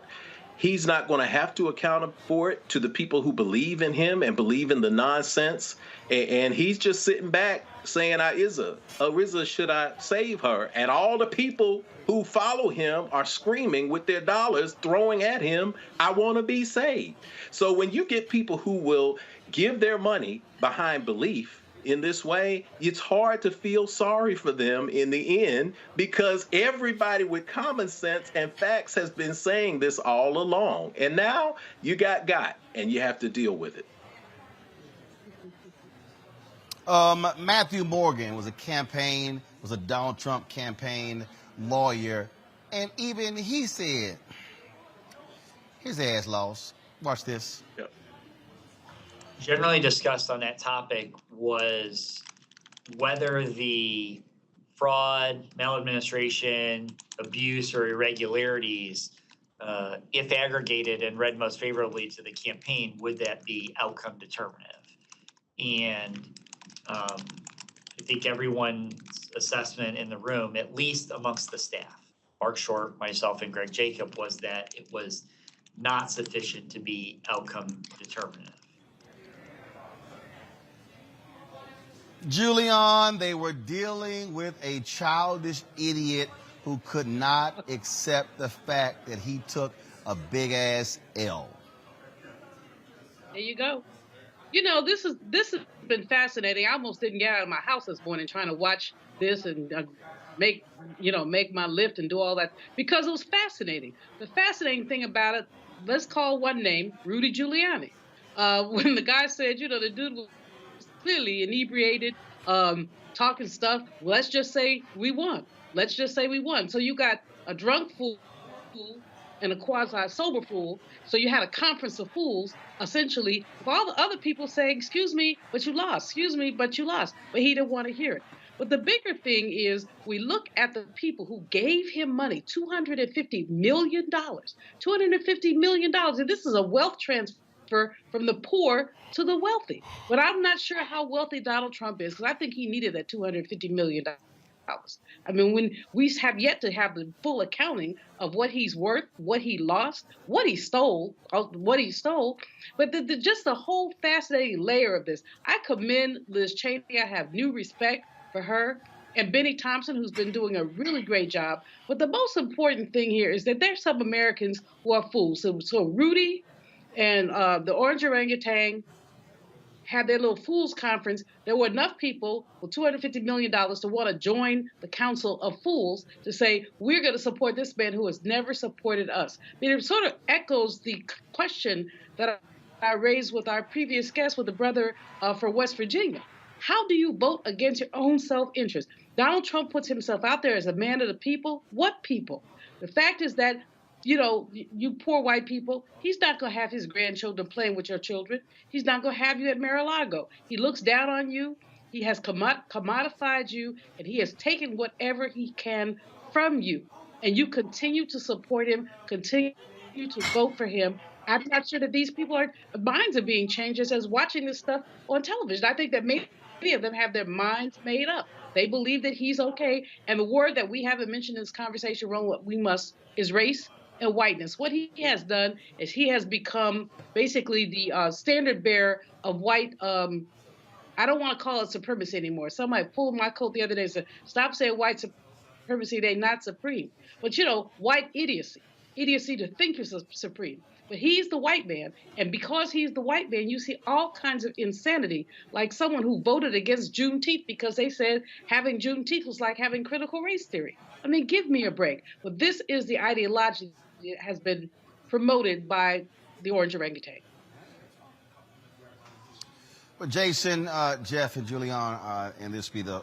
He's not going to have to account for it to the people who believe in him and believe in the nonsense. And he's just sitting back saying, Ariza, should I save her? And all the people who follow him are screaming with their dollars, throwing at him, I want to be saved. So when you get people who will give their money behind belief in this way, it's hard to feel sorry for them in the end, because everybody with common sense and facts has been saying this all along. And now you got, and you have to deal with it. Matthew Morgan was a Donald Trump campaign lawyer, and even he said his ass lost. Watch this. Yep. Generally discussed on that topic was whether the fraud, maladministration, abuse, or irregularities, if aggregated and read most favorably to the campaign, would that be outcome determinative? And I think everyone's assessment in the room, at least amongst the staff, Mark Short, myself, and Greg Jacob, was that it was not sufficient to be outcome determinative. Julian, they were dealing with a childish idiot who could not accept the fact that he took a big-ass L. There you go. You know, this has been fascinating. I almost didn't get out of my house this morning trying to watch this and make my lift and do all that because it was fascinating. The fascinating thing about it, let's call one name, Rudy Giuliani. When the guy said, the dude was clearly inebriated, talking stuff, let's just say we won. Let's just say we won. So you got a drunk fool and a quasi-sober fool. So you had a conference of fools, essentially, with all the other people saying, excuse me, but you lost. Excuse me, but you lost. But he didn't want to hear it. But the bigger thing is we look at the people who gave him money, $250 million. $250 million. And this is a wealth transfer from the poor to the wealthy. But I'm not sure how wealthy Donald Trump is, because I think he needed that $250 million. I mean, when we have yet to have the full accounting of what he's worth, what he lost, what he stole. But just the whole fascinating layer of this. I commend Liz Cheney. I have new respect for her and Benny Thompson, who's been doing a really great job. But the most important thing here is that there's some Americans who are fools. So Rudy and the Orange Orangutan had their little fools conference. There were enough people with $250 million to want to join the Council of Fools to say, we're going to support this man who has never supported us. I mean, it sort of echoes the question that I raised with our previous guest, with the brother for West Virginia. How do you vote against your own self-interest? Donald Trump puts himself out there as a man of the people. What people? The fact is that you poor white people, he's not going to have his grandchildren playing with your children. He's not going to have you at Mar-a-Lago. He looks down on you. He has commodified you, and he has taken whatever he can from you. And you continue to support him, continue to vote for him. I'm not sure that these people minds are being changed as watching this stuff on television. I think that many of them have their minds made up. They believe that he's okay. And the word that we haven't mentioned in this conversation, Ron, what we must is race and whiteness. What he has done is he has become basically the standard bearer of white, I don't want to call it supremacy anymore. Somebody pulled my coat the other day and said, stop saying white supremacy, they're not supreme. But white idiocy to think you're supreme. But he's the white man, and because he's the white man, you see all kinds of insanity, like someone who voted against Juneteenth because they said having Juneteenth was like having critical race theory. I mean, give me a break. But this is the ideology that has been promoted by the Orange Orangutan. Well, Jason, Jeff, and Julian, and this will be the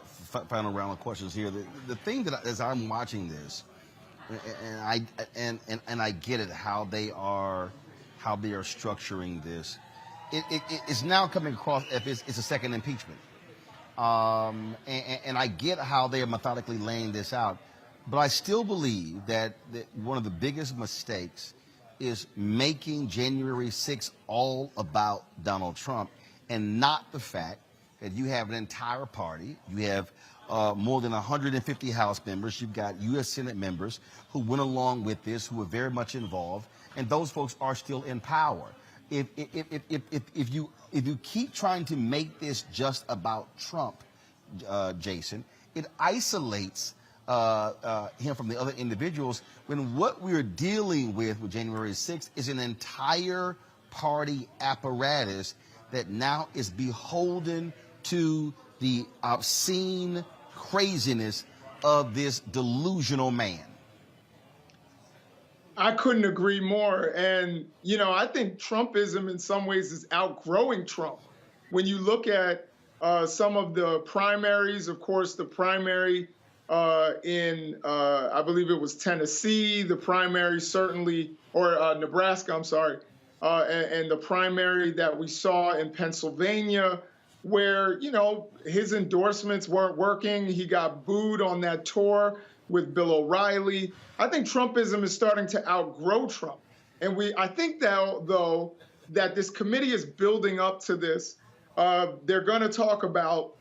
final round of questions here. The thing that, as I'm watching this, and I get it, how they are structuring this. It's now coming across if it's a second impeachment, and I get how they are methodically laying this out, but I still believe that one of the biggest mistakes is making January 6th all about Donald Trump and not the fact that you have an entire party, you have more than 150 House members. You've got U.S. Senate members who went along with this, who are very much involved, and those folks are still in power. If you keep trying to make this just about Trump, Jason, it isolates him from the other individuals. When what we're dealing with January 6th is an entire party apparatus that now is beholden to the obscene craziness of this delusional man. I couldn't agree more. And, I think Trumpism in some ways is outgrowing Trump. When you look at some of the primaries, of course, the primary in, I believe it was Tennessee, the primary certainly, or Nebraska, I'm sorry, and the primary that we saw in Pennsylvania, where, his endorsements weren't working. He got booed on that tour with Bill O'Reilly. I think Trumpism is starting to outgrow Trump. And I think though, that this committee is building up to this. They're going to talk about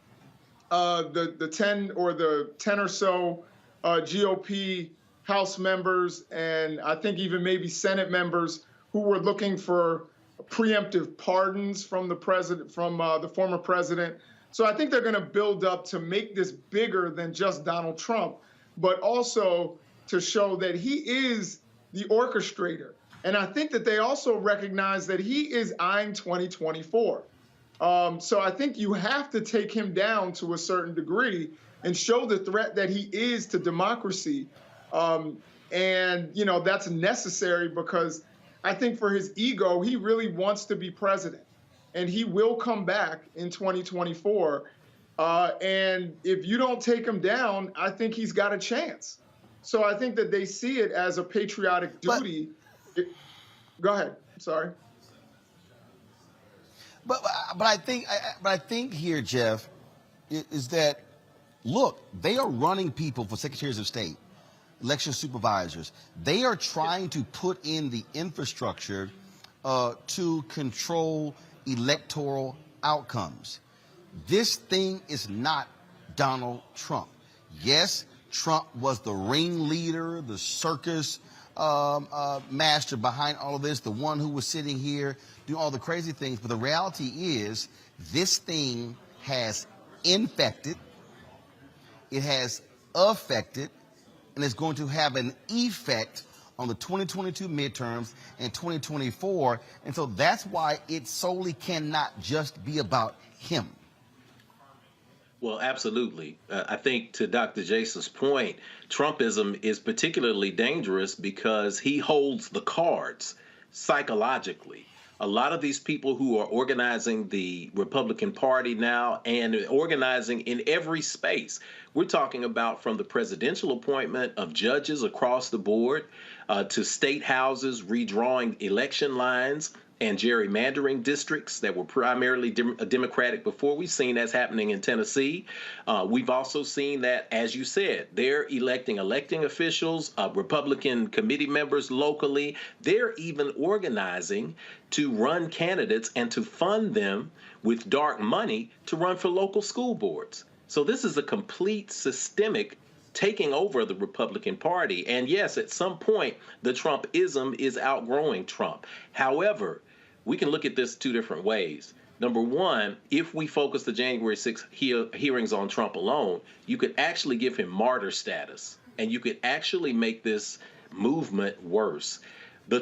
the 10 or so GOP House members, and I think even maybe Senate members who were looking for preemptive pardons from the president, from the former president. So I think they're going to build up to make this bigger than just Donald Trump, but also to show that he is the orchestrator. And I think that they also recognize that he is eyeing 2024. So I think you have to take him down to a certain degree and show the threat that he is to democracy. And, you know, that's necessary because I think for his ego, he really wants to be president. And he will come back in 2024. And if you don't take him down, I think he's got a chance. So I think that they see it as a patriotic duty. Go ahead. Sorry. But I think here, Jeff, is that, look, they are running people for secretaries of state, election supervisors. They are trying to put in the infrastructure to control electoral outcomes. This thing is not Donald Trump. Yes, Trump was the ringleader, the circus master behind all of this, the one who was sitting here doing all the crazy things. But the reality is this thing has infected, it has affected, and it's going to have an effect on the 2022 midterms and 2024. And so that's why it solely cannot just be about him. Well, absolutely. I think to Dr. Jason's point, Trumpism is particularly dangerous because he holds the cards psychologically. A lot of these people who are organizing the Republican Party now and organizing in every space, we're talking about from the presidential appointment of judges across the board to state houses redrawing election lines and gerrymandering districts that were primarily Democratic before. We've seen that's happening in Tennessee. We've also seen that, as you said, they're electing officials, Republican committee members locally. They're even organizing to run candidates and to fund them with dark money to run for local school boards. So this is a complete systemic taking over the Republican Party. And yes, at some point, the Trumpism is outgrowing Trump. However, we can look at this two different ways. Number one, if we focus the January 6th hearings on Trump alone, you could actually give him martyr status, and you could actually make this movement worse. The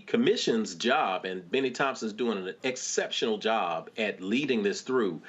commission's job, and Benny Thompson's doing an exceptional job at leading this through,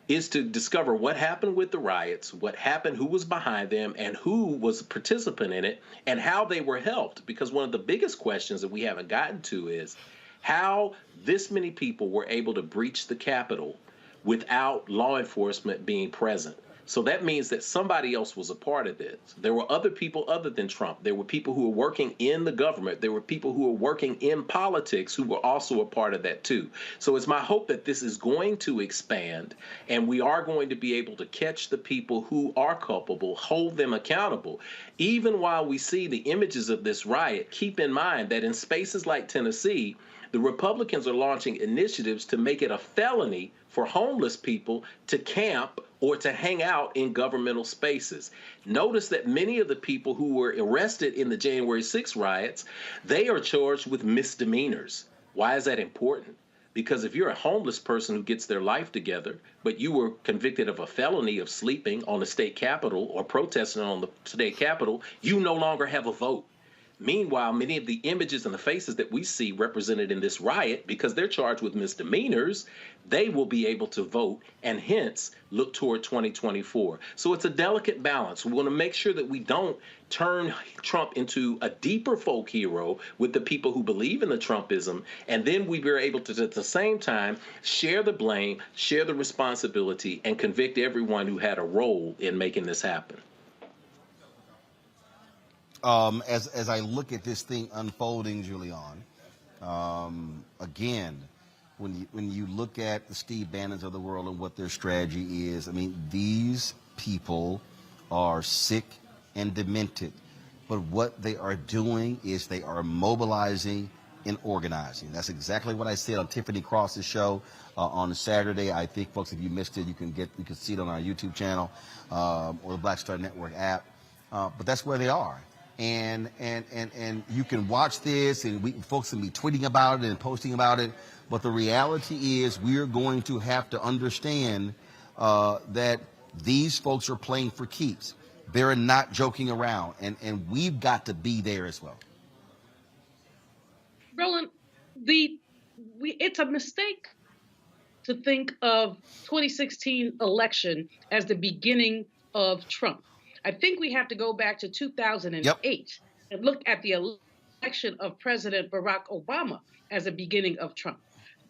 is to discover what happened with the riots, what happened, who was behind them, and who was a participant in it, and how they were helped. Because one of the biggest questions that we haven't gotten to is how this many people were able to breach the Capitol without law enforcement being present. So that means that somebody else was a part of this. There were other people other than Trump. There were people who were working in the government. There were people who were working in politics who were also a part of that too. So it's my hope that this is going to expand and we are going to be able to catch the people who are culpable, hold them accountable. Even while we see the images of this riot, keep in mind that in spaces like Tennessee, the Republicans are launching initiatives to make it a felony for homeless people to camp or to hang out in governmental spaces. Notice that many of the people who were arrested in the January 6th riots, they are charged with misdemeanors. Why is that important? Because if you're a homeless person who gets their life together, but you were convicted of a felony of sleeping on the state capitol or protesting on the state capitol, you no longer have a vote. Meanwhile, many of the images and the faces that we see represented in this riot, because they're charged with misdemeanors, they will be able to vote and hence look toward 2024. So it's a delicate balance. We want to make sure that we don't turn Trump into a deeper folk hero with the people who believe in the Trumpism, and then we were able to, at the same time, share the blame, share the responsibility, and convict everyone who had a role in making this happen. As I look at this thing unfolding, Julian, again, when you look at the Steve Bannons of the world and what their strategy is, I mean, these people are sick and demented. But what they are doing is they are mobilizing and organizing. That's exactly what I said on Tiffany Cross's show on Saturday. I think, folks, if you missed it, you can see it on our YouTube channel or the Black Star Network app. But that's where they are. And you can watch this, and folks can be tweeting about it and posting about it. But the reality is we're going to have to understand that these folks are playing for keeps. They're not joking around, and we've got to be there as well. Roland, it's a mistake to think of 2016 election as the beginning of Trump. I think we have to go back to 2008 and look at the election of President Barack Obama as the beginning of Trump.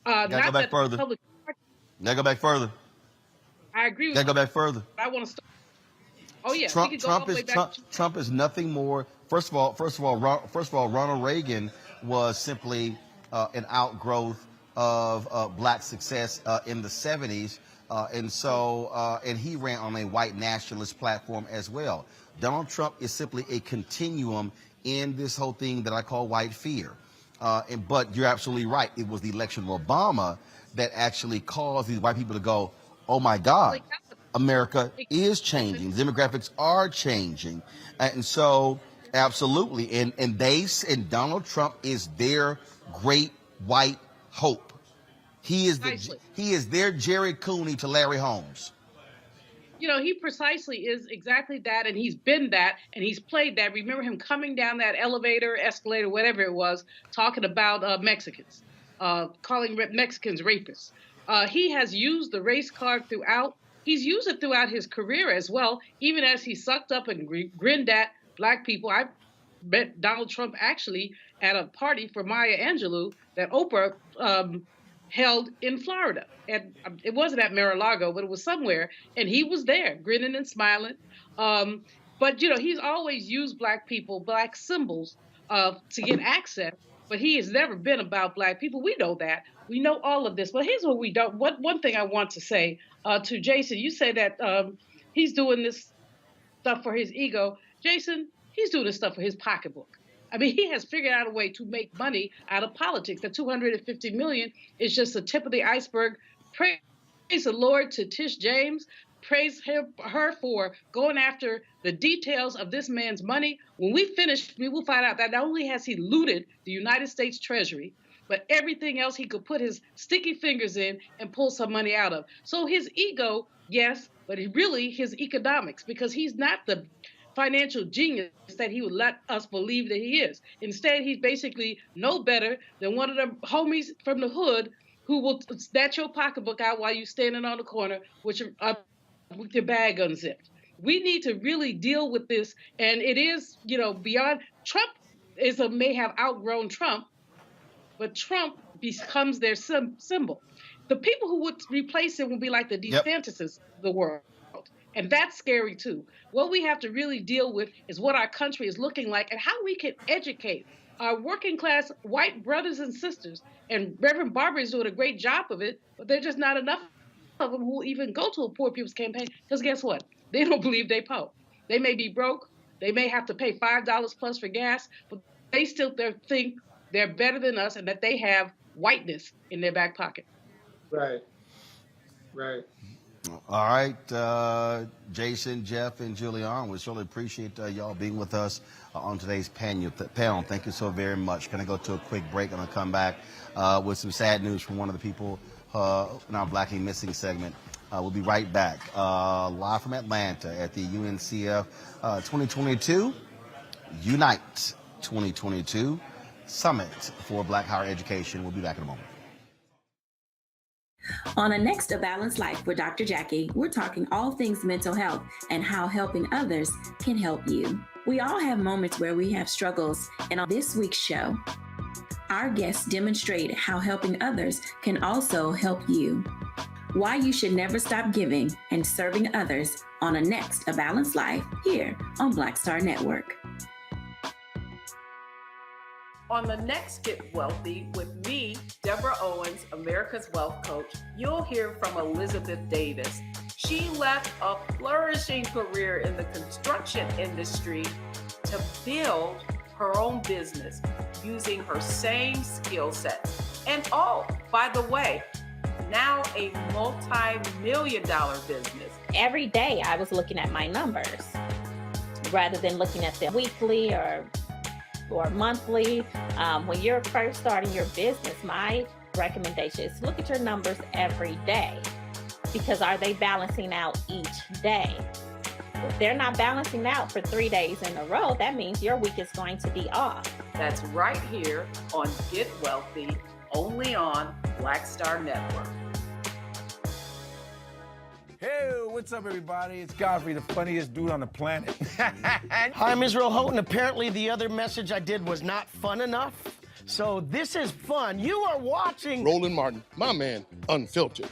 Gotta go back further. Gotta go back further. I agree with you. Gotta go back further. I want to start. Oh yeah, Trump is nothing more. First of all, Ronald Reagan was simply an outgrowth of black success in the 70s, and he ran on a white nationalist platform as well. Donald Trump is simply a continuum in this whole thing that I call white fear. But you're absolutely right. It was the election of Obama that actually caused these white people to go, oh my God, America is changing. The demographics are changing. And so, absolutely. And Donald Trump is their great white hope. He is their Jerry Cooney to Larry Holmes. You know, he precisely is exactly that, and he's been that, and he's played that. Remember him coming down that escalator, whatever it was, talking about Mexicans, calling Mexicans rapists. He has used the race card throughout. He's used it throughout his career as well, even as he sucked up and grinned at black people. I met Donald Trump actually at a party for Maya Angelou that Oprah held in Florida. And it wasn't at Mar-a-Lago, but it was somewhere. And he was there, grinning and smiling. But, you know, he's always used black people, black symbols to get access. But he has never been about black people. We know that. We know all of this. But here's what we don't. One thing I want to say to Jason, you say that he's doing this stuff for his ego. Jason, he's doing this stuff for his pocketbook. I mean, he has figured out a way to make money out of politics. The $250 million is just the tip of the iceberg. Praise the Lord to Tish James. Praise her for going after the details of this man's money. When we finish, we will find out that not only has he looted the United States Treasury, but everything else he could put his sticky fingers in and pull some money out of. So his ego, yes, but really his economics, because he's not the financial genius that he would let us believe that he is. Instead, he's basically no better than one of the homies from the hood who will snatch your pocketbook out while you're standing on the corner with your bag unzipped. We need to really deal with this, and it is, you know, beyond. Trump may have outgrown Trump, but Trump becomes their symbol. The people who would replace him will be like the DeSantises of the world. And that's scary too. What we have to really deal with is what our country is looking like and how we can educate our working class white brothers and sisters. And Reverend Barber is doing a great job of it, but there's just not enough of them who even go to a poor people's campaign, because guess what? They don't believe they poor. They may be broke. They may have to pay $5 plus for gas, but they still think they're better than us and that they have whiteness in their back pocket. Right. All right, Jason, Jeff, and Julian, we certainly appreciate y'all being with us on today's panel. Thank you so very much. Going to go to a quick break and I'll come back with some sad news from one of the people in our Blacking Missing segment. We'll be right back, live from Atlanta at the UNCF 2022 Unite 2022 Summit for Black Higher Education. We'll be back in a moment. On the next A Balanced Life with Dr. Jackie, we're talking all things mental health and how helping others can help you. We all have moments where we have struggles, and on this week's show, our guests demonstrate how helping others can also help you. Why you should never stop giving and serving others on the next A Balanced Life here on Black Star Network. On the next Get Wealthy with me, Deborah Owens, America's Wealth Coach, you'll hear from Elizabeth Davis. She left a flourishing career in the construction industry to build her own business using her same skill sets. And oh, by the way, now a multi-million-dollar business. Every day I was looking at my numbers rather than looking at them weekly or monthly. When you're first starting your business, my recommendation is look at your numbers every day, because are they balancing out each day? if they're not balancing out for 3 days in a row, that means your week is going to be off. That's right here on Get Wealthy, only on Black Star Network. Hey, what's up, everybody? It's Godfrey, the funniest dude on the planet. Hi, I'm Israel Houghton. Apparently, the other message I did was not fun enough. So this is fun. You are watching Roland Martin, my man, Unfiltered.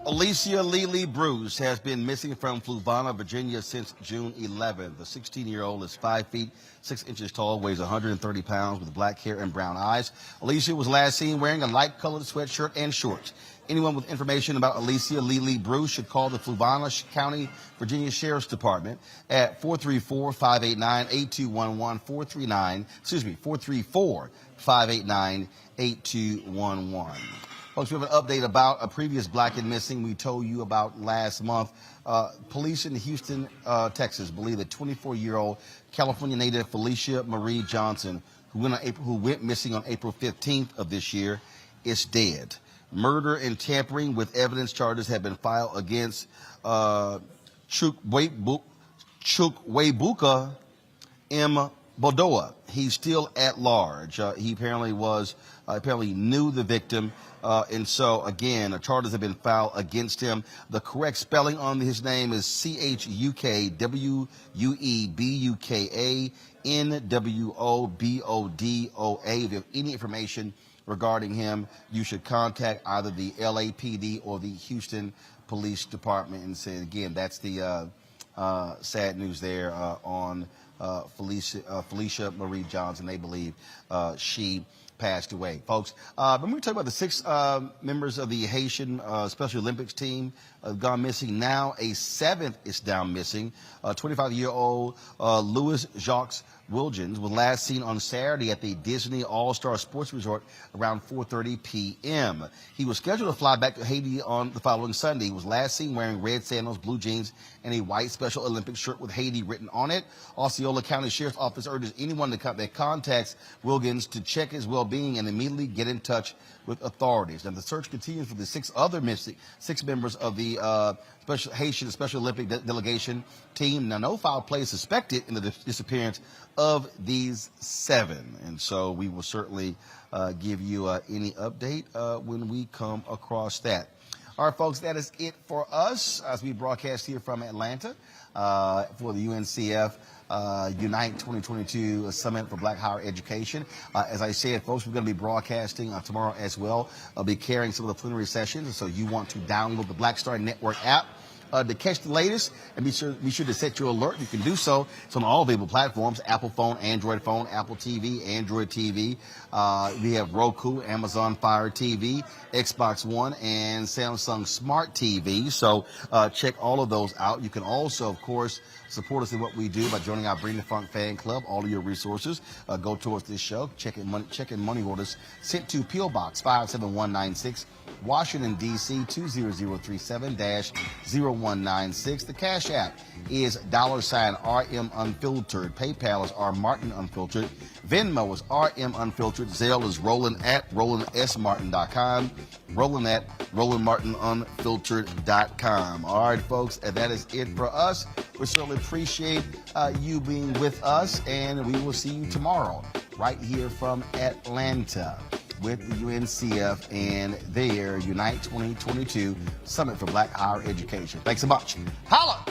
Alicia Lily Bruce has been missing from Fluvanna, Virginia since June 11th. The 16-year-old is 5 feet 6 inches tall, weighs 130 pounds, with black hair and brown eyes. Alicia was last seen wearing a light-colored sweatshirt and shorts. Anyone with information about Alicia Lily Bruce should call the Fluvanna County, Virginia Sheriff's Department at 434-589-8211, 434-589-8211. Folks, we have an update about a previous black and missing we told you about last month. Police in Houston, Texas, believe that 24-year-old California native Felicia Marie Johnson, who went missing on April 15th of this year, is dead. Murder and tampering with evidence charges have been filed against Chukwuebuka M. Bodoa. He's still at large. He apparently knew the victim. And so, again, charges have been filed against him. The correct spelling on his name is Chukwuebuka-NWOBODOA. If you have any information regarding him, you should contact either the LAPD or the Houston Police Department. And say, again, that's the sad news there on Felicia Marie Johnson. They believe she passed away. Folks, when we talk about the 6 members of the Haitian Special Olympics team gone missing, now a 7th is down missing. 25-year-old Louis Jacques Wilgens was last seen on Saturday at the Disney All-Star Sports Resort around 4:30 p.m. He was scheduled to fly back to Haiti on the following Sunday. He was last seen wearing red sandals, blue jeans, and a white Special Olympics shirt with Haiti written on it. Osceola County Sheriff's Office urges anyone that contacts Wilgens to check his well-being and immediately get in touch with authorities. Now, the search continues for the 6 members of the Haitian Special Olympic delegation team. Now, no foul play is suspected in the disappearance of these 7. And so we will certainly give you any update when we come across that. All right, folks, that is it for us as we broadcast here from Atlanta for the UNCF Unite 2022 Summit for Black Higher Education. As I said, folks, we're going to be broadcasting tomorrow as well. I'll be carrying some of the plenary sessions, so you want to download the Black Star Network app to catch the latest, and be sure to set your alert. You can do so. It's on all available platforms: Apple phone, Android phone, Apple TV, Android TV. We have Roku, Amazon Fire TV, Xbox One, and Samsung Smart TV. So check all of those out. You can also, of course, support us in what we do by joining our Bring the Funk fan club. All of your resources go towards this show. Check in money orders sent to P.O. Box 57196, Washington, D.C. 20037-0196. The Cash App is $RM Unfiltered. PayPal is R Martin Unfiltered. Venmo is RM Unfiltered. Zelle is Roland at RolandSMartin.com. Roland at RolandMartinUnfiltered.com. All right, folks, and that is it for us. We certainly appreciate you being with us, and we will see you tomorrow right here from Atlanta with the UNCF and their Unite 2022 Summit for Black Higher Education. Thanks so much. Holla!